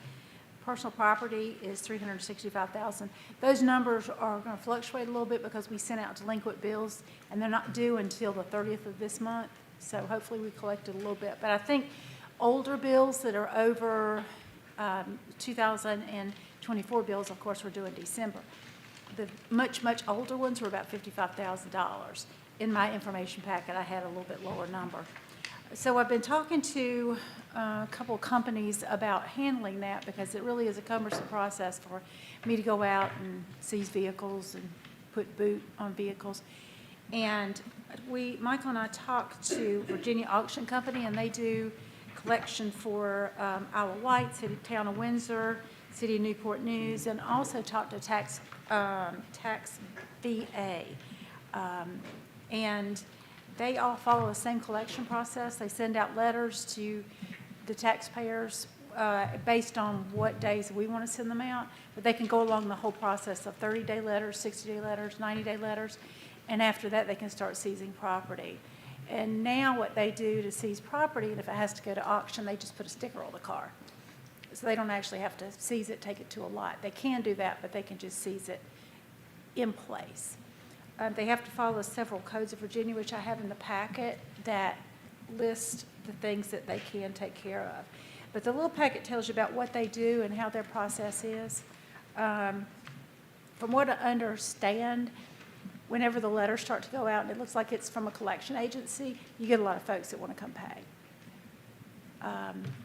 personal property is $365,000. Those numbers are going to fluctuate a little bit because we sent out delinquent bills and they're not due until the 30th of this month. So hopefully we collected a little bit. But I think older bills that are over 2024 bills, of course, we're due in December. The much, much older ones were about $55,000. In my information packet, I had a little bit lower number. So I've been talking to a couple of companies about handling that because it really is a cumbersome process for me to go out and seize vehicles and put boot on vehicles. And Michael and I talked to Virginia Auction Company, and they do collection for Isle of Wight, City Town of Windsor, City of Newport News, and also talked to Tax VA. And they all follow the same collection process. They send out letters to the taxpayers based on what days we want to send them out. But they can go along the whole process of 30-day letters, 60-day letters, 90-day letters, and after that they can start seizing property. And now what they do to seize property, and if it has to go to auction, they just put a sticker on the car. So they don't actually have to seize it, take it to a lot. They can do that, but they can just seize it in place. They have to follow several codes of Virginia, which I have in the packet, that list the things that they can take care of. But the little packet tells you about what they do and how their process is. From what I understand, whenever the letters start to go out and it looks like it's from a collection agency, you get a lot of folks that want to come pay.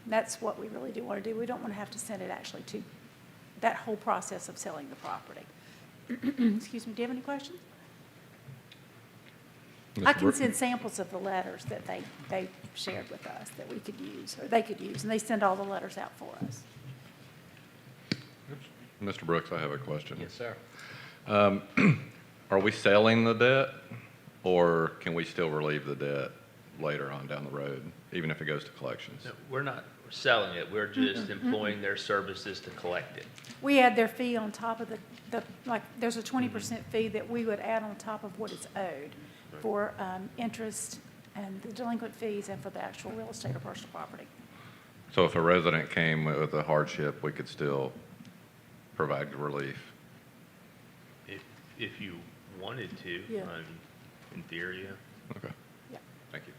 That's what we really do want to do. We don't want to have to send it actually to that whole process of selling the property. Excuse me, do you have any questions? I can send samples of the letters that they shared with us that we could use, or they could use, and they send all the letters out for us. Mr. Brooks, I have a question. Yes, sir. Are we selling the debt, or can we still relieve the debt later on down the road, even if it goes to collections? No, we're not selling it. We're just employing their services to collect it. We add their fee on top of like, there's a 20% fee that we would add on top of what is owed for interest and the delinquent fees and for the actual real estate or personal property. So if a resident came with a hardship, we could still provide relief? If you wanted to, Yeah. in theory, yeah. Okay. Yeah. Thank you.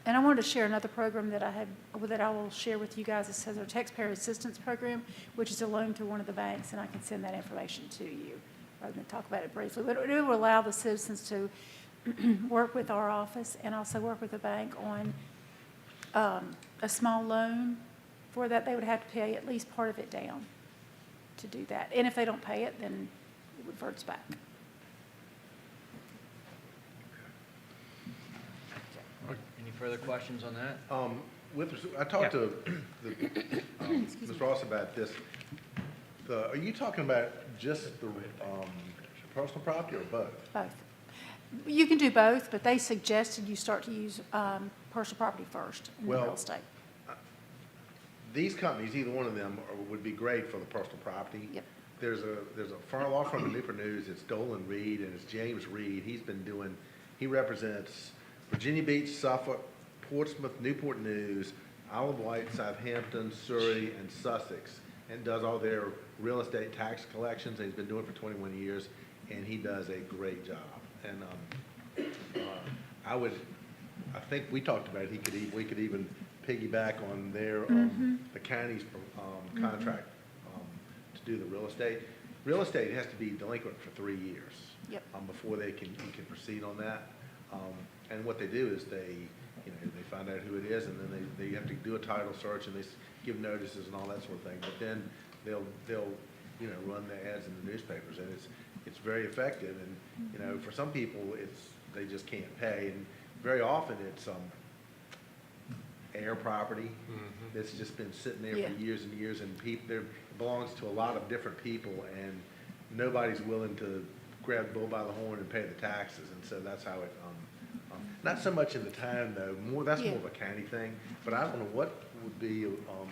And I wanted to share another program that I will share with you guys. It says our Taxpayer Assistance Program, which is a loan through one of the banks, and I can send that information to you rather than talk about it briefly. But it will allow the citizens to work with our office and also work with the bank on a small loan. For that, they would have to pay at least part of it down to do that. And if they don't pay it, then it reverts back. Any further questions on that? I talked to Ms. Ross about this. Are you talking about just the personal property or both? Both. You can do both, but they suggested you start to use personal property first in real estate. These companies, either one of them would be great for the personal property. Yep. There's a law firm in Newport News, it's Dolan Reed, and it's James Reed. He represents Virginia Beach, Suffolk, Portsmouth, Newport News, Isle of Wight, Southampton, Surrey, and Sussex, and does all their real estate tax collections, and he's been doing it for 21 years, and he does a great job. And I think we talked about it, we could even piggyback on their, the county's contract to do the real estate. Real estate has to be delinquent for 3 years. Yep. Before you can proceed on that. And what they do is they find out who it is, and then they have to do a title search, and they give notices and all that sort of thing. But then they'll run the ads in the newspapers, and it's very effective. And for some people, they just can't pay, and very often it's air property that's just been sitting there for years and years, and there belongs to a lot of different people, and nobody's willing to grab the bull by the horn and pay the taxes, and so that's how it. Not so much in the town though. That's more of a county thing. But I don't know what would be. I'll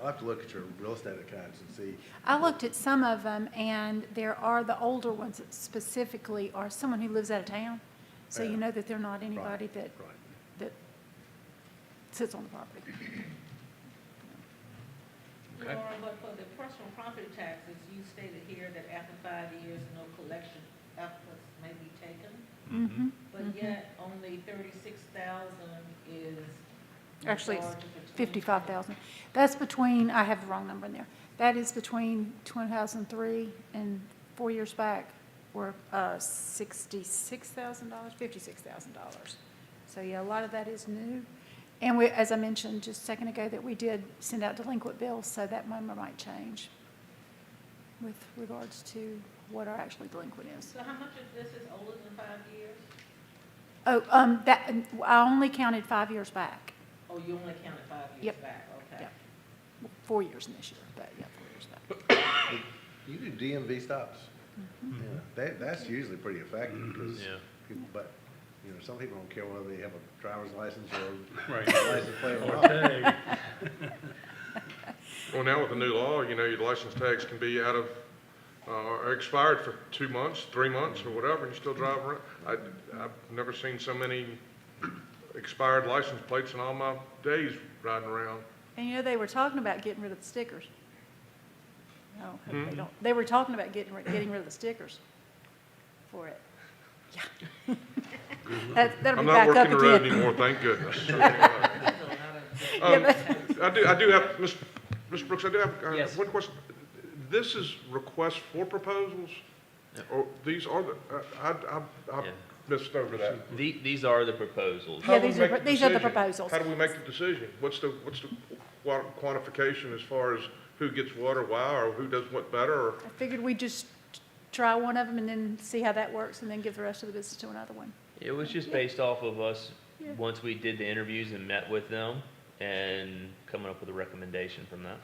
have to look at your real estate accounts and see. I looked at some of them, and there are the older ones that specifically are someone who lives out of town. So you know that they're not anybody that sits on the property. Laura, but for the personal property taxes, you stated here that after 5 years, no collection efforts may be taken. Mm-hmm. But yet, only 36,000 is. Actually, it's charged for 55,000. That's between, I have the wrong number in there. That is between 2003 and 4 years back, were $66,000, $56,000. So yeah, a lot of that is new. And we, as I mentioned just a second ago, that we did send out delinquent bills, so that number might change with regards to what our actually delinquent is. So how much of this is older than 5 years? Oh, that, I only counted 5 years back. Oh, you only counted 5 years Yep. back, okay. Yep. 4 years in this year, but yeah, 4 years back. You do DMV stops. Yeah, that's usually pretty effective because but some people don't care whether they have a driver's license or license plate or not. Well, now with the new law, your license tags can be out of, or expired for 2 months, 3 months, or whatever, and you still drive around. I've never seen so many expired license plates in all my days riding around. And they were talking about getting rid of the stickers. No, they don't. They were talking about getting rid of the stickers for it. Yeah. That'll I'm be not back up working the road again. anymore, thank goodness. I do have, Mr. Brooks, I do have one question. This is request for proposals? Or these are the, I missed over that. These are the proposals. Yeah, these are the proposals. How do we make the decision? What's the quantification as far as who gets what or why, or who does what better? Or? I figured we'd just try one of them and then see how that works, and then give the rest of the business to another one. It was just based off of us, once we did the interviews and met with them, and coming up with a recommendation from that.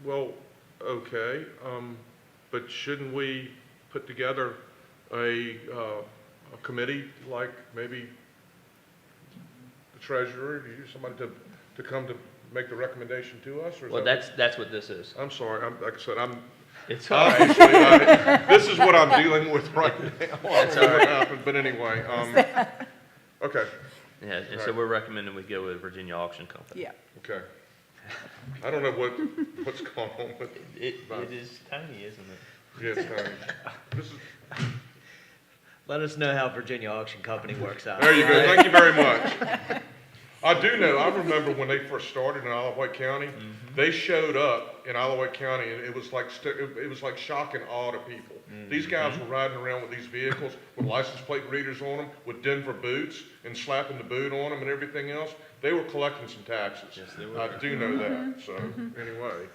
Well, okay, but shouldn't we put together a committee, like maybe the treasurer, somebody to come to make the recommendation to us? Or is Well, that's what this is. I'm sorry, like I said, It's all right. obviously, this is what I'm dealing with right now. That's I don't know what happened, but anyway, okay. Yeah, and so we're recommending we go with Virginia Auction Company. Yeah. Okay. I don't know what's going on with It is tiny, isn't it? Yeah, it's tiny. This is, Let us know how Virginia Auction Company works out. there you go. Thank you very much. I do know, I remember when they first started in Isle of Wight County, they showed up in Isle of Wight County, and it was like shock and awe to people. These guys were riding around with these vehicles with license plate readers on them, with Denver boots, and slapping the boot on them and everything else. They were collecting some taxes. Yes, they were. I do know that, so, anyway.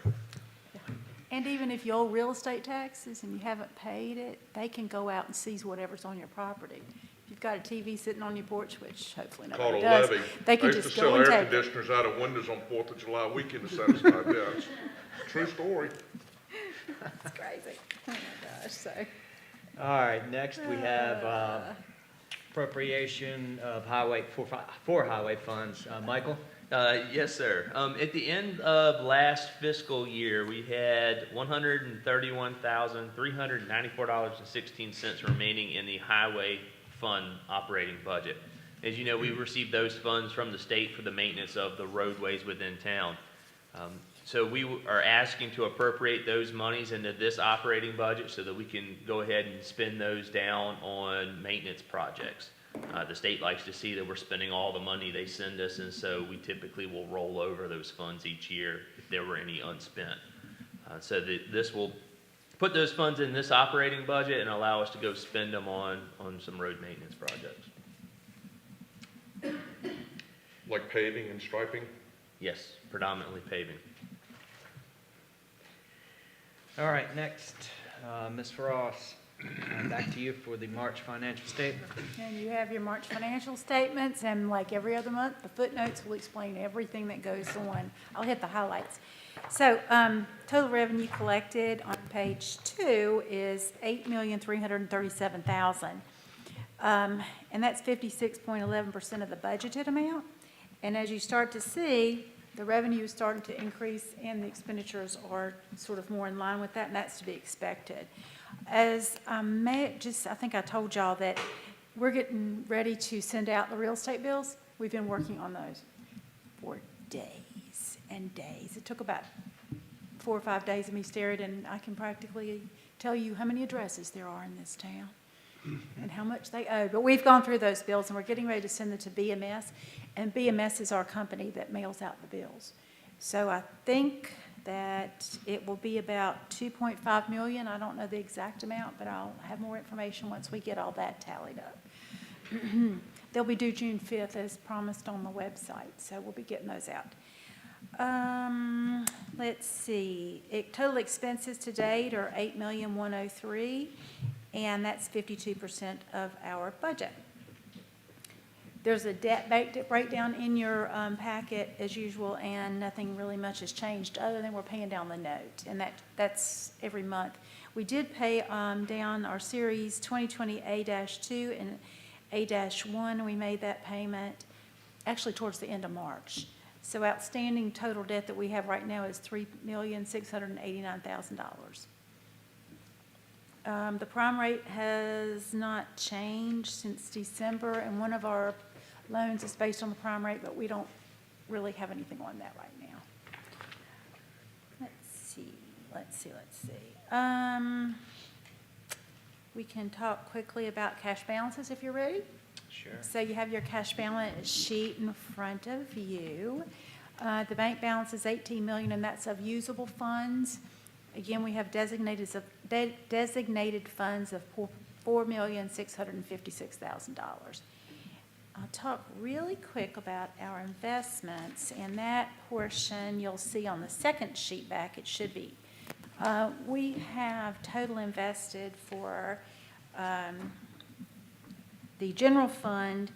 And even if you owe real estate taxes and you haven't paid it, they can go out and seize whatever's on your property. If you've got a TV sitting on your porch, which hopefully Called nobody a does, levy. they can used just to go sell and air take it. conditioners out of windows on 4th of July weekend to satisfy debts. True story. That's crazy. Oh my gosh, so. All right, next we have appropriation of for highway funds. Michael? Yes, sir. At the end of last fiscal year, we had $131,394.16 remaining in the highway fund operating budget. As you know, we received those funds from the state for the maintenance of the roadways within town. So we are asking to appropriate those monies into this operating budget so that we can go ahead and spend those down on maintenance projects. The state likes to see that we're spending all the money they send us, and so we typically will roll over those funds each year if there were any unspent. So this will put those funds in this operating budget and allow us to go spend them on some road maintenance projects. like paving and striping? Yes, predominantly paving. All right, next, Ms. Ross, back to you for the March financial statement. And you have your March financial statements, and like every other month, the footnotes will explain everything that goes on. I'll hit the highlights. So, total revenue collected on page 2 is $8,337,000. And that's 56.11% of the budgeted amount. And as you start to see, the revenue is starting to increase and the expenditures are sort of more in line with that, and that's to be expected. As I think I told y'all that we're getting ready to send out the real estate bills. We've been working on those for days and days. It took about 4 or 5 days of me staring, and I can practically tell you how many addresses there are in this town and how much they owe. But we've gone through those bills, and we're getting ready to send them to BMS, and BMS is our company that mails out the bills. So I think that it will be about $2.5 million. I don't know the exact amount, but I'll have more information once we get all that tallied up. They'll be due June 5th as promised on the website, so we'll be getting those out. Let's see. Total expenses to date are $8,103,000, and that's 52% of our budget. There's a debt breakdown in your packet as usual, and nothing really much has changed other than we're paying down the note, and that's every month. We did pay down our Series 2020 A-2 and A-1. We made that payment actually towards the end of March. So outstanding total debt that we have right now is $3,689,000. The prime rate has not changed since December, and one of our loans is based on the prime rate, but we don't really have anything on that right now. Let's see. We can talk quickly about cash balances if you're ready. Sure. So you have your cash balance sheet in front of you. The bank balance is $18 million, and that's of usable funds. Again, we have designated funds of $4,656,000. I'll talk really quick about our investments, and that portion you'll see on the second sheet back. It should be. We have total invested for the general fund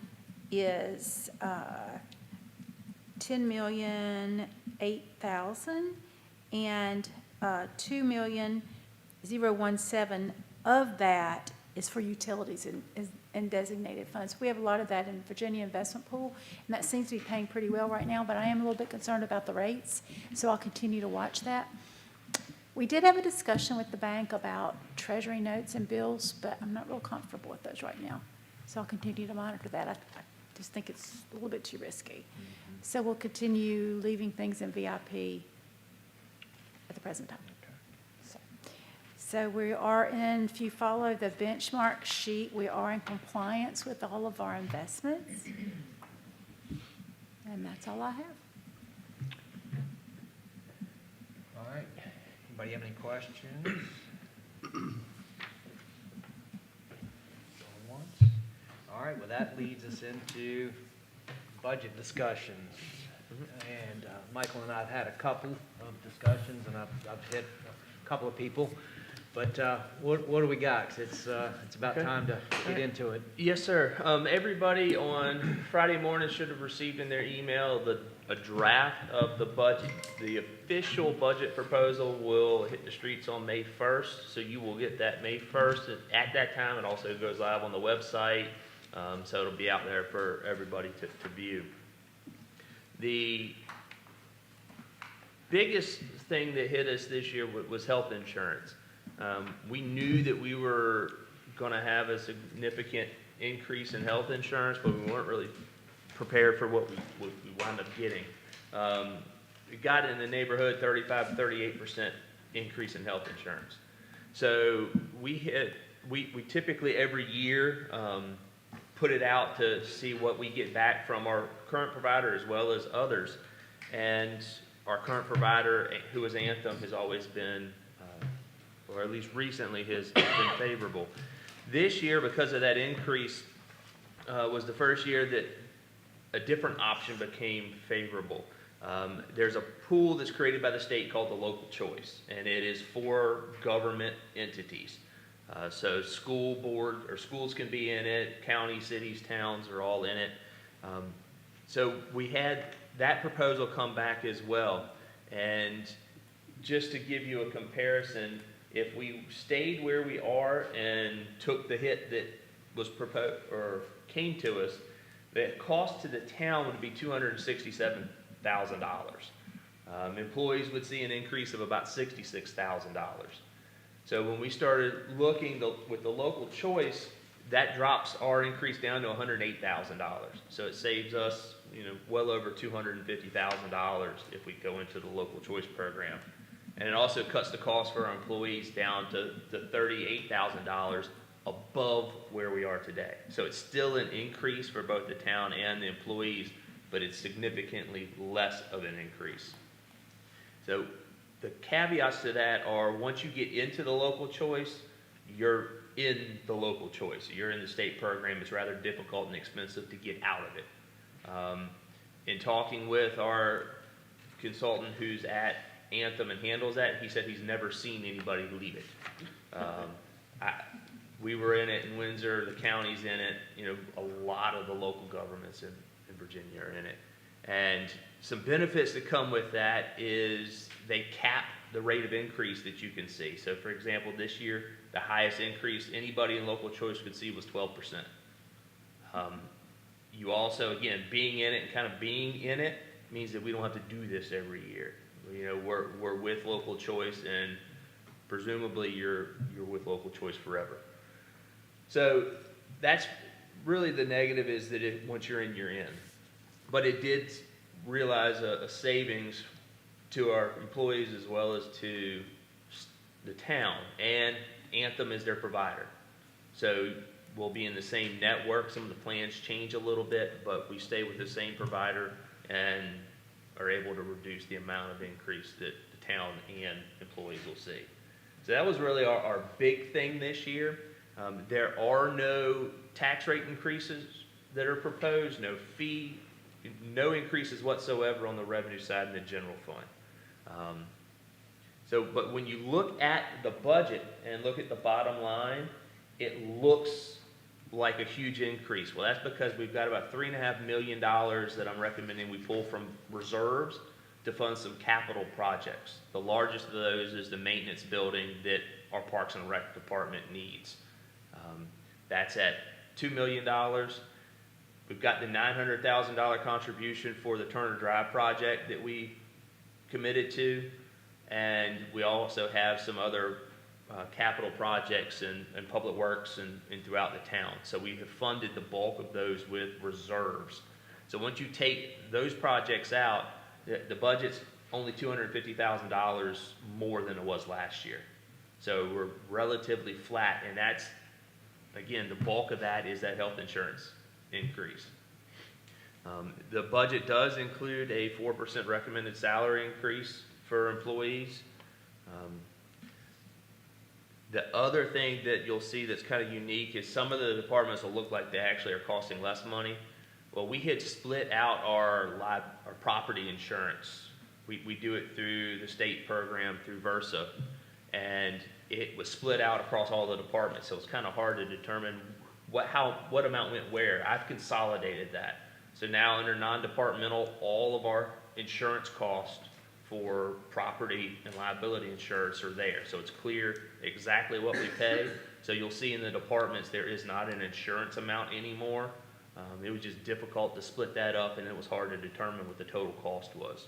is $10,008,000, and $2,017,000 of that is for utilities and designated funds. We have a lot of that in Virginia Investment Pool, and that seems to be paying pretty well right now, but I am a little bit concerned about the rates, so I'll continue to watch that. We did have a discussion with the bank about treasury notes and bills, but I'm not real comfortable with those right now, so I'll continue to monitor that. I just think it's a little bit too risky. So we'll continue leaving things in VIP at the present time. So we are in, if you follow the benchmark sheet, we are in compliance with all of our investments. And that's all I have. All right, anybody have any questions? Going once. All right, well, that leads us into budget discussions. And Michael and I have had a couple of discussions, and I've hit a couple of people. But what do we got? It's about time to get into it. Yes, sir. Everybody on Friday morning should have received in their email a draft of the budget. The official budget proposal will hit the streets on May 1st, so you will get that May 1st. At that time, it also goes live on the website, so it'll be out there for everybody to view. The biggest thing that hit us this year was health insurance. We knew that we were going to have a significant increase in health insurance, but we weren't really prepared for what we wound up getting. We got in the neighborhood 35 to 38% increase in health insurance. So we typically every year put it out to see what we get back from our current provider as well as others. And our current provider, who is Anthem, has always been, or at least recently has been favorable. This year, because of that increase, was the first year that a different option became favorable. There's a pool that's created by the state called the local choice, and it is for government entities. So school board, or schools can be in it, county, cities, towns are all in it. So we had that proposal come back as well. And just to give you a comparison, if we stayed where we are and took the hit that was proposed or came to us, the cost to the town would be $267,000. Employees would see an increase of about $66,000. So when we started looking with the local choice, that drops our increase down to $108,000. So it saves us, well over $250,000 if we go into the local choice program. And it also cuts the cost for our employees down to $38,000 above where we are today. So it's still an increase for both the town and the employees, but it's significantly less of an increase. So the caveats to that are, once you get into the local choice, you're in the local choice. You're in the state program. It's rather difficult and expensive to get out of it. In talking with our consultant who's at Anthem and handles that, he said he's never seen anybody leave it. We were in it in Windsor, the county's in it, a lot of the local governments in Virginia are in it. And some benefits that come with that is they cap the rate of increase that you can see. So for example, this year, the highest increase anybody in local choice could see was 12%. You also, again, being in it and kind of being in it means that we don't have to do this every year. We're with local choice, and presumably you're with local choice forever. So that's really the negative, is that once you're in, you're in. But it did realize a savings to our employees as well as to the town, and Anthem is their provider. So we'll be in the same network. Some of the plans change a little bit, but we stay with the same provider and are able to reduce the amount of increase that the town and employees will see. So that was really our big thing this year. There are no tax rate increases that are proposed, no increases whatsoever on the revenue side in the general fund. But when you look at the budget and look at the bottom line, it looks like a huge increase. Well, that's because we've got about $3.5 million that I'm recommending we pull from reserves to fund some capital projects. The largest of those is the maintenance building that our Parks and Rec department needs. That's at $2 million. We've got the $900,000 contribution for the Turner Drive project that we committed to, and we also have some other capital projects and public works and throughout the town. So we have funded the bulk of those with reserves. So once you take those projects out, the budget's only $250,000 more than it was last year. So we're relatively flat, and that's, again, the bulk of that is that health insurance increase. The budget does include a 4% recommended salary increase for employees. The other thing that you'll see that's kind of unique is some of the departments will look like they actually are costing less money. Well, we had split out our property insurance. We do it through the state program, through Versa, and it was split out across all the departments, so it's kind of hard to determine what amount went where. I've consolidated that. So now under non-departmental, all of our insurance costs for property and liability insurance are there. So it's clear exactly what we pay. So you'll see in the departments there is not an insurance amount anymore. It was just difficult to split that up, and it was hard to determine what the total cost was.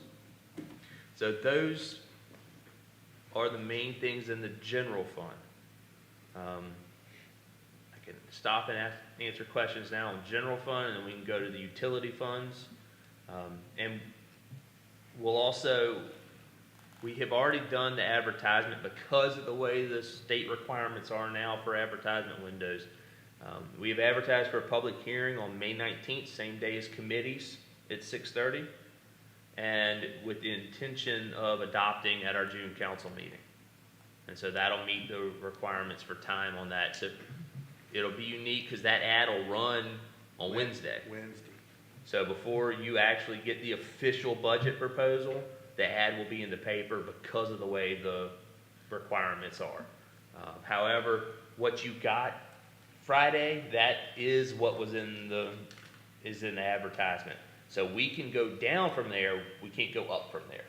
So those are the main things in the general fund. I can stop and answer questions now on general fund, and then we can go to the utility funds. And we have already done the advertisement because of the way the state requirements are now for advertisement windows. We have advertised for a public hearing on May 19th, same day as committees at 6:30, and with the intention of adopting at our June council meeting. And so that'll meet the requirements for time on that. So it'll be unique because that ad will run on Wednesday. So before you actually get the official budget proposal, the ad will be in the paper because of the way the requirements are. However, what you got Friday, that is what was in the advertisement. So we can go down from there, we can't go up from there.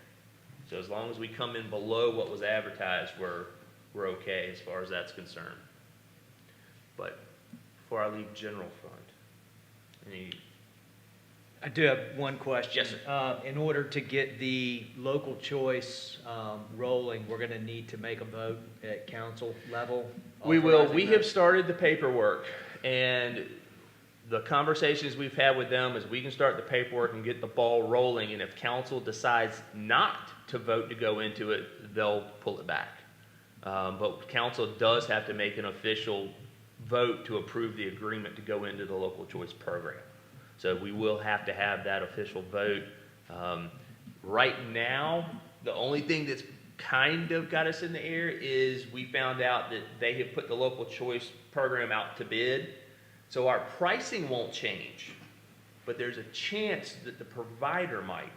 So as long as we come in below what was advertised, we're okay as far as that's concerned. But before I leave general fund, any? I do have one question. Yes, sir. In order to get the local choice rolling, we're going to need to make a vote at council level? We will. authorizing We that? have started the paperwork, and the conversations we've had with them is we can start the paperwork and get the ball rolling, and if council decides not to vote to go into it, they'll pull it back. But council does have to make an official vote to approve the agreement to go into the local choice program. So we will have to have that official vote. Right now, the only thing that's kind of got us in the air is we found out that they have put the local choice program out to bid. So our pricing won't change, but there's a chance that the provider might.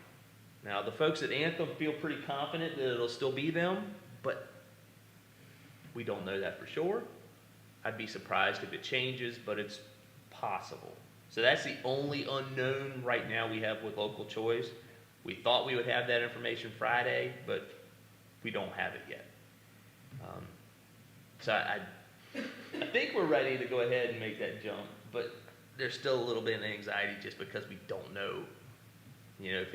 Now, the folks at Anthem feel pretty confident that it'll still be them, but we don't know that for sure. I'd be surprised if it changes, but it's possible. So that's the only unknown right now we have with local choice. We thought we would have that information Friday, but we don't have it yet. So I think we're ready to go ahead and make that jump, but there's still a little bit of anxiety just because we don't know. You know, if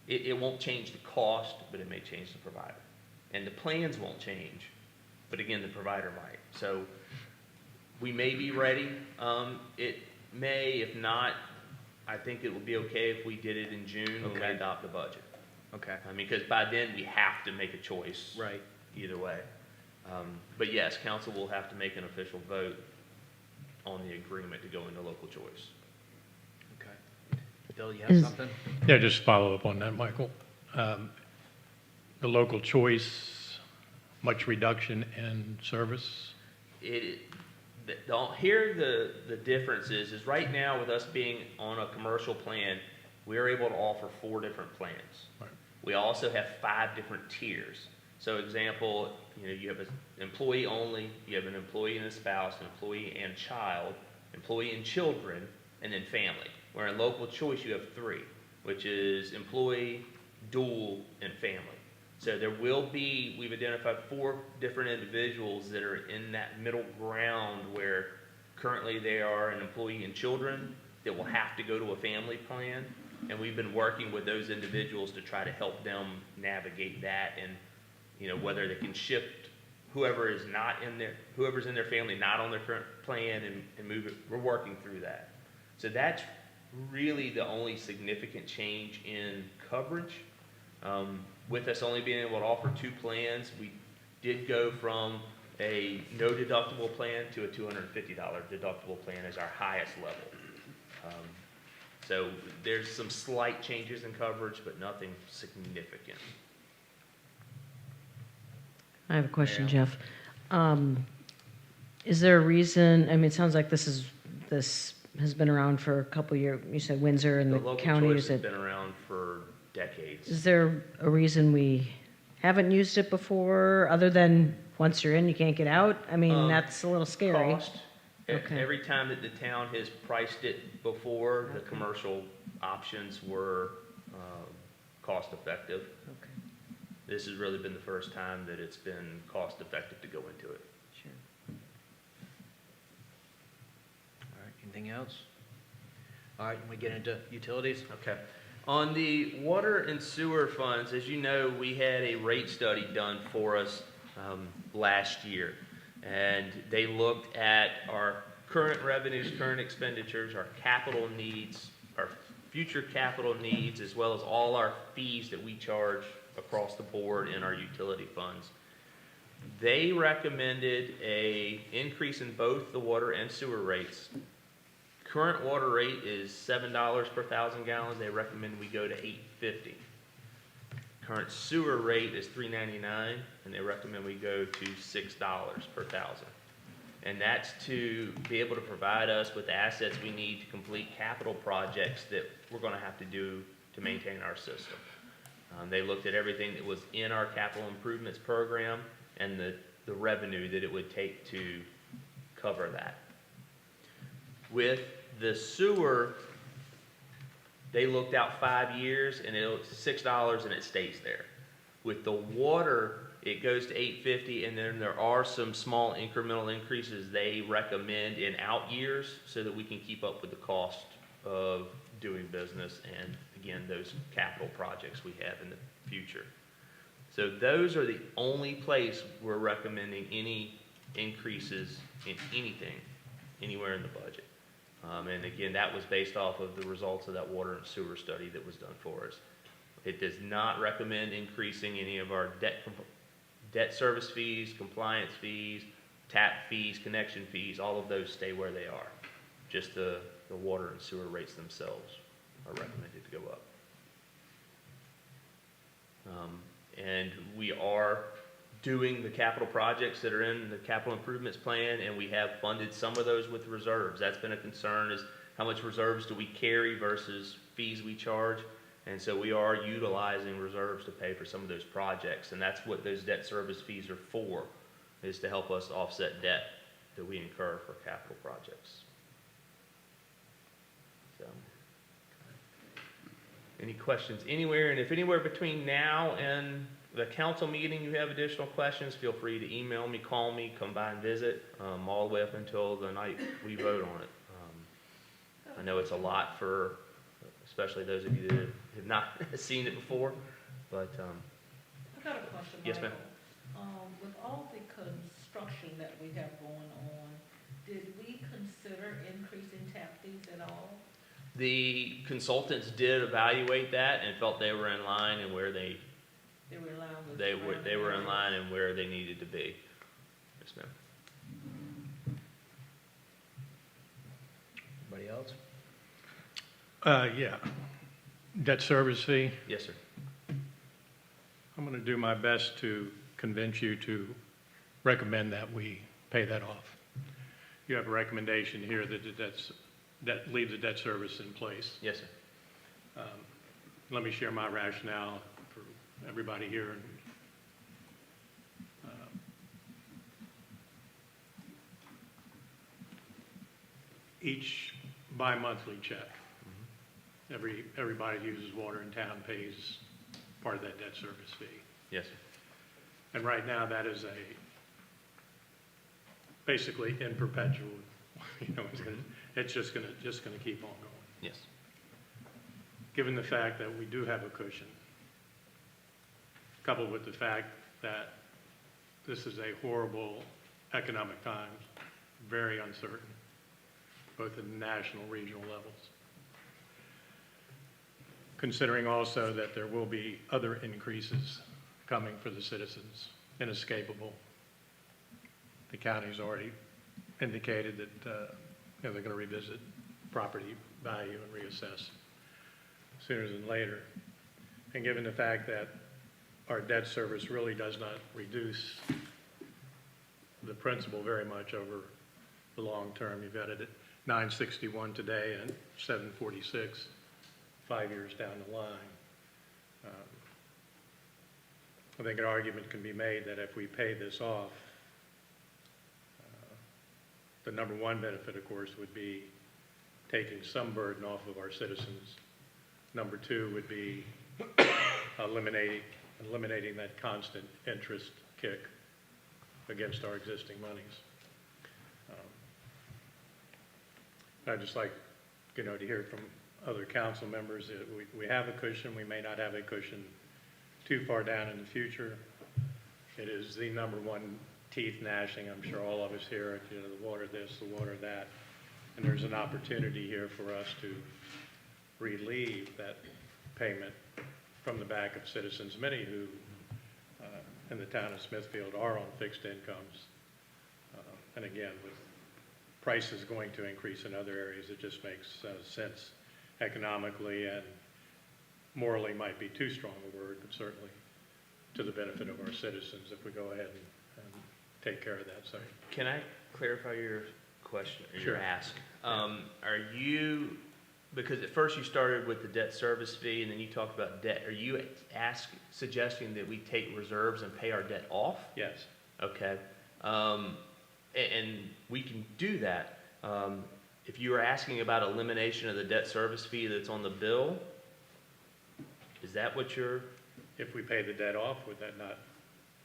it won't change the cost, but it may change the provider. And the plans won't change, but again, the provider might. So we may be ready. It may, if not, I think it will be okay if we did it in June when we adopt the budget. Okay. I mean, because by then we have to make a choice. Right. Either way. But yes, council will have to make an official vote on the agreement to go into local choice. Okay. Bill, you have Is- something? Yeah, just follow up on that, Michael. The local choice, much reduction in service? Here the difference is right now with us being on a commercial plan, we're able to offer 4 different plans. Right. We also have 5 different tiers. So example, you have an employee only, you have an employee and a spouse, an employee and child, employee and children, and then family. Where in local choice you have 3, which is employee, dual, and family. So there will be, we've identified 4 different individuals that are in that middle ground where currently they are an employee and children that will have to go to a family plan. And we've been working with those individuals to try to help them navigate that and, whether they can shift whoever's in their family not on their current plan and move it. We're working through that. So that's really the only significant change in coverage. With us only being able to offer 2 plans, we did go from a no deductible plan to a $250 deductible plan as our highest level. So there's some slight changes in coverage, but nothing significant. I have a question, Jeff. Is there a reason, it sounds like this has been around for a couple of years. You said Windsor and the local county, choice is has it? been around for decades. Is there a reason we haven't used it before, other than once you're in, you can't get out? That's a little scary. Cost. Okay. Every time that the town has priced it before, the commercial options were cost effective. Okay. This has really been the first time that it's been cost effective to go into it. Sure. All right, anything else? All right, we get into utilities? Okay. On the water and sewer funds, as you know, we had a rate study done for us last year. And they looked at our current revenues, current expenditures, our capital needs, our future capital needs, as well as all our fees that we charge across the board in our utility funds. They recommended an increase in both the water and sewer rates. Current water rate is $7 per 1,000 gallons. They recommend we go to $8.50. Current sewer rate is $3.99, and they recommend we go to $6 per 1,000. And that's to be able to provide us with the assets we need to complete capital projects that we're gonna have to do to maintain our system. They looked at everything that was in our capital improvements program and the revenue that it would take to cover that. With the sewer, they looked out 5 years and it's $6 and it stays there. With the water, it goes to $8.50, and then there are some small incremental increases they recommend in out years so that we can keep up with the cost of doing business and, again, those capital projects we have in the future. So those are the only place we're recommending any increases in anything, anywhere in the budget. And again, that was based off of the results of that water and sewer study that was done for us. It does not recommend increasing any of our debt service fees, compliance fees, tap fees, connection fees, all of those stay where they are. Just the water and sewer rates themselves are recommended to go up. And we are doing the capital projects that are in the capital improvements plan, and we have funded some of those with reserves. That's been a concern, is how much reserves do we carry versus fees we charge? And so we are utilizing reserves to pay for some of those projects, and that's what those debt service fees are for, is to help us offset debt that we incur for capital projects. So, any questions anywhere? And if anywhere between now and the council meeting you have additional questions, feel free to email me, call me, come by and visit, all the way up until the night we vote on it. I know it's a lot for, especially those of you that have not seen it before, but, I got a question, yes, ma'am. With all the construction that we have going on, did we consider increasing tap fees at all? The consultants did evaluate that and felt they were in line and where they were in line with they were in line and where they needed to be. Yes, ma'am. Anybody else? Yeah. Debt service fee. Yes, sir. I'm going to do my best to convince you to recommend that we pay that off. You have a recommendation here that leaves the debt service in place. Yes, sir. Let me share my rationale for everybody here. Each bi-monthly check, everybody uses water in town pays part of that debt service fee. Yes, sir. And right now, that is basically in perpetual, it's just gonna keep on going. Yes. Given the fact that we do have a cushion, coupled with the fact that this is a horrible economic time, very uncertain, both at national, regional levels. Considering also that there will be other increases coming for the citizens, inescapable. The county's already indicated that they're going to revisit property value and reassess sooner than later. And given the fact that our debt service really does not reduce the principal very much over the long term, you've got it at 961 today and 746 5 years down the line. I think an argument can be made that if we pay this off, the number one benefit, of course, would be taking some burden off of our citizens. Number two would be eliminating that constant interest kick against our existing monies. I'd just like, to hear from other council members that we have a cushion. We may not have a cushion too far down in the future. It is the number one teeth gnashing. I'm sure all of us here, the water this, the water that. And there's an opportunity here for us to relieve that payment from the back of citizens, many who in the town of Smithfield are on fixed incomes. And again, with prices going to increase in other areas, it just makes sense economically, and morally might be too strong a word, but certainly to the benefit of our citizens if we go ahead and take care of that, so. Can I clarify your question, or Sure. your ask? Are you, because at first you started with the debt service fee and then you talked about debt, are you suggesting that we take reserves and pay our debt off? Yes. Okay. And we can do that. If you were asking about elimination of the debt service fee that's on the bill, is that what you're? If we pay the debt off, would that not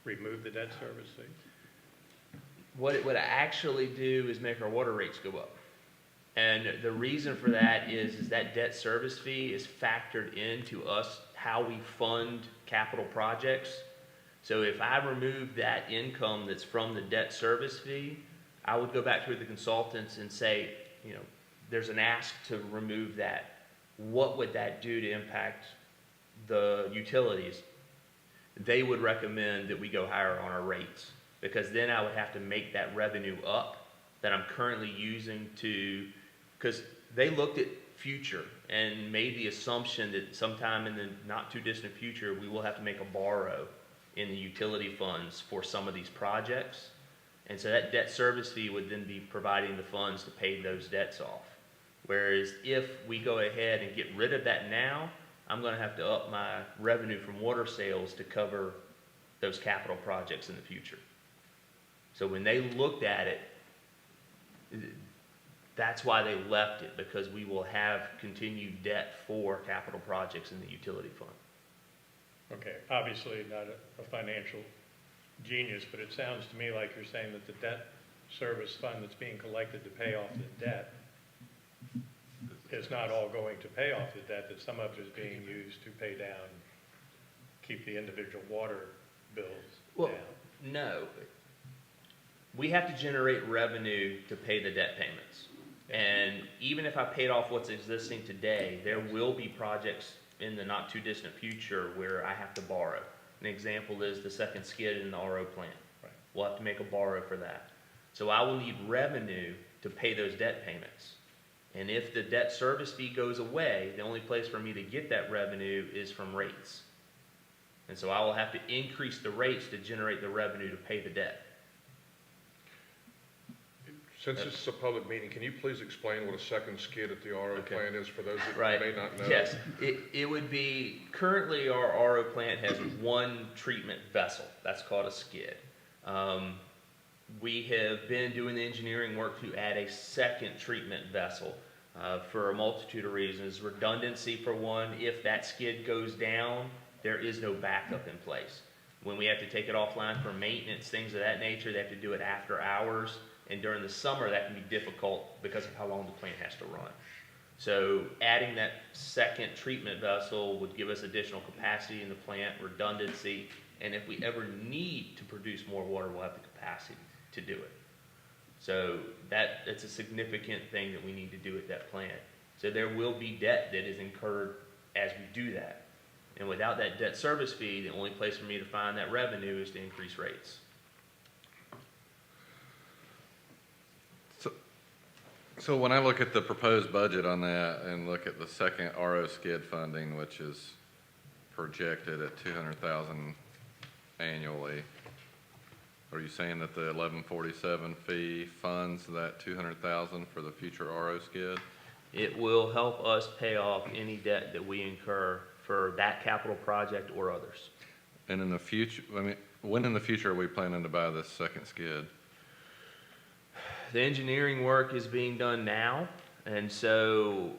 remove the debt service fee? What it would actually do is make our water rates go up. And the reason for that is that debt service fee is factored into us, how we fund capital projects. So if I remove that income that's from the debt service fee, I would go back to the consultants and say, you know, there's an ask to remove that. What would that do to impact the utilities? They would recommend that we go higher on our rates, because then I would have to make that revenue up that I'm currently using to, because they looked at future and made the assumption that sometime in the not too distant future, we will have to make a borrow in the utility funds for some of these projects. And so that debt service fee would then be providing the funds to pay those debts off. Whereas if we go ahead and get rid of that now, I'm going to have to up my revenue from water sales to cover those capital projects in the future. So when they looked at it, that's why they left it, because we will have continued debt for capital projects in the utility fund. Okay, obviously not a financial genius, but it sounds to me like you're saying that the debt service fund that's being collected to pay off the debt is not all going to pay off the debt, that some of it is being used to pay down, keep the individual water bills down. No. We have to generate revenue to pay the debt payments. And even if I paid off what's existing today, there will be projects in the not too distant future where I have to borrow. An example is the second skid in the RO plant. Right. We'll have to make a borrow for that. So I will need revenue to pay those debt payments. And if the debt service fee goes away, the only place for me to get that revenue is from rates. And so I will have to increase the rates to generate the revenue to pay the debt. Since this is a public meeting, can you please explain what a second skid at the RO plant is for those that Right. may not know? Yes, it would be, currently our RO plant has one treatment vessel. That's called a skid. We have been doing the engineering work to add a second treatment vessel for a multitude of reasons. Redundancy for one, if that skid goes down, there is no backup in place. When we have to take it offline for maintenance, things of that nature, they have to do it after hours. And during the summer, that can be difficult because of how long the plant has to run. So adding that second treatment vessel would give us additional capacity in the plant, redundancy, and if we ever need to produce more water, we'll have the capacity to do it. So that's a significant thing that we need to do at that plant. So there will be debt that is incurred as we do that. And without that debt service fee, the only place for me to find that revenue is to increase rates. So when I look at the proposed budget on that and look at the second RO skid funding, which is projected at $200,000 annually, are you saying that the 1147 fee funds that $200,000 for the future RO skid? It will help us pay off any debt that we incur for that capital project or others. And in the future, I mean, when in the future are we planning to buy this second skid? The engineering work is being done now, and so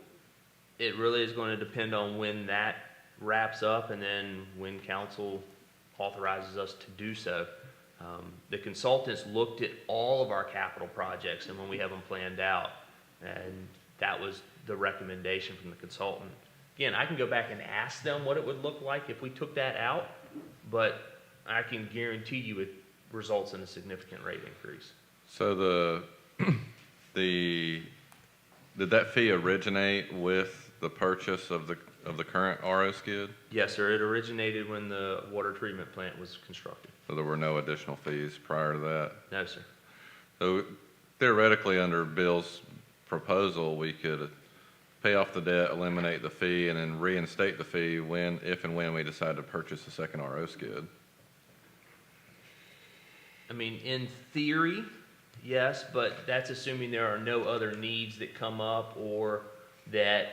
it really is going to depend on when that wraps up and then when council authorizes us to do so. The consultants looked at all of our capital projects and when we have them planned out, and that was the recommendation from the consultant. Again, I can go back and ask them what it would look like if we took that out, but I can guarantee you it results in a significant rate increase. So did that fee originate with the purchase of the current RO skid? Yes, sir. It originated when the water treatment plant was constructed. So there were no additional fees prior to that? No, sir. So theoretically, under Bill's proposal, we could pay off the debt, eliminate the fee, and then reinstate the fee if and when we decide to purchase a second RO skid. I mean, in theory, yes, but that's assuming there are no other needs that come up or that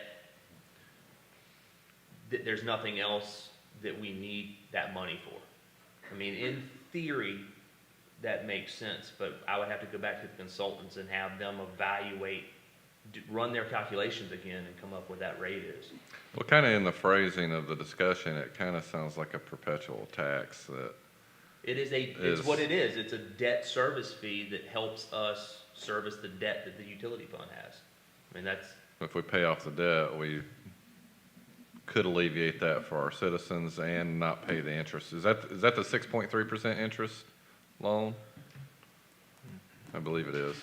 there's nothing else that we need that money for. I mean, in theory, that makes sense, but I would have to go back to the consultants and have them evaluate, run their calculations again and come up with that rate is. Well, kind of in the phrasing of the discussion, it kind of sounds like a perpetual tax that It is it's what it is. It's a debt service fee that helps us service the debt that the utility fund has. I mean, that's, if we pay off the debt, we could alleviate that for our citizens and not pay the interest. Is that the 6.3% interest loan? I believe it is,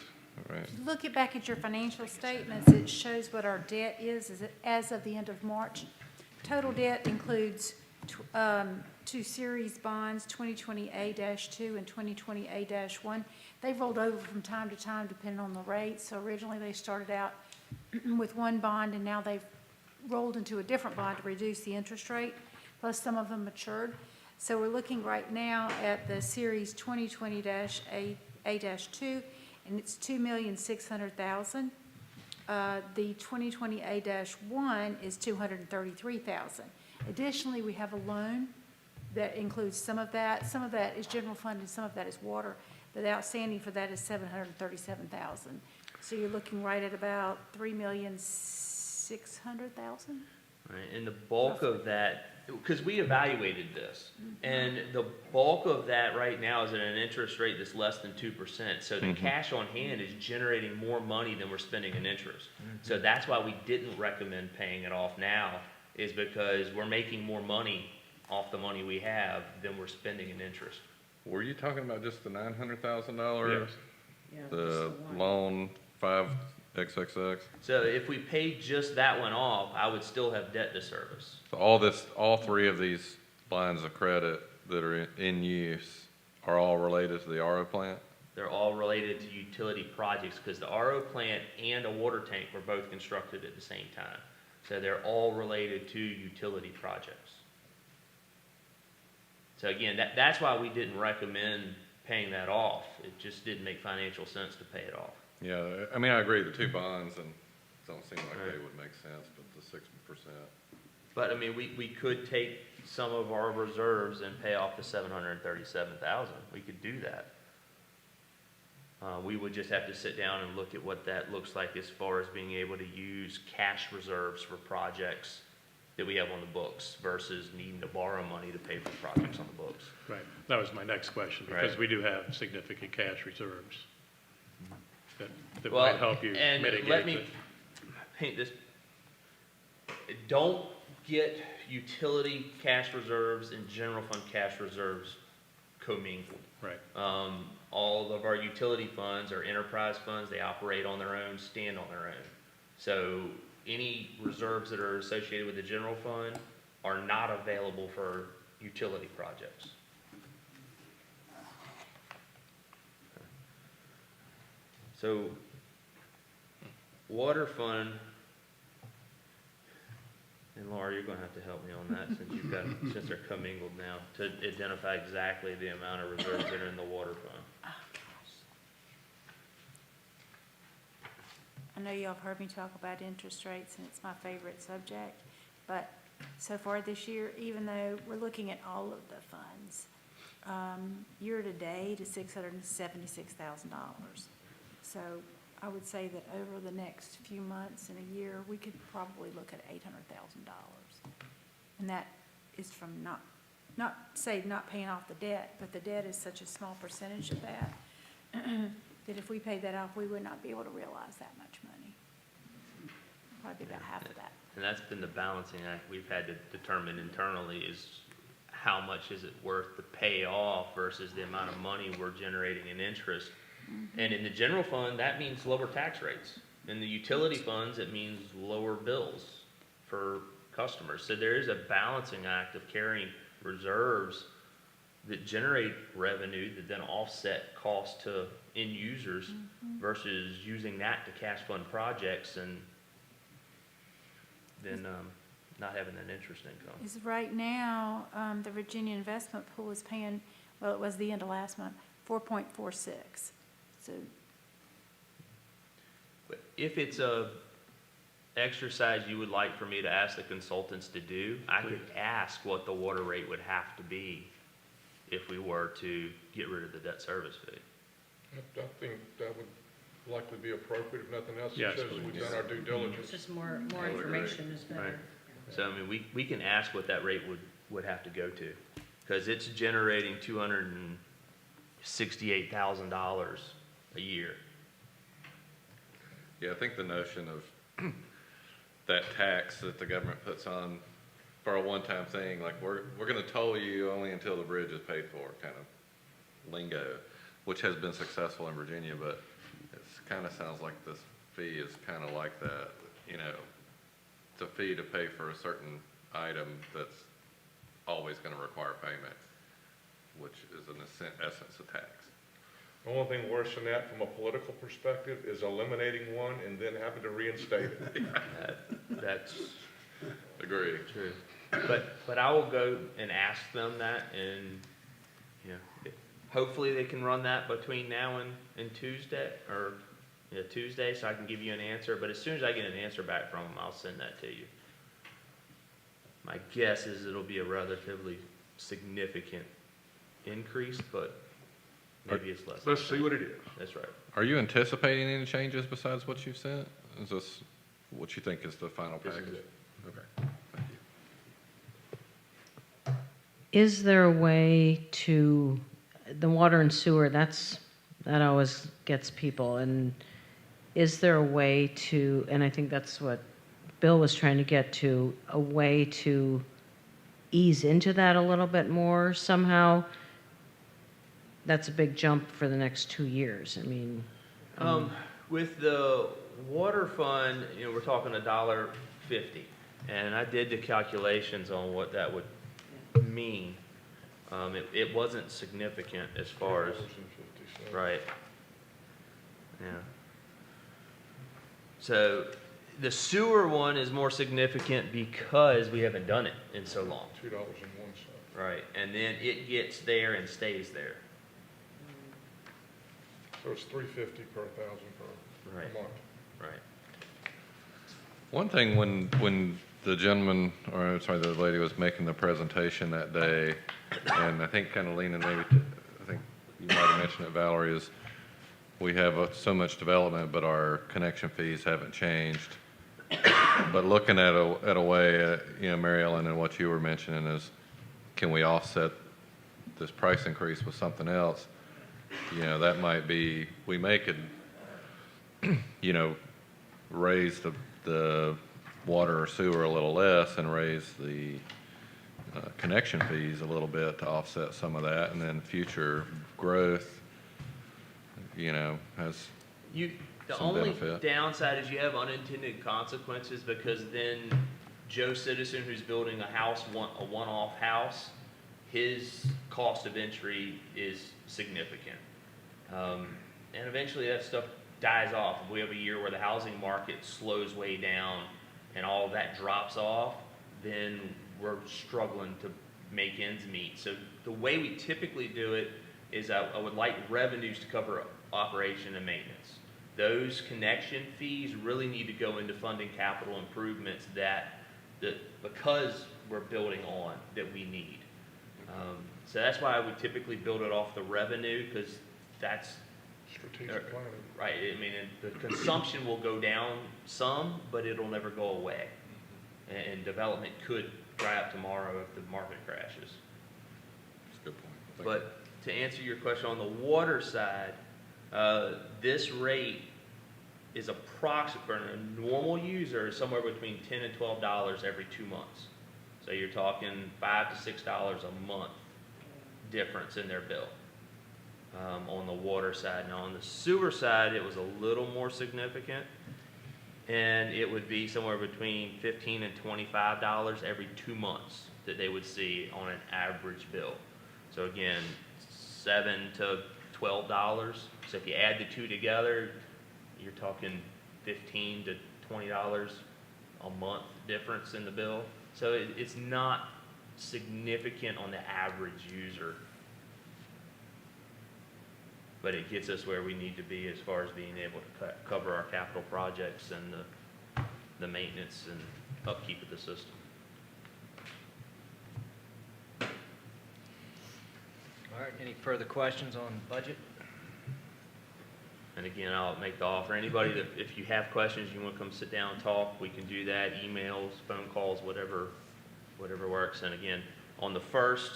right? If you look back at your financial statements, it shows what our debt is as of the end of March. Total debt includes two series bonds, 2020A-2 and 2020A-1. They've rolled over from time to time depending on the rates. So originally they started out with one bond, and now they've rolled into a different bond to reduce the interest rate, plus some of them matured. So we're looking right now at the series 2020-A-2, and it's $2,600,000. The 2020A-1 is $233,000. Additionally, we have a loan that includes some of that. Some of that is general fund and some of that is water. But the outstanding for that is $737,000. So you're looking right at about $3,600,000. right, and the bulk of that, because we evaluated this, and the bulk of that right now is at an interest rate that's less than 2%. So the cash on hand is generating more money than we're spending in interest. So that's why we didn't recommend paying it off now, is because we're making more money off the money we have than we're spending in interest. Were you talking about just the $900,000? Yes. The loan 5XXX? So if we paid just that one off, I would still have debt to service. So all three of these lines of credit that are in use are all related to the RO plant? They're all related to utility projects because the RO plant and a water tank were both constructed at the same time. So they're all related to utility projects. So again, that's why we didn't recommend paying that off. It just didn't make financial sense to pay it off. Yeah, I mean, I agree, the two bonds and don't seem like they would make sense, but the 6%. But I mean, we could take some of our reserves and pay off the $737,000. We could do that. We would just have to sit down and look at what that looks like as far as being able to use cash reserves for projects that we have on the books versus needing to borrow money to pay for projects on the books. Right, that was my next question, because we do have significant cash reserves that might help you and mitigate. let me paint this. Don't get utility cash reserves and general fund cash reserves commingled. Right. All of our utility funds are enterprise funds. They operate on their own, stand on their own. So any reserves that are associated with the general fund are not available for utility projects. So water fund, and Laura, you're gonna have to help me on that since they're commingled now, to identify exactly the amount of reserves that are in the water fund. I know y'all have heard me talk about interest rates, and it's my favorite subject, but so far this year, even though we're looking at all of the funds, year-to-date is $676,000. So I would say that over the next few months and a year, we could probably look at $800,000. And that is from not paying off the debt, but the debt is such a small percentage of that, that if we paid that off, we would not be able to realize that much money. Probably about half of that. And that's been the balancing act we've had to determine internally, is how much is it worth to pay off versus the amount of money we're generating in interest. And in the general fund, that means lower tax rates. In the utility funds, it means lower bills for customers. So there is a balancing act of carrying reserves that generate revenue that then offset costs to end users versus using that to cash fund projects and then not having an interest income. Is right now, the Virginia Investment Pool is paying, well, it was the end of last month, 4.46. So But if it's a exercise you would like for me to ask the consultants to do, I could ask what the water rate would have to be if we were to get rid of the debt service fee. I think that would likely be appropriate, if nothing else. Yes, It shows we've done our due diligence. Just more information is Right. better. So, I mean, we can ask what that rate would have to go to, because it's generating $268,000 a year. Yeah, I think the notion of that tax that the government puts on for a one-time thing, like we're gonna toll you only until the bridge is paid for, kind of lingo, which has been successful in Virginia, but it's kind of sounds like this fee is kind of like that, you know, it's a fee to pay for a certain item that's always gonna require payment, which is in essence a tax. The only thing worse than that from a political perspective is eliminating one and then having to reinstate it. That's Agree. true. But I will go and ask them that, and, you know, hopefully they can run that between now and Tuesday, or, yeah, Tuesday, so I can give you an answer. But as soon as I get an answer back from them, I'll send that to you. My guess is it'll be a relatively significant increase, but maybe it's less. Let's see what it is. That's right. Are you anticipating any changes besides what you've sent? Is this what you think is the final This is package? it. Okay, thank you. Is there a way to, the water and sewer, that always gets people, and is there a way to, and I think that's what Bill was trying to get to, a way to ease into that a little bit more somehow? That's a big jump for the next 2 years. I mean, With the water fund, you know, we're talking $1.50, and I did the calculations on what that would mean. It wasn't significant as far as, right, yeah. So the sewer one is more significant because we haven't done it in so long. $2.01. Right, and then it gets there and stays there. So it's $350 per thousand per Right. month. Right. One thing when the gentleman, or sorry, the lady was making the presentation that day, and I think kind of leaning maybe to, I think you might have mentioned it, Valerie, is we have so much development, but our connection fees haven't changed. But looking at a way, you know, Mary Ellen, and what you were mentioning is, can we offset this price increase with something else? You know, that might be, we could, you know, raise the water or sewer a little less and raise the connection fees a little bit to offset some of that, and then future growth, you know, has The some only benefit. downside is you have unintended consequences, because then Joe Citizen, who's building a house, a one-off house, his cost of entry is significant. And eventually that stuff dies off. If we have a year where the housing market slows way down and all of that drops off, then we're struggling to make ends meet. So the way we typically do it is I would like revenues to cover operation and maintenance. Those connection fees really need to go into funding capital improvements that because we're building on, that we need. So that's why we typically build it off the revenue, because that's Strategic planning. right. I mean, the consumption will go down some, but it'll never go away. And development could dry up tomorrow if the market crashes. That's a good point. Thank you. But to answer your question on the water side, this rate is approximate for a normal user is somewhere between $10 and $12 every 2 months. So you're talking $5 to $6 a month difference in their bill on the water side. Now on the sewer side, it was a little more significant, and it would be somewhere between $15 and $25 every 2 months that they would see on an average bill. So again, $7 to $12. So if you add the two together, you're talking $15 to $20 a month difference in the bill. So it's not significant on the average user. but it gets us where we need to be as far as being able to cover our capital projects and the maintenance and upkeep of the system. All right, any further questions on budget? And again, I'll make the offer. Anybody that, if you have questions, you want to come sit down and talk, we can do that, emails, phone calls, whatever works. And again, on the 1st,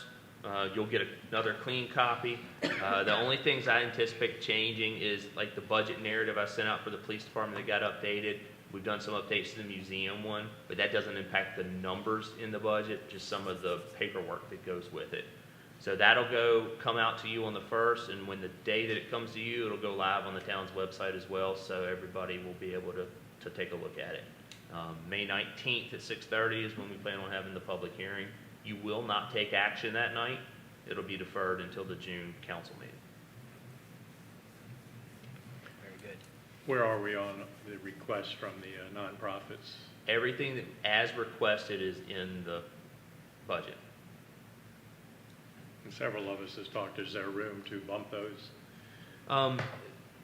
you'll get another clean copy. The only things I anticipate changing is like the budget narrative I sent out for the police department that got updated. We've done some updates to the museum one, but that doesn't impact the numbers in the budget, just some of the paperwork that goes with it. So that'll come out to you on the 1st, and when the day that it comes to you, it'll go live on the town's website as well, so everybody will be able to take a look at it. May 19th at 6:30 is when we plan on having the public hearing. You will not take action that night. It'll be deferred until the June council meeting. Very good. Where are we on the requests from the nonprofits? Everything that, as requested, is in the budget. And several of us has talked, is there room to bump those?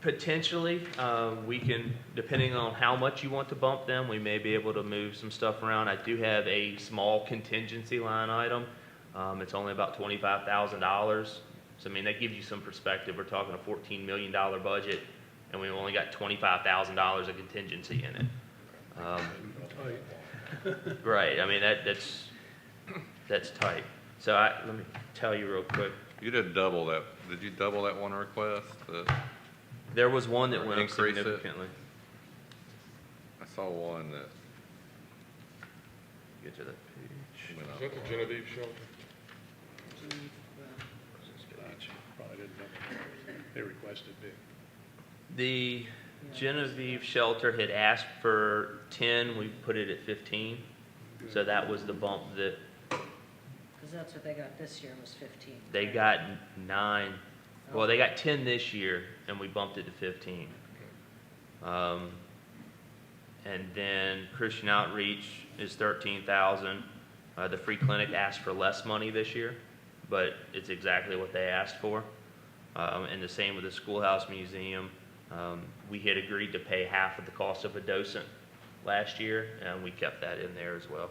Potentially, we can, depending on how much you want to bump them, we may be able to move some stuff around. I do have a small contingency line item. It's only about $25,000. So, I mean, that gives you some perspective. We're talking a $14 million budget, and we've only got $25,000 of contingency in it. Right. I mean, that's tight. So let me tell you real quick. You did double that. Did you double that one request? There was one that went up Increase it? significantly. I saw one that Get to that page. went up. Is that the Genevieve shelter? Probably didn't know. They requested big. The Genevieve shelter had asked for 10, we put it at 15. So that was the bump that Because that's what they got this year was 15. they got 9. Well, they got 10 this year, and we bumped it to 15. And then Christian Outreach is 13,000. The free clinic asked for less money this year, but it's exactly what they asked for. And the same with the Schoolhouse Museum. We had agreed to pay half of the cost of a docent last year, and we kept that in there as well.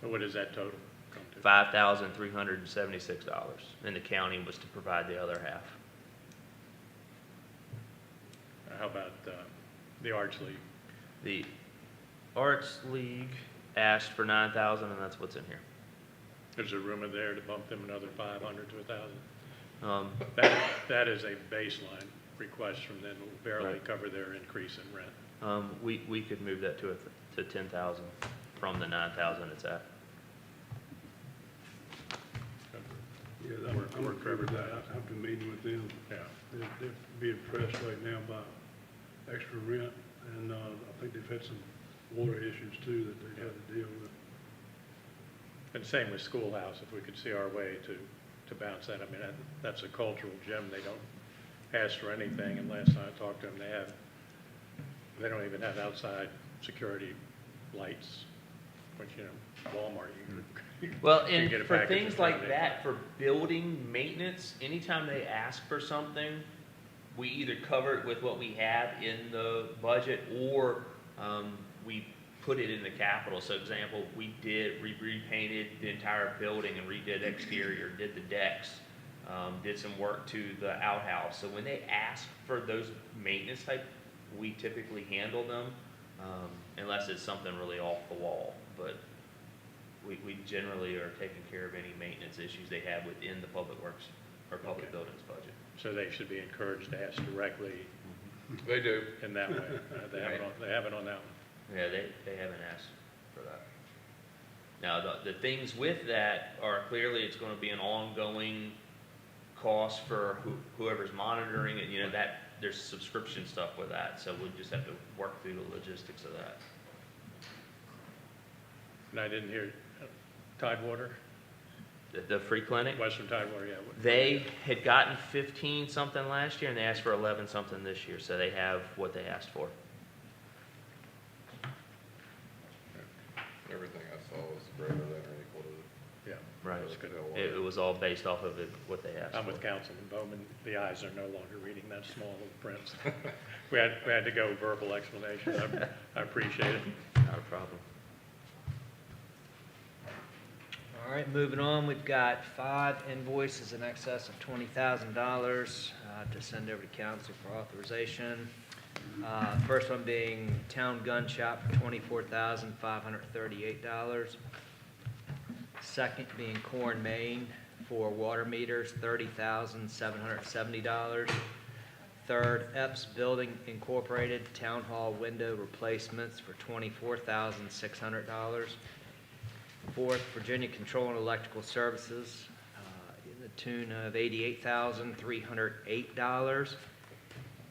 So what does that total come to? $5,376, and the county was to provide the other half. How about the Arts League? The Arts League asked for 9,000, and that's what's in here. There's a room in there to bump them another 500 to 1,000. That is a baseline request from them. It will barely cover their increase in rent. We could move that to 10,000 from the 9,000 it's at. Yeah, I'm okay with that. After meeting with them, Yeah. they're being pressed right now by extra rent, and I think they've had some water issues too that they've had to deal with. And same with Schoolhouse, if we could see our way to bounce that. I mean, that's a cultural gem. They don't ask for anything, and last time I talked to them, they don't even have outside security lights, which, you know, Walmart, Well, you can get and a for package things in like Friday. that, for building maintenance, anytime they ask for something, we either cover it with what we have in the budget, or we put it in the capital. So example, we repainted the entire building and redid exterior, did the decks, did some work to the outhouse. So when they ask for those maintenance type, we typically handle them, unless it's something really off the wall. But we generally are taking care of any maintenance issues they have within the public works or public buildings budget. So they should be encouraged to ask directly They do. in that way. They have it on that one. Yeah, they haven't asked for that. Now, the things with that are clearly it's going to be an ongoing cost for whoever's monitoring it. You know, that there's subscription stuff with that, so we'll just have to work through the logistics of that. And I didn't hear Tidewater, The free clinic, Western Tidewater, yeah. they had gotten 15 something last year, and they asked for 11 something this year, so they have what they asked for. Everything I saw was greater than or equal to Yeah. Right. That's good. It was all based off of what they asked I'm for. with Councilman Bowman. The eyes are no longer reading that small little print. We had to go verbal explanation. I appreciate it. Not a problem. All right, moving on, we've got 5 invoices in excess of $20,000 to send over to council for authorization. First one being Town Gun Shop for $24,538. Second being Corn, Maine for water meters, $30,770. Third, Epps Building Incorporated Town Hall window replacements for $24,600. Fourth, Virginia Control and Electrical Services in the tune of $88,308.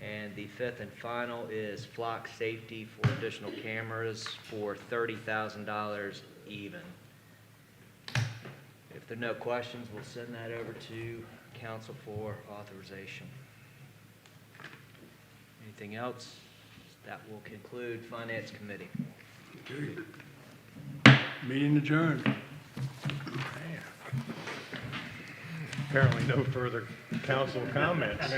And the fifth and final is Flock Safety for additional cameras for $30,000 even. If there are no questions, we'll send that over to council for authorization. Anything else? That will conclude Finance Committee. Okay. Meeting adjourned. Apparently no further council comments.